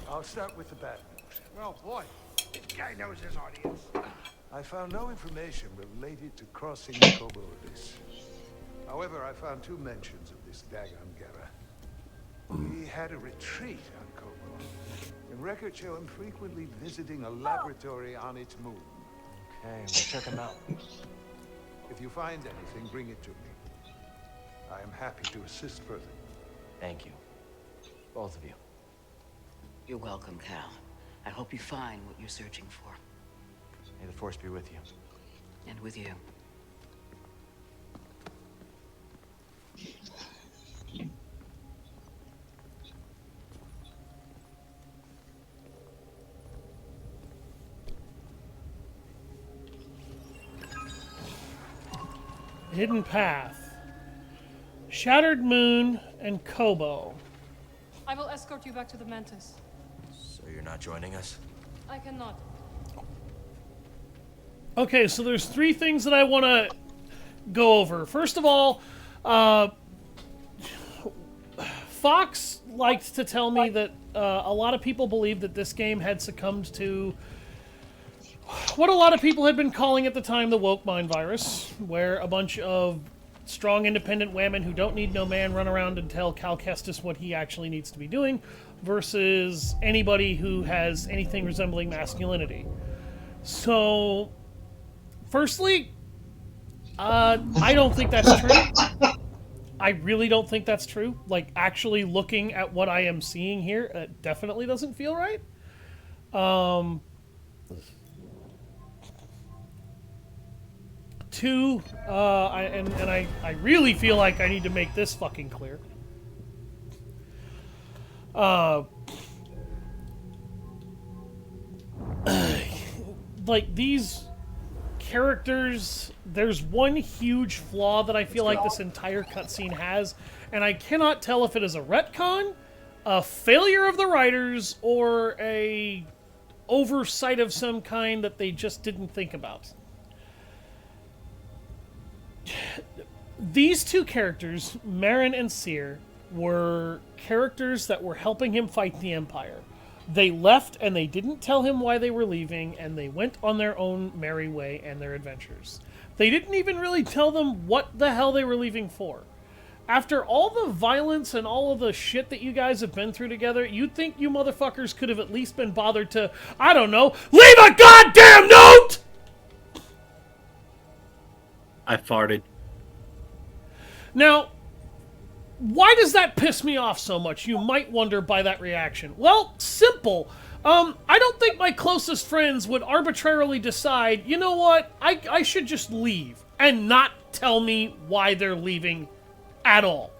Speaker 17: I'll start with the bad news.
Speaker 18: Oh boy, this guy knows his audience.
Speaker 17: I found no information related to crossing the Kobo Abyss. However, I found 2 mentions of this Dagan Gera. He had a retreat on Kobo, and records show him frequently visiting a laboratory on its moon.
Speaker 3: Okay, we'll check him out.
Speaker 17: If you find anything, bring it to me. I am happy to assist further.
Speaker 3: Thank you. Both of you.
Speaker 14: You're welcome, Cal. I hope you find what you're searching for.
Speaker 3: May the Force be with you.
Speaker 14: And with you.
Speaker 2: Hidden Path, Shattered Moon, and Kobo.
Speaker 12: I will escort you back to the Mantis.
Speaker 3: So you're not joining us?
Speaker 12: I cannot.
Speaker 2: Okay, so there's 3 things that I want to go over. First of all, Fox liked to tell me that a lot of people believed that this game had succumbed to what a lot of people had been calling at the time the woke mind virus, where a bunch of strong independent women who don't need no man run around and tell Cal Kestis what he actually needs to be doing, versus anybody who has anything resembling masculinity. So, firstly, I don't think that's true. I really don't think that's true. Like, actually looking at what I am seeing here, it definitely doesn't feel right. Two, I really feel like I need to make this fucking clear. Like, these characters, there's one huge flaw that I feel like this entire cutscene has, and I cannot tell if it is a retcon, a failure of the writers, or a oversight of some kind that they just didn't think about. These 2 characters, Marin and Seer, were characters that were helping him fight the Empire. They left and they didn't tell him why they were leaving, and they went on their own merry way and their adventures. They didn't even really tell them what the hell they were leaving for. After all the violence and all of the shit that you guys have been through together, you'd think you motherfuckers could have at least been bothered to, I don't know, leave a goddamn note!
Speaker 11: I farted.
Speaker 2: Now, why does that piss me off so much, you might wonder by that reaction? Well, simple. I don't think my closest friends would arbitrarily decide, you know what, I should just leave, and not tell me why they're leaving at all.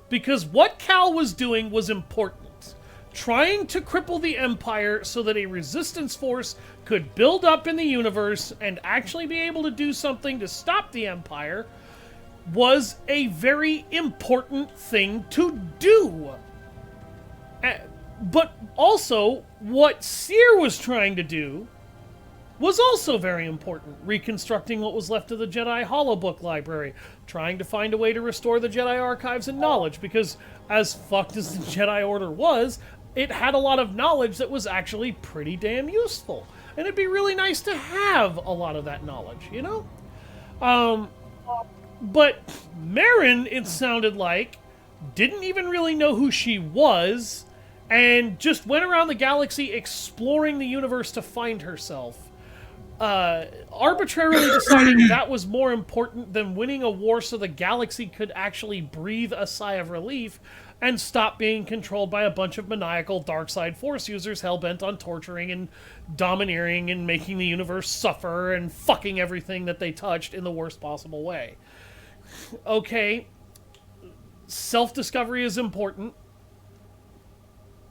Speaker 2: Because what Cal was doing was important. Trying to cripple the Empire so that a resistance force could build up in the universe and actually be able to do something to stop the Empire was a very important thing to do. But also, what Seer was trying to do was also very important. Reconstructing what was left of the Jedi holobook library. Trying to find a way to restore the Jedi archives and knowledge, because as fucked as the Jedi Order was, it had a lot of knowledge that was actually pretty damn useful. And it'd be really nice to have a lot of that knowledge, you know? But Marin, it sounded like, didn't even really know who she was, and just went around the galaxy exploring the universe to find herself. arbitrarily deciding that was more important than winning a war so the galaxy could actually breathe a sigh of relief and stop being controlled by a bunch of maniacal dark side force users hell-bent on torturing and domineering and making the universe suffer and fucking everything that they touched in the worst possible way. Okay, self-discovery is important,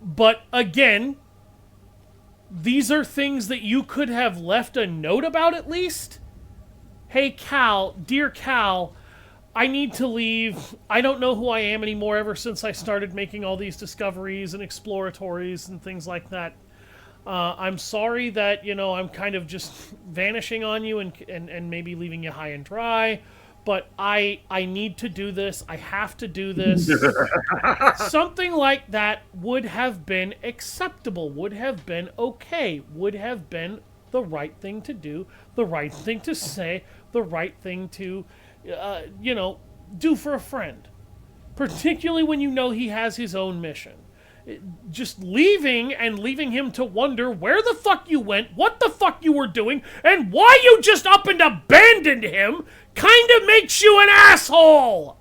Speaker 2: but again, these are things that you could have left a note about at least. Hey, Cal, dear Cal, I need to leave. I don't know who I am anymore ever since I started making all these discoveries and exploratories and things like that. I'm sorry that, you know, I'm kind of just vanishing on you and maybe leaving you high and dry. But I need to do this. I have to do this. Something like that would have been acceptable, would have been okay, would have been the right thing to do, the right thing to say, the right thing to, you know, do for a friend. Particularly when you know he has his own mission. Just leaving and leaving him to wonder where the fuck you went, what the fuck you were doing, and why you just up and abandoned him kind of makes you an asshole!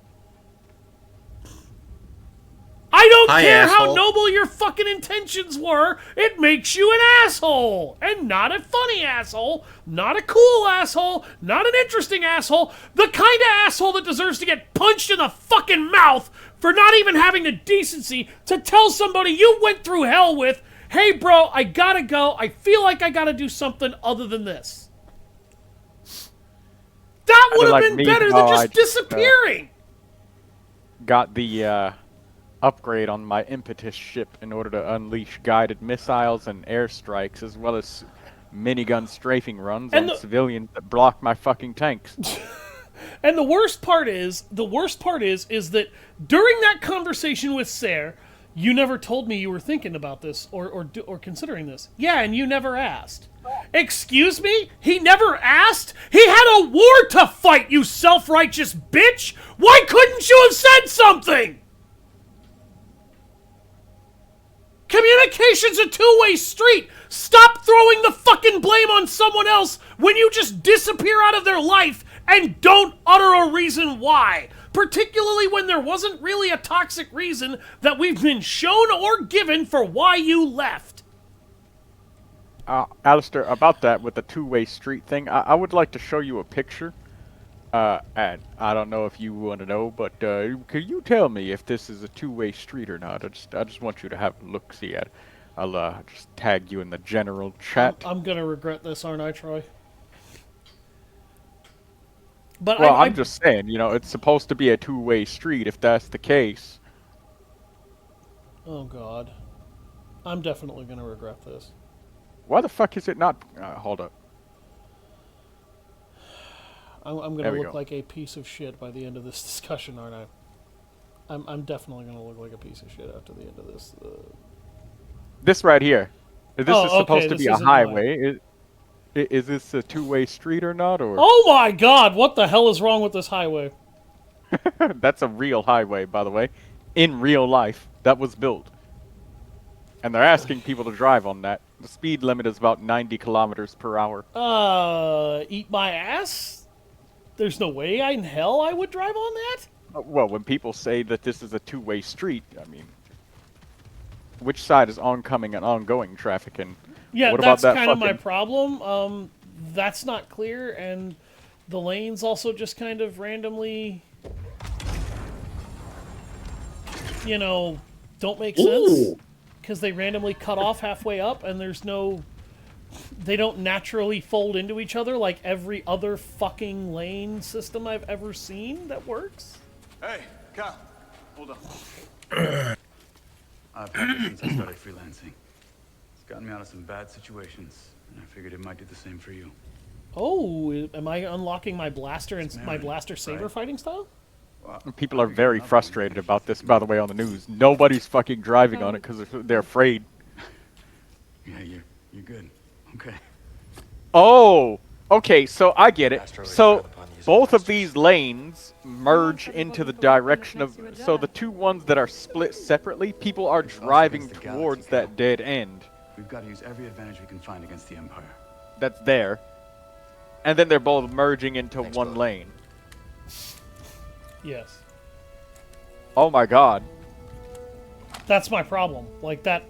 Speaker 2: I don't care how noble your fucking intentions were, it makes you an asshole! And not a funny asshole, not a cool asshole, not an interesting asshole, the kind of asshole that deserves to get punched in the fucking mouth for not even having the decency to tell somebody you went through hell with, hey bro, I gotta go, I feel like I gotta do something other than this. That would have been better than just disappearing!
Speaker 5: Got the, upgrade on my impetus ship in order to unleash guided missiles and airstrikes, as well as minigun strafing runs on civilians that block my fucking tanks.
Speaker 2: And the worst part is that during that conversation with Sarah, you never told me you were thinking about this or considering this. Yeah, and you never asked. Excuse me? He never asked? He had a war to fight, you self-righteous bitch! Why couldn't you have said something? Communication's a two-way street! Stop throwing the fucking blame on someone else when you just disappear out of their life and don't utter a reason why! Particularly when there wasn't really a toxic reason that we've been shown or given for why you left.
Speaker 5: Alistair, about that with the two-way street thing, I would like to show you a picture. And I don't know if you want to know, but could you tell me if this is a two-way street or not? I just want you to have a look-see at it. I'll just tag you in the general chat.
Speaker 2: I'm gonna regret this, aren't I, Troy? But
Speaker 5: well, I'm just saying, you know, it's supposed to be a two-way street if that's the case.
Speaker 2: Oh, God. I'm definitely gonna regret this.
Speaker 5: Why the fuck is it not... hold up.
Speaker 2: I'm gonna look like a piece of shit by the end of this discussion, aren't I? I'm definitely gonna look like a piece of shit after the end of this.
Speaker 5: This right here. This is supposed to be a highway. Is this a two-way street or not? Or
Speaker 2: oh my God! What the hell is wrong with this highway?
Speaker 5: That's a real highway, by the way. In real life, that was built. And they're asking people to drive on that. The speed limit is about 90 kilometers per hour.
Speaker 2: Eat my ass? There's no way in hell I would drive on that?
Speaker 5: Well, when people say that this is a two-way street, I mean, which side is oncoming and ongoing traffic? And
Speaker 2: yeah,
Speaker 5: what
Speaker 2: that's
Speaker 5: about that
Speaker 2: kind of my problem. That's not clear, and the lanes also just kind of randomly, you know, don't make sense. Because they randomly cut off halfway up, and there's no... They don't naturally fold into each other like every other fucking lane system I've ever seen that works.
Speaker 8: Hey, Cal, hold on. I've had it since I started freelancing. It's gotten me out of some bad situations, and I figured it might do the same for you.
Speaker 2: Oh, am I unlocking my blaster and my blaster saber fighting style?
Speaker 5: People are very frustrated about this, by the way, on the news. Nobody's fucking driving on it because they're afraid.
Speaker 8: Yeah, you're good. Okay.
Speaker 5: Oh, okay, so I get it. So both of these lanes merge into the direction of... So the two ones that are split separately, people are driving towards that dead end.
Speaker 8: We've got to use every advantage we can find against the Empire.
Speaker 5: That's there. and then they're both merging into one lane.
Speaker 2: Yes.
Speaker 5: Oh my god.
Speaker 2: That's my problem. Like that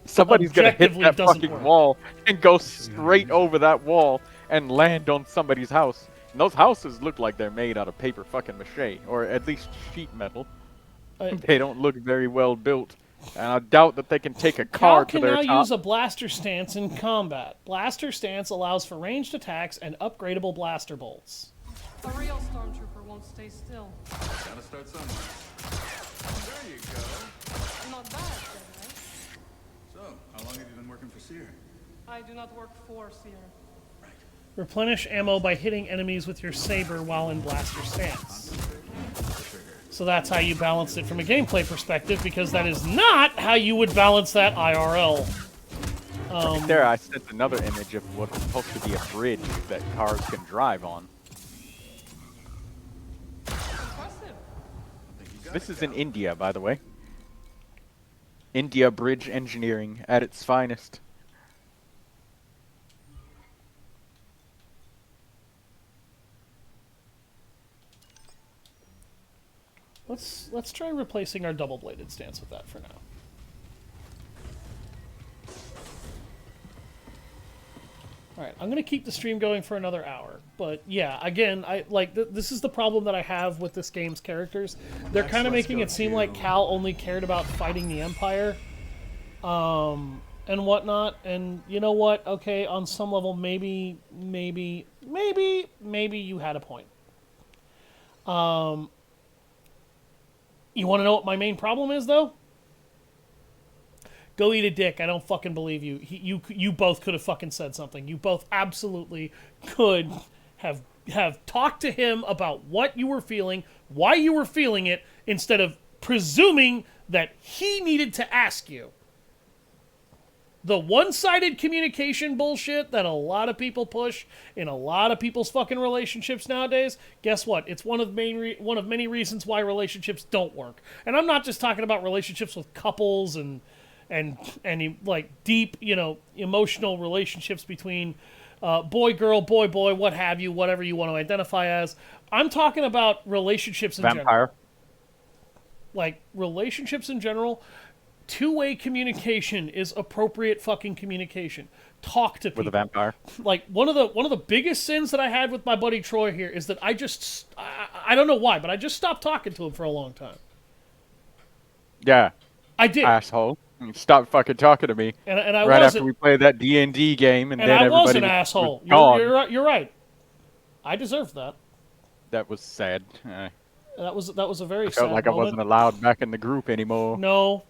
Speaker 5: Somebody's gonna hit
Speaker 2: objectively
Speaker 5: that
Speaker 2: doesn't
Speaker 5: fucking
Speaker 2: work.
Speaker 5: wall and go straight over that wall and land on somebody's house. And those houses look like they're made out of paper fucking mache, or at least sheet metal. They don't look very well built, and I doubt that they can take a car
Speaker 2: Cal
Speaker 5: to
Speaker 2: can
Speaker 5: their
Speaker 2: now
Speaker 5: top.
Speaker 2: use a blaster stance in combat. Blaster stance allows for ranged attacks and upgradable blaster bolts.
Speaker 12: A real stormtrooper won't stay still.
Speaker 8: Gotta start somewhere. There you go.
Speaker 12: Not bad, Jedi.
Speaker 8: So, how long have you been working for Seer?
Speaker 12: I do not work for Seer.
Speaker 2: Replenish ammo by hitting enemies with your saber while in blaster stance. So that's how you balance it from a gameplay perspective, because that is not how you would balance that IRL.
Speaker 5: Right there, I sent another image of what's supposed to be a bridge that cars can drive on. This is in India, by the way. India bridge engineering at its finest.
Speaker 2: Let's try replacing our double-bladed stance with that for now. Alright, I'm going to keep the stream going for another hour. But yeah, again, this is the problem that I have with this game's characters. They're kind of making it seem like Cal only cared about fighting the Empire. And whatnot. And you know what? Okay, on some level, maybe you had a point. You want to know what my main problem is, though? Go eat a dick. I don't fucking believe you. You both could have fucking said something. You both absolutely could have talked to him about what you were feeling, why you were feeling it, instead of presuming that he needed to ask you. The one-sided communication bullshit that a lot of people push in a lot of people's fucking relationships nowadays, guess what? It's one of many reasons why relationships don't work. And I'm not just talking about relationships with couples and like deep, emotional relationships between boy, girl, boy, boy, what have you, whatever you want to identify as. I'm talking about relationships in general.
Speaker 5: Vampire.
Speaker 2: Like, relationships in general. Two-way communication is appropriate fucking communication. Talk to people.
Speaker 5: With a vampire.
Speaker 2: Like, one of the biggest sins that I had with my buddy Troy here is that I don't know why, but I just stopped talking to him for a long time.
Speaker 5: Yeah.
Speaker 2: I did.
Speaker 5: Asshole. Stop fucking talking to me.
Speaker 2: And I
Speaker 5: right
Speaker 2: wasn't,
Speaker 5: after we played that D&D game, and then
Speaker 2: I
Speaker 5: everybody
Speaker 2: was an asshole.
Speaker 5: was gone.
Speaker 2: You're right. I deserved that.
Speaker 5: That was sad.
Speaker 2: That was a very sad
Speaker 5: I felt like
Speaker 2: moment.
Speaker 5: I wasn't allowed back in the group anymore.
Speaker 2: No,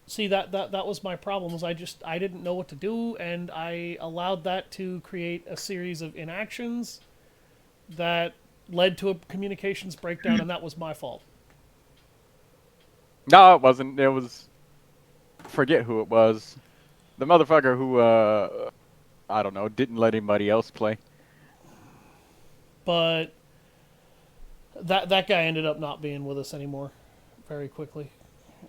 Speaker 2: see that was my problem. Was I didn't know what to do, and I allowed that to create a series of inactions that led to a communications breakdown, and that was my fault.
Speaker 5: No, it wasn't. It was, forget who it was. The motherfucker who I don't know, didn't let anybody else play.
Speaker 2: But that guy ended up not being with us anymore very quickly.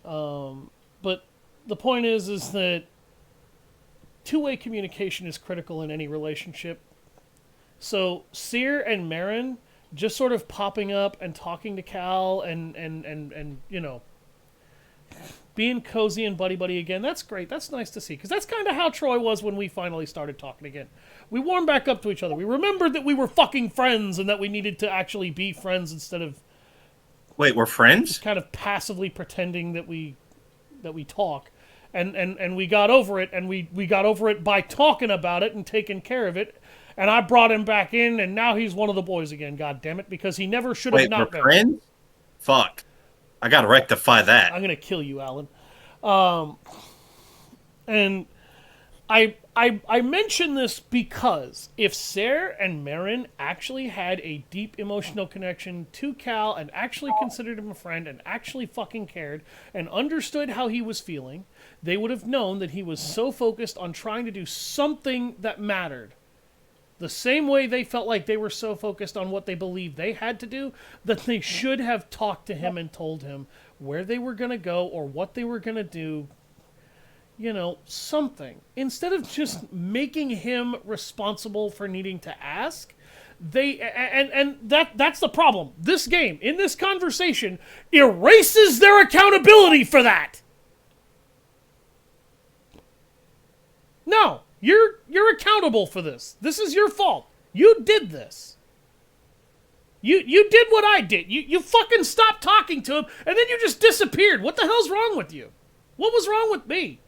Speaker 2: But the point is that two-way communication is critical in any relationship. So Seer and Marin just sort of popping up and talking to Cal and being cozy and buddy-buddy again, that's great. That's nice to see, because that's kind of how Troy was when we finally started talking again. We warmed back up to each other. We remembered that we were fucking friends and that we needed to actually be friends instead of...
Speaker 11: Wait, we're friends?
Speaker 2: Just kind of passively pretending that we talk. And we got over it, and we got over it by talking about it and taking care of it. And I brought him back in, and now he's one of the boys again, God damn it, because he never should have not been.
Speaker 11: Wait, we're friends? Fuck. I gotta rectify that.
Speaker 2: I'm gonna kill you, Alan. And I mention this because if Sarah and Marin actually had a deep emotional connection to Cal and actually considered him a friend and actually fucking cared and understood how he was feeling, they would have known that he was so focused on trying to do something that mattered. The same way they felt like they were so focused on what they believed they had to do, that they should have talked to him and told him where they were going to go or what they were going to do. you know, something. Instead of just making him responsible for needing to ask, that's the problem. This game, in this conversation, erases their accountability for that. No, you're accountable for this. This is your fault. You did this. You did what I did. You fucking stopped talking to him, and then you just disappeared. What the hell's wrong with you? What was wrong with me?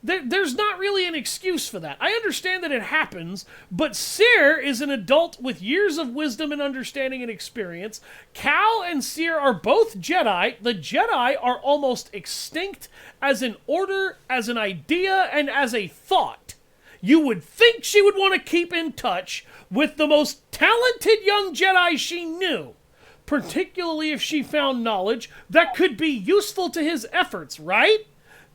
Speaker 2: There's not really an excuse for that. I understand that it happens, but Cyr is an adult with years of wisdom and understanding and experience. Cal and Cyr are both Jedi. The Jedi are almost extinct as an order, as an idea, and as a thought. You would think she would want to keep in touch with the most talented young Jedi she knew, particularly if she found knowledge that could be useful to his efforts, right?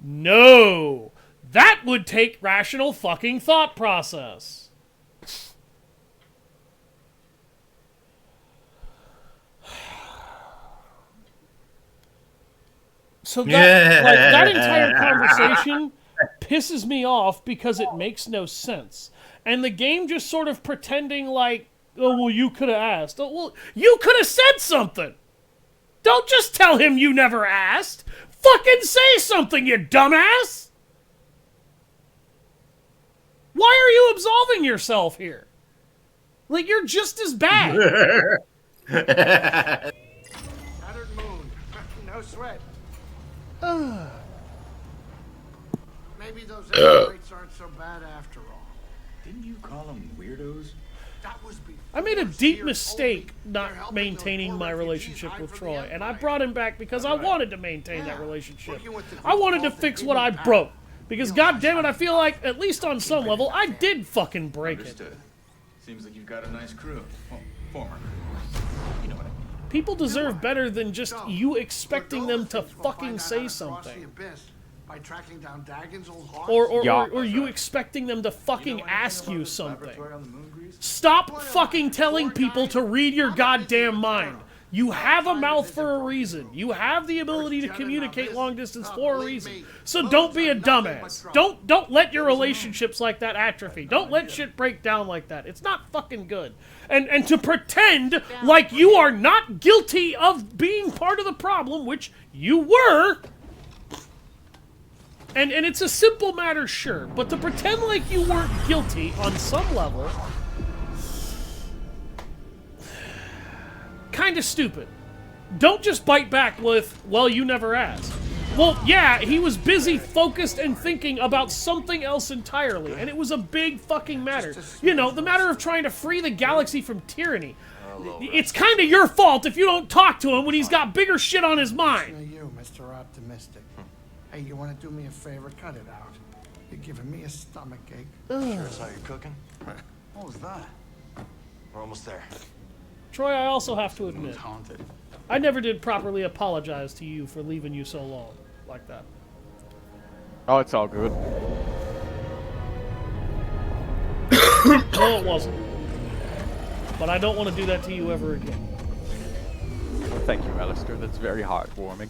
Speaker 2: No! That would take rational fucking thought process. So that entire conversation pisses me off because it makes no sense. And the game just sort of pretending like, oh, well, you could have asked. Oh, well, you could have said something. Don't just tell him you never asked. Fucking say something, you dumbass. Why are you absolving yourself here? Like, you're just as bad.
Speaker 18: Shattered moon. No sweat. Maybe those rates aren't so bad after all.
Speaker 8: Didn't you call them weirdos?
Speaker 18: That was before
Speaker 2: I made a deep mistake not maintaining my relationship with Troy, and I brought him back because I wanted to maintain that relationship. I wanted to fix what I broke. Because, goddammit, I feel like, at least on some level, I did fucking break it.
Speaker 8: Seems like you've got a nice crew. Well, former crew. You know what I mean.
Speaker 2: People deserve better than just you expecting them to fucking say something.
Speaker 18: By tracking down Dagon's old hawk?
Speaker 2: Or you expecting them to fucking ask you something. Stop fucking telling people to read your goddamn mind. You have a mouth for a reason. You have the ability to communicate long distance for a reason. So don't be a dumbass. Don't let your relationships like that atrophy. Don't let shit break down like that. It's not fucking good. And to pretend like you are not guilty of being part of the problem, which you were. And it's a simple matter, sure, but to pretend like you weren't guilty on some level, kind of stupid. Don't just bite back with, well, you never asked. Well, yeah, he was busy, focused, and thinking about something else entirely, and it was a big fucking matter. You know, the matter of trying to free the galaxy from tyranny. It's kind of your fault if you don't talk to him when he's got bigger shit on his mind.
Speaker 7: You, Mr. Optimistic. Hey, you want to do me a favor? Cut it out. You're giving me a stomachache.
Speaker 15: Sure is how you're cooking?
Speaker 8: What was that?
Speaker 15: We're almost there.
Speaker 2: Troy, I also have to admit, I never did properly apologize to you for leaving you so long like that.
Speaker 5: Oh, it's all good.
Speaker 2: No, it wasn't. But I don't want to do that to you ever again.
Speaker 5: Well, thank you, Alistair. That's very heartwarming.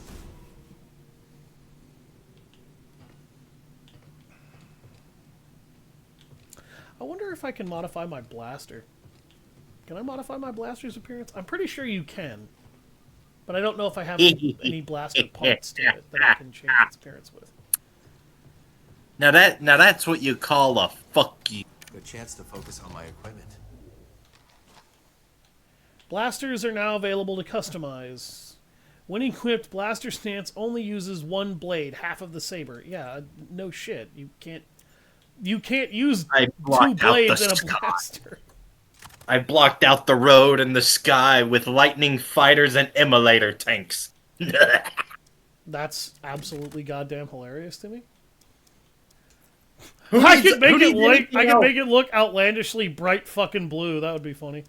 Speaker 2: I wonder if I can modify my blaster. Can I modify my blaster's appearance? I'm pretty sure you can. But I don't know if I have any blaster parts to it that I can change its appearance with.
Speaker 11: Now that's what you call a fuck you.
Speaker 15: Good chance to focus on my equipment.
Speaker 2: Blasters are now available to customize. When equipped, blaster stance only uses one blade, half of the saber. Yeah, no shit. You can't use two blades in a blaster.
Speaker 11: I blocked out the road and the sky with lightning fighters and immolator tanks.
Speaker 2: That's absolutely goddamn hilarious to me. I could make it look outlandishly bright fucking blue. That would be funny.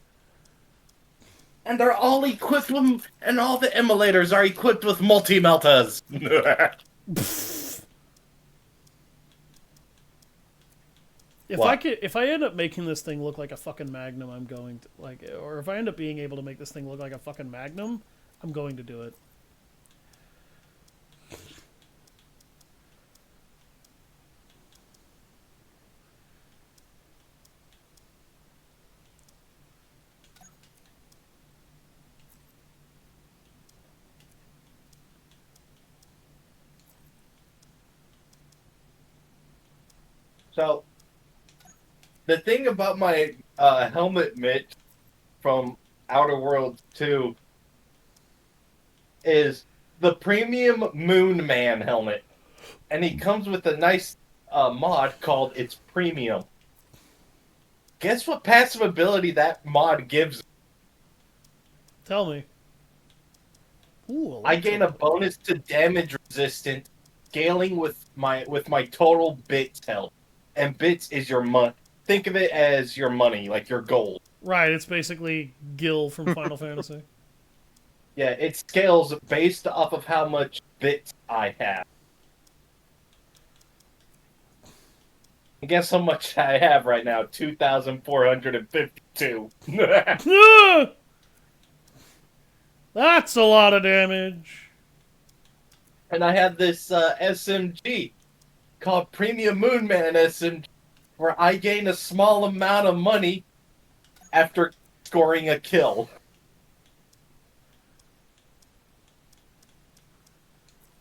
Speaker 11: And they're all equipped with, and all the immolators are equipped with multi-meltas.
Speaker 2: If I end up making this thing look like a fucking Magnum, I'm going to or if I end up being able to make this thing look like a fucking Magnum, I'm going to do it.
Speaker 11: So, the thing about my helmet Mitch from Outer Worlds 2 is the premium Moon Man helmet. And he comes with a nice mod called It's Premium. Guess what passive ability that mod gives?
Speaker 2: Tell me. Ooh,
Speaker 11: I gain a bonus to damage resistance, scaling with my total bits health. And bits is your money. Think of it as your money, like your gold.
Speaker 2: Right, it's basically Gil from Final Fantasy.
Speaker 11: Yeah, it scales based off of how much bits I have. And guess how much I have right now? 2,452.
Speaker 2: That's a lot of damage.
Speaker 11: And I have this SMG called Premium Moonman SMG, where I gain a small amount of money after scoring a kill.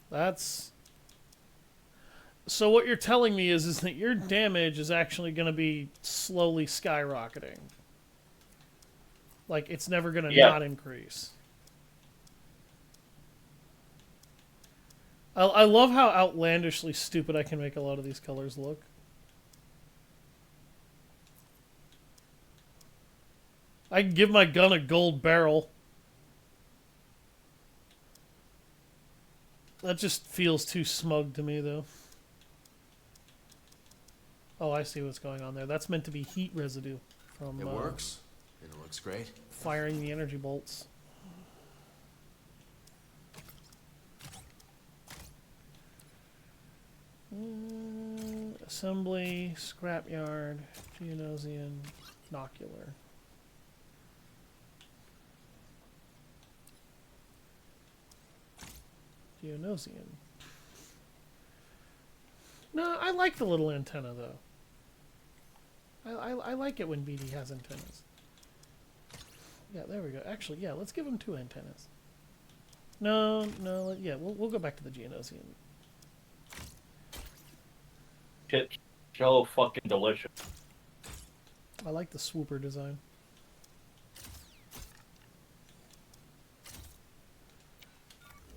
Speaker 2: That's... So what you're telling me is that your damage is actually going to be slowly skyrocketing. Like, it's never going to not increase. I love how outlandishly stupid I can make a lot of these colors look. I can give my gun a gold barrel. That just feels too smug to me, though. Oh, I see what's going on there. That's meant to be heat residue from...
Speaker 15: It works. It looks great.
Speaker 2: Firing the energy bolts. Assembly, scrapyard, Geonosian, Nocular. Geonosian. No, I like the little antenna, though. I like it when BD has antennas. Yeah, there we go. Actually, yeah, let's give him 2 antennas. No, yeah, we'll go back to the Geonosian.
Speaker 11: Shit, so fucking delicious.
Speaker 2: I like the swooper design.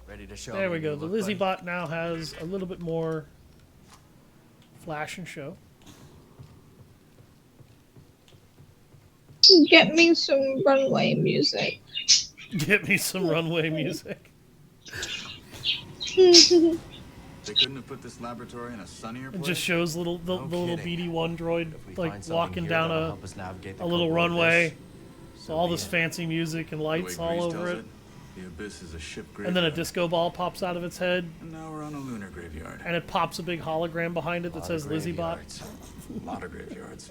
Speaker 15: Ready to show
Speaker 2: There
Speaker 15: me
Speaker 2: we go.
Speaker 15: what
Speaker 2: The
Speaker 15: you look
Speaker 2: Lizzie
Speaker 15: like?
Speaker 2: bot now has a little bit more flash and show.
Speaker 1: Get me some runway music.
Speaker 2: Get me some runway music.
Speaker 8: They couldn't have put this laboratory in a sunnier
Speaker 2: It
Speaker 8: place?
Speaker 2: just shows the little BD-1 droid like walking down a little
Speaker 15: code
Speaker 2: runway.
Speaker 15: abyss.
Speaker 2: So all this fancy music and
Speaker 8: The way
Speaker 2: lights all
Speaker 8: Grease
Speaker 2: over
Speaker 8: tells
Speaker 2: it.
Speaker 8: The abyss is a ship
Speaker 2: And then a
Speaker 8: graveyard.
Speaker 2: disco ball pops out of its head.
Speaker 8: And now we're on a lunar graveyard.
Speaker 2: And it pops a big hologram behind it that says Lizzie Bot.
Speaker 8: A lot of graveyards.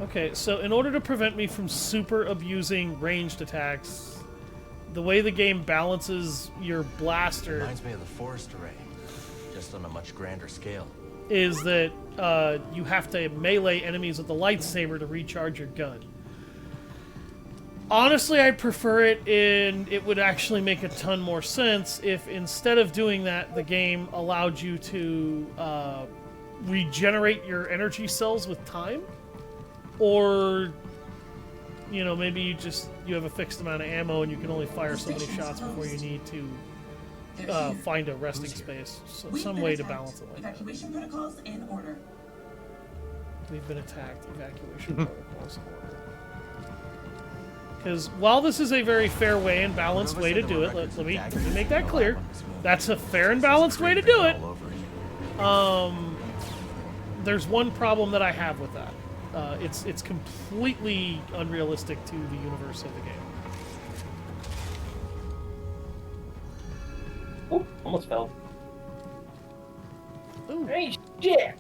Speaker 2: Okay, so in order to prevent me from super abusing ranged attacks, the way the game balances your blaster
Speaker 15: Reminds me of the forest array, just on a much grander scale.
Speaker 2: is that you have to melee enemies with the lightsaber to recharge your gun. Honestly, I'd prefer it, and it would actually make a ton more sense if instead of doing that, the game allowed you to regenerate your energy cells with time. Or, you know, maybe you have a fixed amount of ammo and you can only fire so many shots before you need to find a resting space. So, some way to balance it like that.
Speaker 19: Evacuation protocols in order.
Speaker 2: We've been attacked. Evacuation protocols in order. Because while this is a very fair way and balanced way to do it, let me make that clear. That's a fair and balanced way to do it. There's one problem that I have with that. It's completely unrealistic to the universe of the game.
Speaker 11: Oh, almost fell.
Speaker 2: Ooh.
Speaker 11: Hey, shit!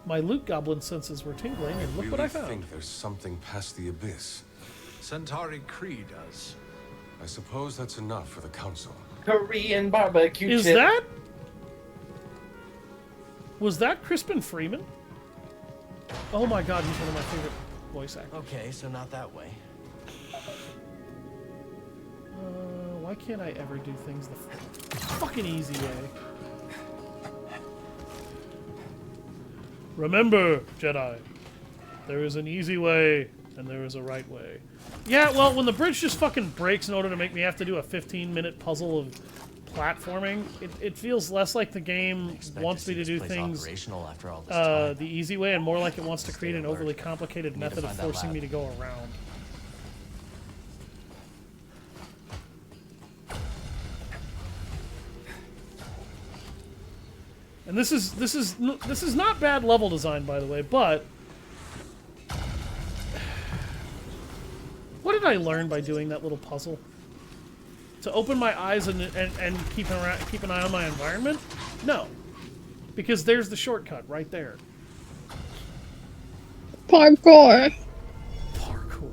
Speaker 2: My loot goblin senses were tingling, and look what I found.
Speaker 20: I think there's something past the abyss. Centauri Cree does. I suppose that's enough for the council.
Speaker 11: Korean barbecue
Speaker 2: Is
Speaker 11: chip.
Speaker 2: that... Was that Crispin Freeman? Oh my god, he's one of my favorite voice actors.
Speaker 15: Okay, so not that way.
Speaker 2: Why can't I ever do things the fucking easy way? Remember, Jedi, there is an easy way and there is a right way. Yeah, well, when the bridge just fucking breaks in order to make me have to do a 15-minute puzzle of platforming, it feels less like the game wants me to do things
Speaker 3: after all this time.
Speaker 2: the easy way and more like it wants to create an overly complicated
Speaker 3: We need to
Speaker 2: method of
Speaker 3: find that
Speaker 2: forcing
Speaker 3: lab.
Speaker 2: me to go around. And this is not bad level design, by the way, but what did I learn by doing that little puzzle? To open my eyes and keep an eye on my environment? No, because there's the shortcut right there.
Speaker 1: Parkour.
Speaker 2: Parkour.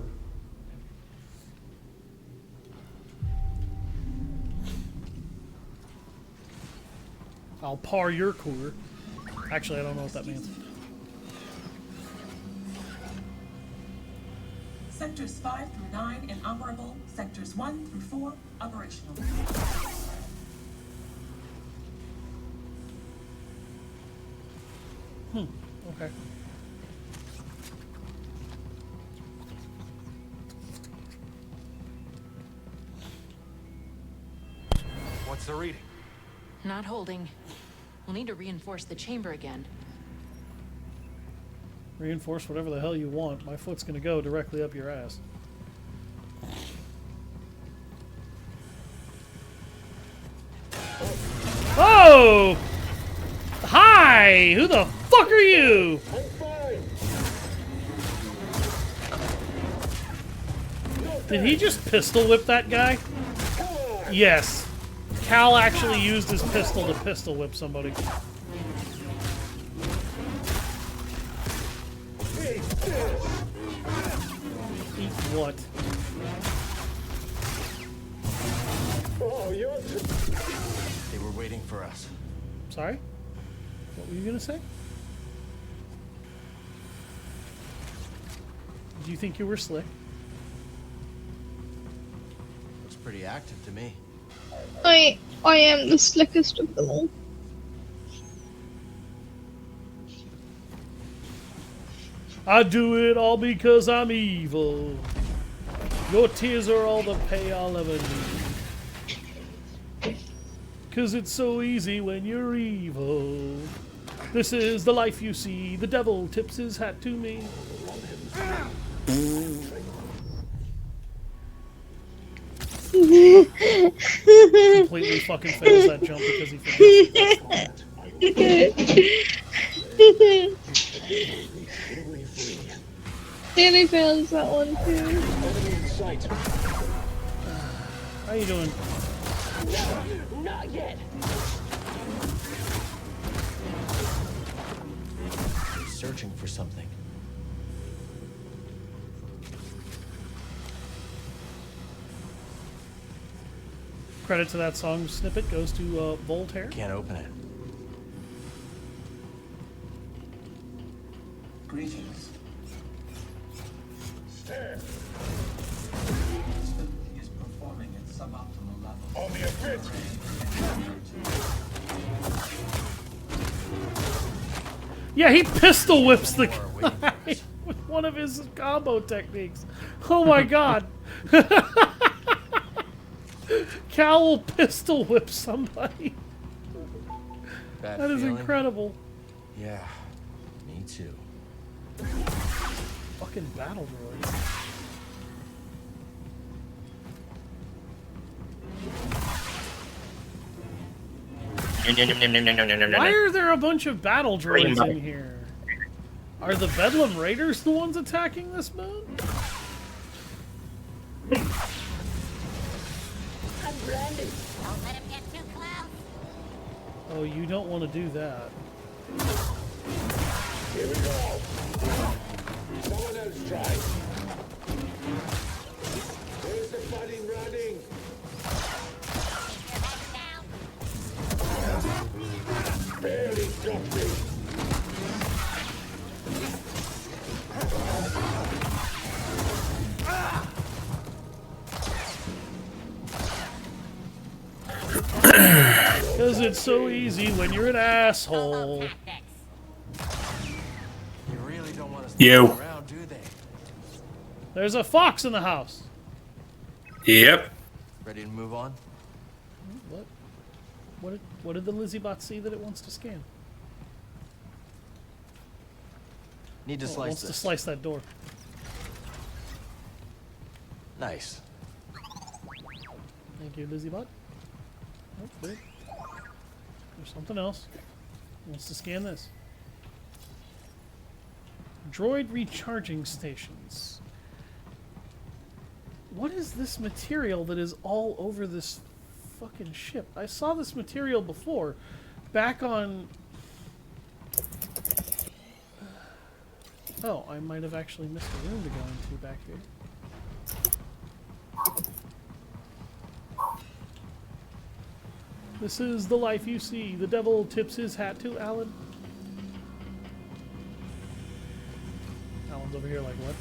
Speaker 2: I'll par your core. Actually, I don't know what that means.
Speaker 19: Sectors 5 through 9 inoperable. Sectors 1 through 4 operational.
Speaker 2: Okay.
Speaker 15: What's the reading?
Speaker 21: Not holding. We'll need to reinforce the chamber again.
Speaker 2: Reinforce whatever the hell you want. My foot's gonna go directly up your ass. Oh! Hi! Who the fuck are you? Did he just pistol whip that guy? Yes. Cal actually used his pistol to pistol whip somebody. Eat what?
Speaker 3: They were waiting for us.
Speaker 2: Sorry? What were you gonna say? Did you think you were slick?
Speaker 3: Looks pretty active to me.
Speaker 1: I am the slickest of them all.
Speaker 2: I do it all because I'm evil. Your tears are all the pay I'll ever need. 'Cause it's so easy when you're evil. This is the life you see. The devil tips his hat to me. Completely fucking fails that jump because he forgets.
Speaker 1: Danny fails that one too.
Speaker 2: How you doing?
Speaker 10: Not yet.
Speaker 3: They're searching for something.
Speaker 2: Credit to that song snippet goes to Voltaire.
Speaker 3: Can't open it.
Speaker 19: Greetings. Is performing at suboptimal levels. On the offense.
Speaker 2: Yeah, he pistol whips the guy with one of his combo techniques. Oh my god. Cal will pistol whip somebody.
Speaker 3: Bad
Speaker 2: That is
Speaker 3: feeling?
Speaker 2: incredible.
Speaker 3: Yeah, me too.
Speaker 2: Fucking battle droid. Why are there a bunch of battle droids in here? Are the Bedlam Raiders the ones attacking this moon?
Speaker 10: I'm branded.
Speaker 6: Don't let him get too close.
Speaker 2: Oh, you don't want to do that.
Speaker 10: Here we go. Someone else try. There's the fighting running. Barely got me.
Speaker 2: Because it's so easy when you're an asshole.
Speaker 11: You.
Speaker 3: Around, do they?
Speaker 2: There's a fox in the house.
Speaker 11: Yep.
Speaker 3: Ready to move on?
Speaker 2: What did the Lizzie bot see that it wants to scan?
Speaker 3: Need to
Speaker 2: It
Speaker 3: slice
Speaker 2: wants
Speaker 3: this.
Speaker 2: to slice that door.
Speaker 3: Nice.
Speaker 2: Thank you, Lizzie bot. Oh, good. There's something else. It wants to scan this. Droid recharging stations. What is this material that is all over this fucking ship? I saw this material before, back on... Oh, I might have actually missed a room to go into back here. This is the life you see. The devil tips his hat to Alan. Alan's over here like, what?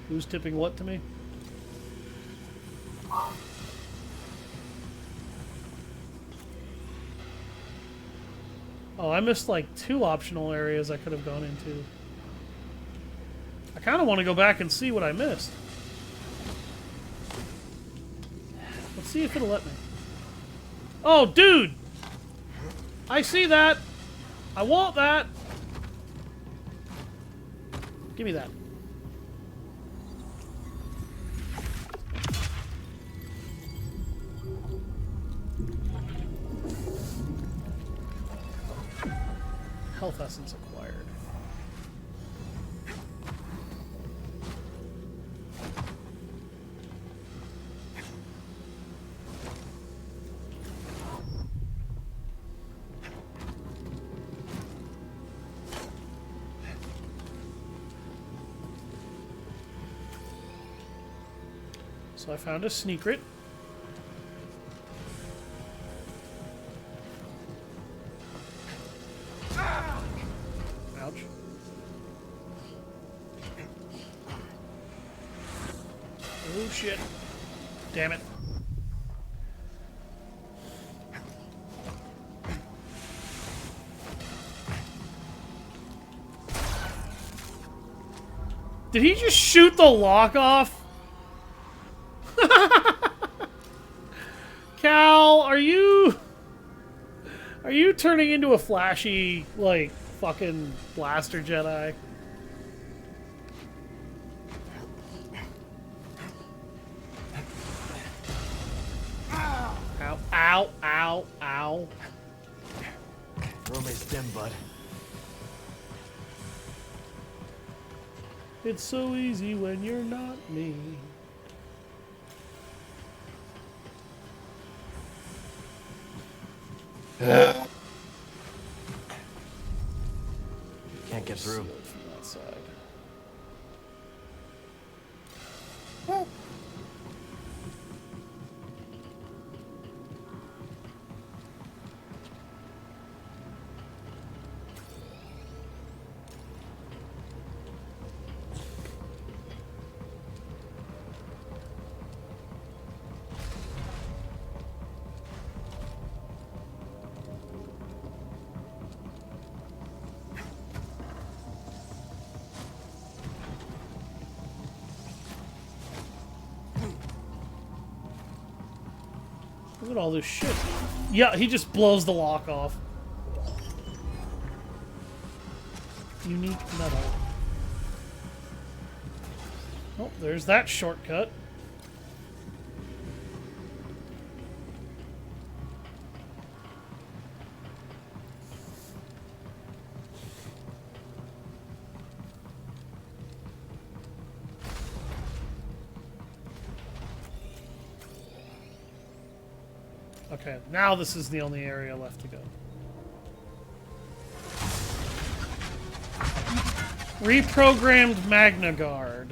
Speaker 2: Who's tipping what to me? Oh, I missed like 2 optional areas I could have gone into. I kind of want to go back and see what I missed. Let's see if it'll let me. Oh, dude! I see that! I want that! Give me that. Health essence acquired. So I found a secret. Ouch. Oh shit. Damn it. Did he just shoot the lock off? Cal, are you turning into a flashy, like, fucking blaster Jedi? Ow, ow, ow, ow.
Speaker 3: Room is dim, bud.
Speaker 2: It's so easy when you're not me.
Speaker 3: Can't get through.
Speaker 2: From that side. Look at all this shit. Yeah, he just blows the lock off. Unique metal. Oh, there's that shortcut. Okay, now this is the only area left to go. Reprogrammed Magna Guard.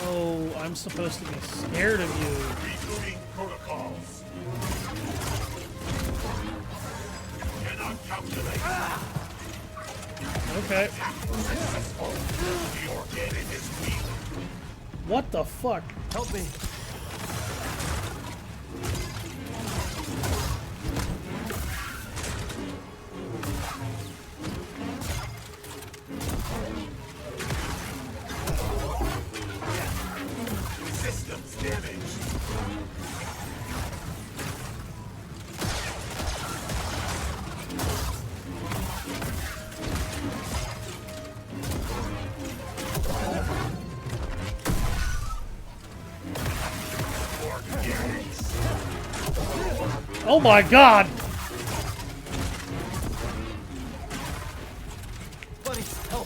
Speaker 2: Oh, I'm supposed to be scared of you.
Speaker 10: Rebooting protocols. Cannot calculate.
Speaker 2: Okay.
Speaker 10: The organic is weak.
Speaker 2: What the fuck?
Speaker 3: Help me.
Speaker 2: Oh my god!
Speaker 3: Buddy, help!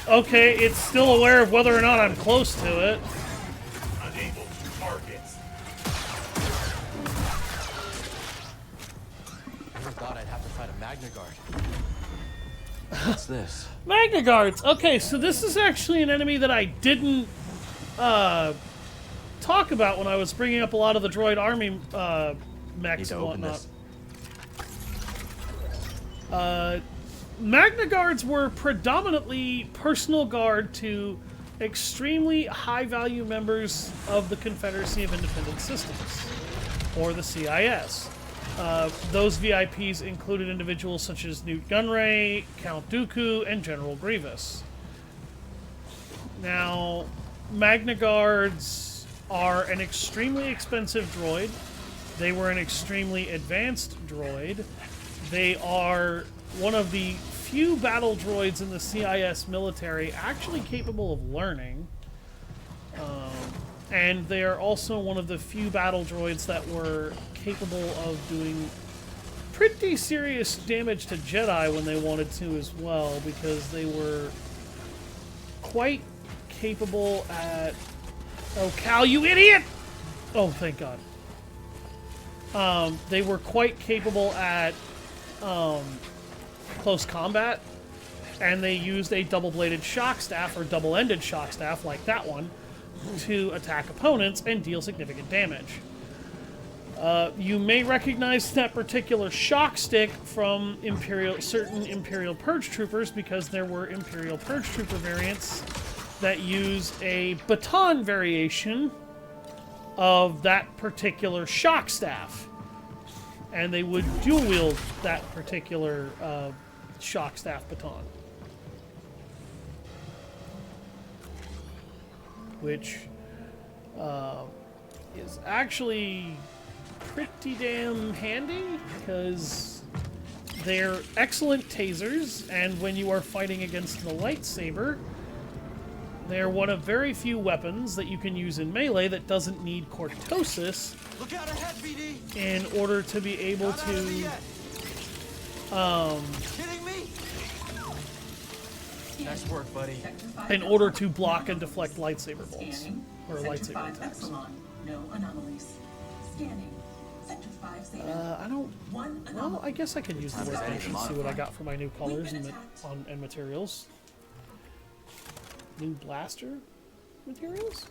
Speaker 2: Okay, it's still aware of whether or not I'm close to it.
Speaker 10: Unable to target.
Speaker 3: Never thought I'd have to fight a Magna Guard. What's this?
Speaker 2: Magna Guards! Okay, so this is actually an enemy that I didn't talk about when I was bringing up a lot of the droid army mechs and whatnot. Magna Guards were predominantly personal guard to extremely high-value members of the Confederacy of Independent Systems, or the CIS. Those VIPs included individuals such as Newt Gunray, Count Dooku, and General Grievous. Now, Magna Guards are an extremely expensive droid. They were an extremely advanced droid. They are one of the few battle droids in the CIS military actually capable of learning. And they are also one of the few battle droids that were capable of doing pretty serious damage to Jedi when they wanted to as well, because they were quite capable at... Oh, Cal, you idiot! Oh, thank God. They were quite capable at close combat, and they used a double-bladed shock staff, or double-ended shock staff, like that one, to attack opponents and deal significant damage. You may recognize that particular shock stick from certain Imperial Purge Troopers, because there were Imperial Purge Trooper variants that use a baton variation of that particular shock staff. And they would dual-wield that particular shock staff baton. Which is actually pretty damn handy, because they're excellent tasers, and when you are fighting against the lightsaber, they're one of very few weapons that you can use in melee that doesn't need cortosis in order to be able to
Speaker 3: Nice work, buddy.
Speaker 2: in order to block and deflect lightsaber bolts or lightsaber attacks.
Speaker 19: No anomalies. Scanning. Sector 5
Speaker 2: I don't. Well, I guess I could use the workbench and see what I got for my new colors and materials. New blaster materials?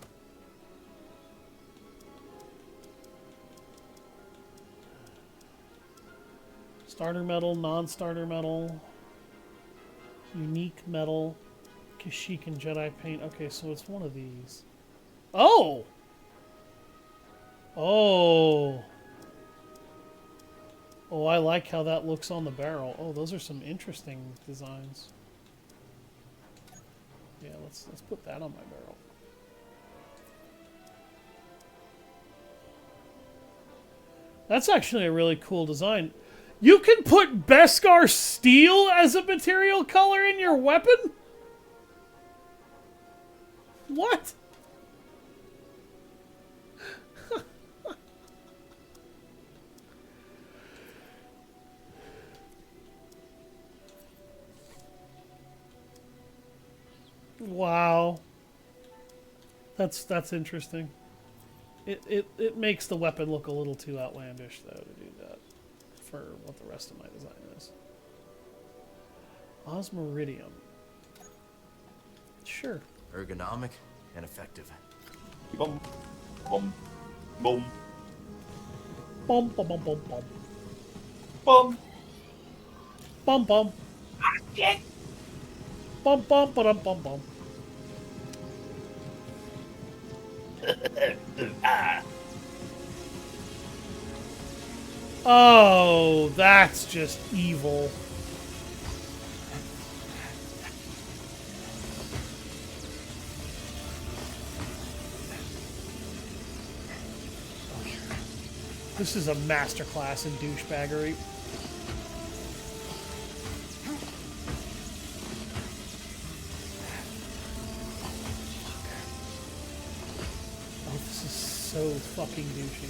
Speaker 2: Starter metal, non-starter metal, unique metal, Kashyyyk and Jedi paint. Okay, so it's one of these. Oh! Oh! Oh, I like how that looks on the barrel. Oh, those are some interesting designs. Yeah, let's put that on my barrel. That's actually a really cool design. You can put Beskar steel as a material color in your weapon? What? Wow. That's interesting. It makes the weapon look a little too outlandish, though, to do that for what the rest of my design is. Osmiridium. Sure.
Speaker 3: Ergonomic and effective.
Speaker 11: Boom. Boom. Boom.
Speaker 2: Bum bum bum bum bum.
Speaker 11: Bum.
Speaker 2: Bum bum.
Speaker 11: Ah, shit.
Speaker 2: Bum bum ba dum bum bum. Oh, that's just evil. This is a masterclass in douchebaggery. so fucking douchey.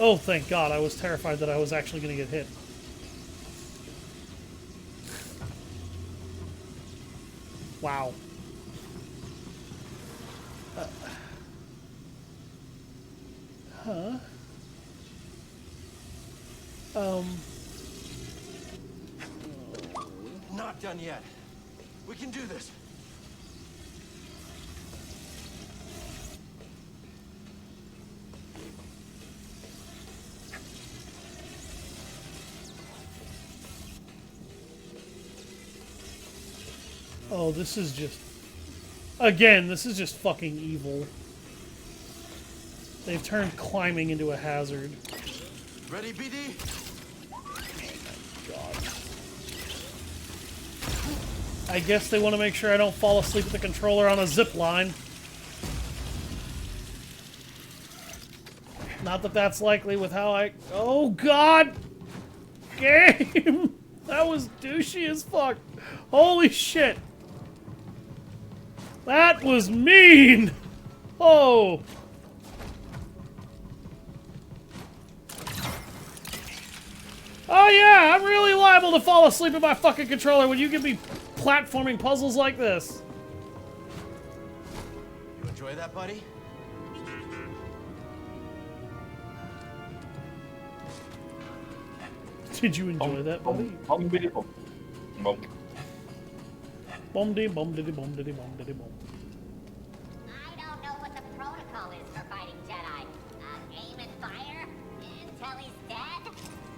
Speaker 2: Oh, thank God. I was terrified that I was actually going to get hit. Wow. Huh?
Speaker 15: Not done yet. We can do this.
Speaker 2: Oh, this is just... Again, this is just fucking evil. They've turned climbing into a hazard.
Speaker 15: Ready, BD?
Speaker 2: God. I guess they want to make sure I don't fall asleep with the controller on a zip line. Not that that's likely with how I... Oh, God! Game! That was douchey as fuck. Holy shit. That was mean! Oh! Oh yeah, I'm really liable to fall asleep with my fucking controller when you give me platforming puzzles like this.
Speaker 15: You enjoy that, buddy?
Speaker 2: Did you enjoy that, buddy? Bom diddy bom. Bom diddy bom diddy bom diddy bom diddy bom.
Speaker 9: I don't know what the protocol is for fighting Jedi. Aim and fire? Until he's dead?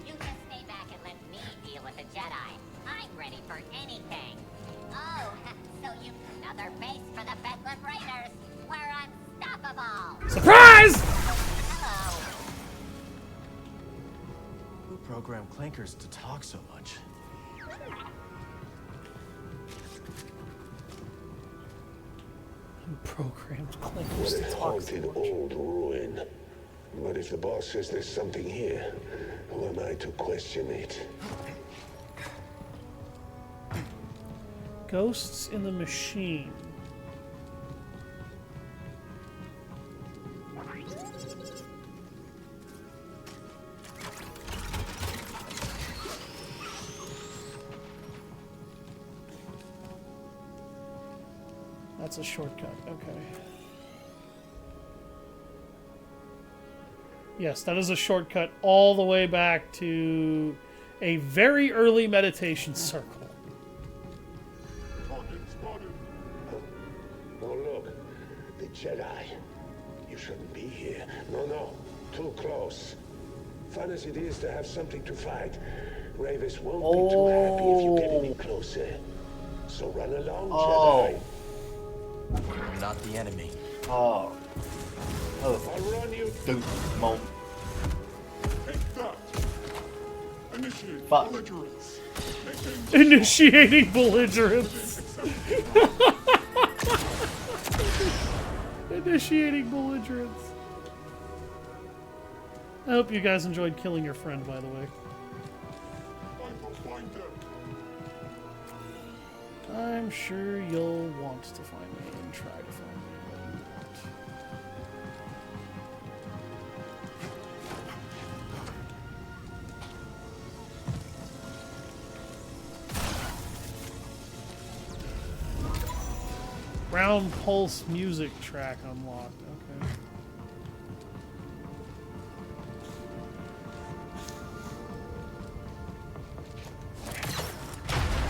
Speaker 9: You just stay back and let me deal with the Jedi. I'm ready for anything. Oh, so you've another base for the Bedlam Raiders. We're unstoppable.
Speaker 2: Surprise!
Speaker 9: Hello.
Speaker 15: Who programmed clankers to talk so much?
Speaker 2: Who programmed clankers to talk so
Speaker 17: Haunted
Speaker 2: much?
Speaker 17: old ruin. But if the boss says there's something here, who am I to question it?
Speaker 2: Ghosts in the machine. That's a shortcut, okay. Yes, that is a shortcut all the way back to a very early meditation circle.
Speaker 17: Oh, look. The Jedi. You shouldn't be here. No. Too close. Fun as it is to have something to fight, Ravis won't be too happy if you get any closer. So run along, Jedi.
Speaker 15: I'm not the enemy.
Speaker 11: Oh.
Speaker 17: I'll run you.
Speaker 11: Dude, mom.
Speaker 10: Take that. Initiate
Speaker 11: Fuck.
Speaker 10: belligerence.
Speaker 2: Initiating belligerence. Initiating belligerence. I hope you guys enjoyed killing your friend, by the way.
Speaker 10: I will find them.
Speaker 2: I'm sure you'll want to find me and try to find me, but you won't. Ground pulse music track unlocked. Okay.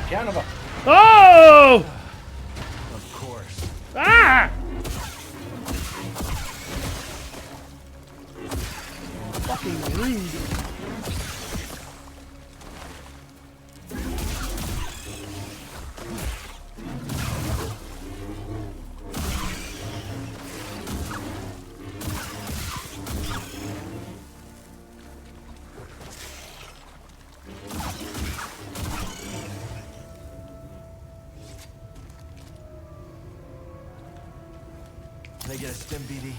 Speaker 11: Canova.
Speaker 2: Oh!
Speaker 15: Of course.
Speaker 2: Ah! Fucking rude.
Speaker 15: Can I get a stim, BD?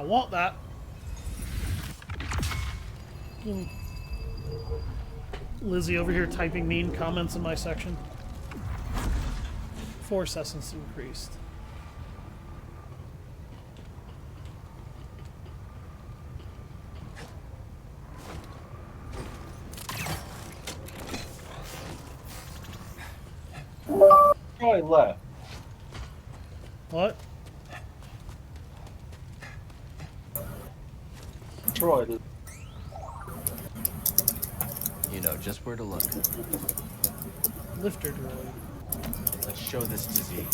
Speaker 2: I want that. Lizzie over here typing mean comments in my section. Force essence increased.
Speaker 11: Troy left.
Speaker 2: What?
Speaker 11: Troy.
Speaker 3: You know just where to look.
Speaker 2: Lifter droid.
Speaker 3: Let's show this to Z.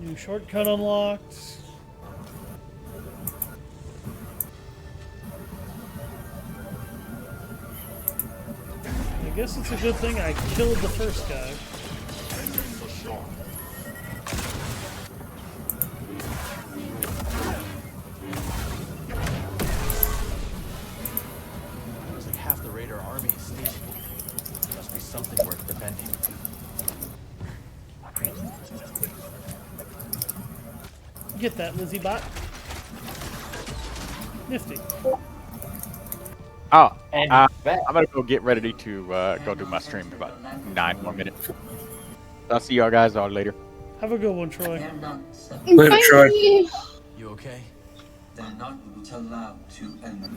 Speaker 2: New shortcut unlocked. I guess it's a good thing I killed the first guy.
Speaker 3: Looks like half the Raider army is stationed here. Must be something worth defending.
Speaker 2: Get that, Lizzie bot. Nifty.
Speaker 5: Oh,
Speaker 11: And
Speaker 5: I'm gonna go get ready to go do my stream in about 9 more minutes. I'll see y'all guys all later.
Speaker 2: Have a good one, Troy.
Speaker 11: Later, Troy.
Speaker 3: You okay?
Speaker 19: They're not allowed to enter.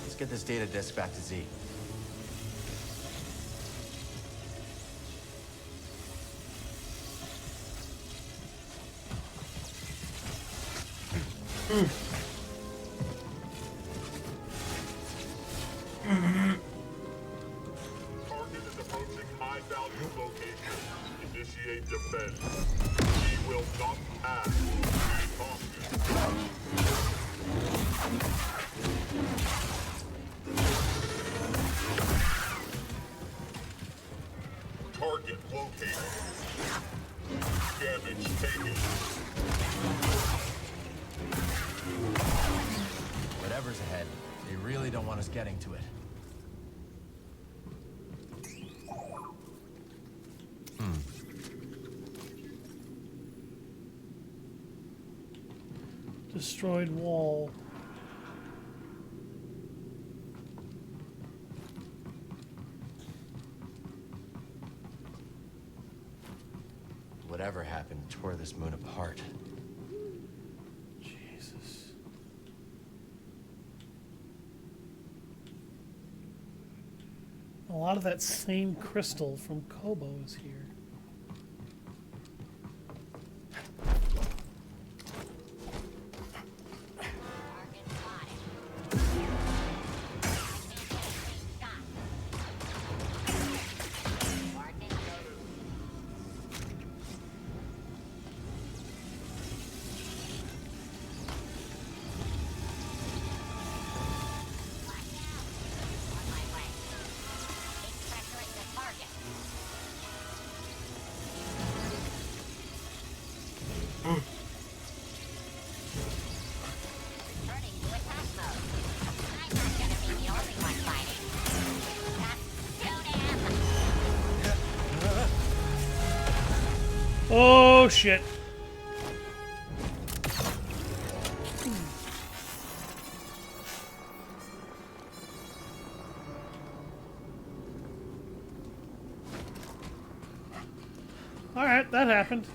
Speaker 3: Let's get this data disk back to Z.
Speaker 10: Target is approaching high-value location. Initiate defense. He will not pass. Be cautious. Target located. Damage taken.
Speaker 3: Whatever's ahead, they really don't want us getting to it.
Speaker 2: Destroyed wall.
Speaker 3: Whatever happened tore this moon apart.
Speaker 2: Jesus. A lot of that same crystal from Kobo is here. Oh shit. All right, that happened.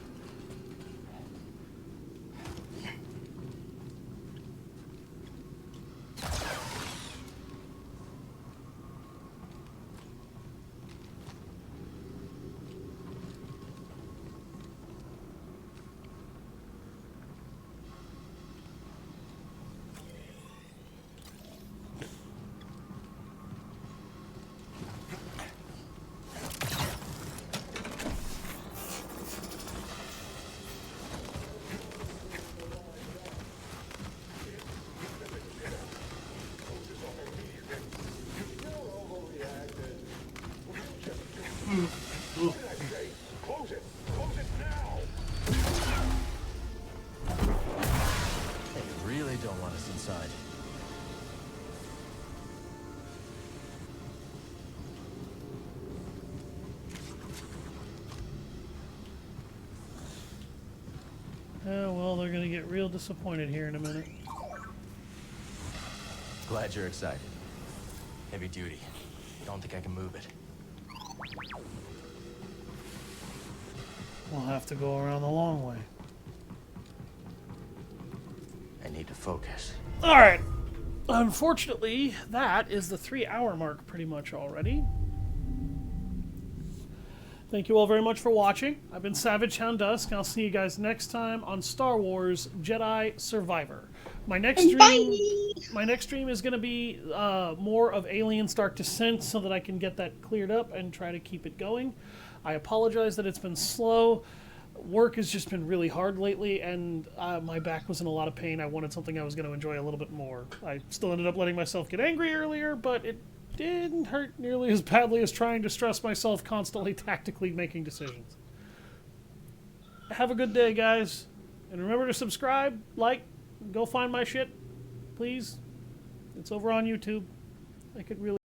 Speaker 10: Close it! Close it now!
Speaker 3: They really don't want us inside.
Speaker 2: Oh, well, they're gonna get real disappointed here in a minute.
Speaker 3: Glad you're excited. Heavy duty. Don't think I can move it.
Speaker 2: We'll have to go around the long way.
Speaker 3: I need to focus.
Speaker 2: Alright. Unfortunately, that is the 3-hour mark pretty much already. Thank you all very much for watching. I've been Savage Hound Dusk, and I'll see you guys next time on Star Wars Jedi Survivor. My next stream is going to be more of Aliens Dark Descent so that I can get that cleared up and try to keep it going. I apologize that it's been slow. Work has just been really hard lately, and my back was in a lot of pain. I wanted something I was going to enjoy a little bit more. I still ended up letting myself get angry earlier, but it didn't hurt nearly as badly as trying to stress myself constantly tactically making decisions. Have a good day, guys. And remember to subscribe, like, go find my shit, please. It's over on YouTube. I could really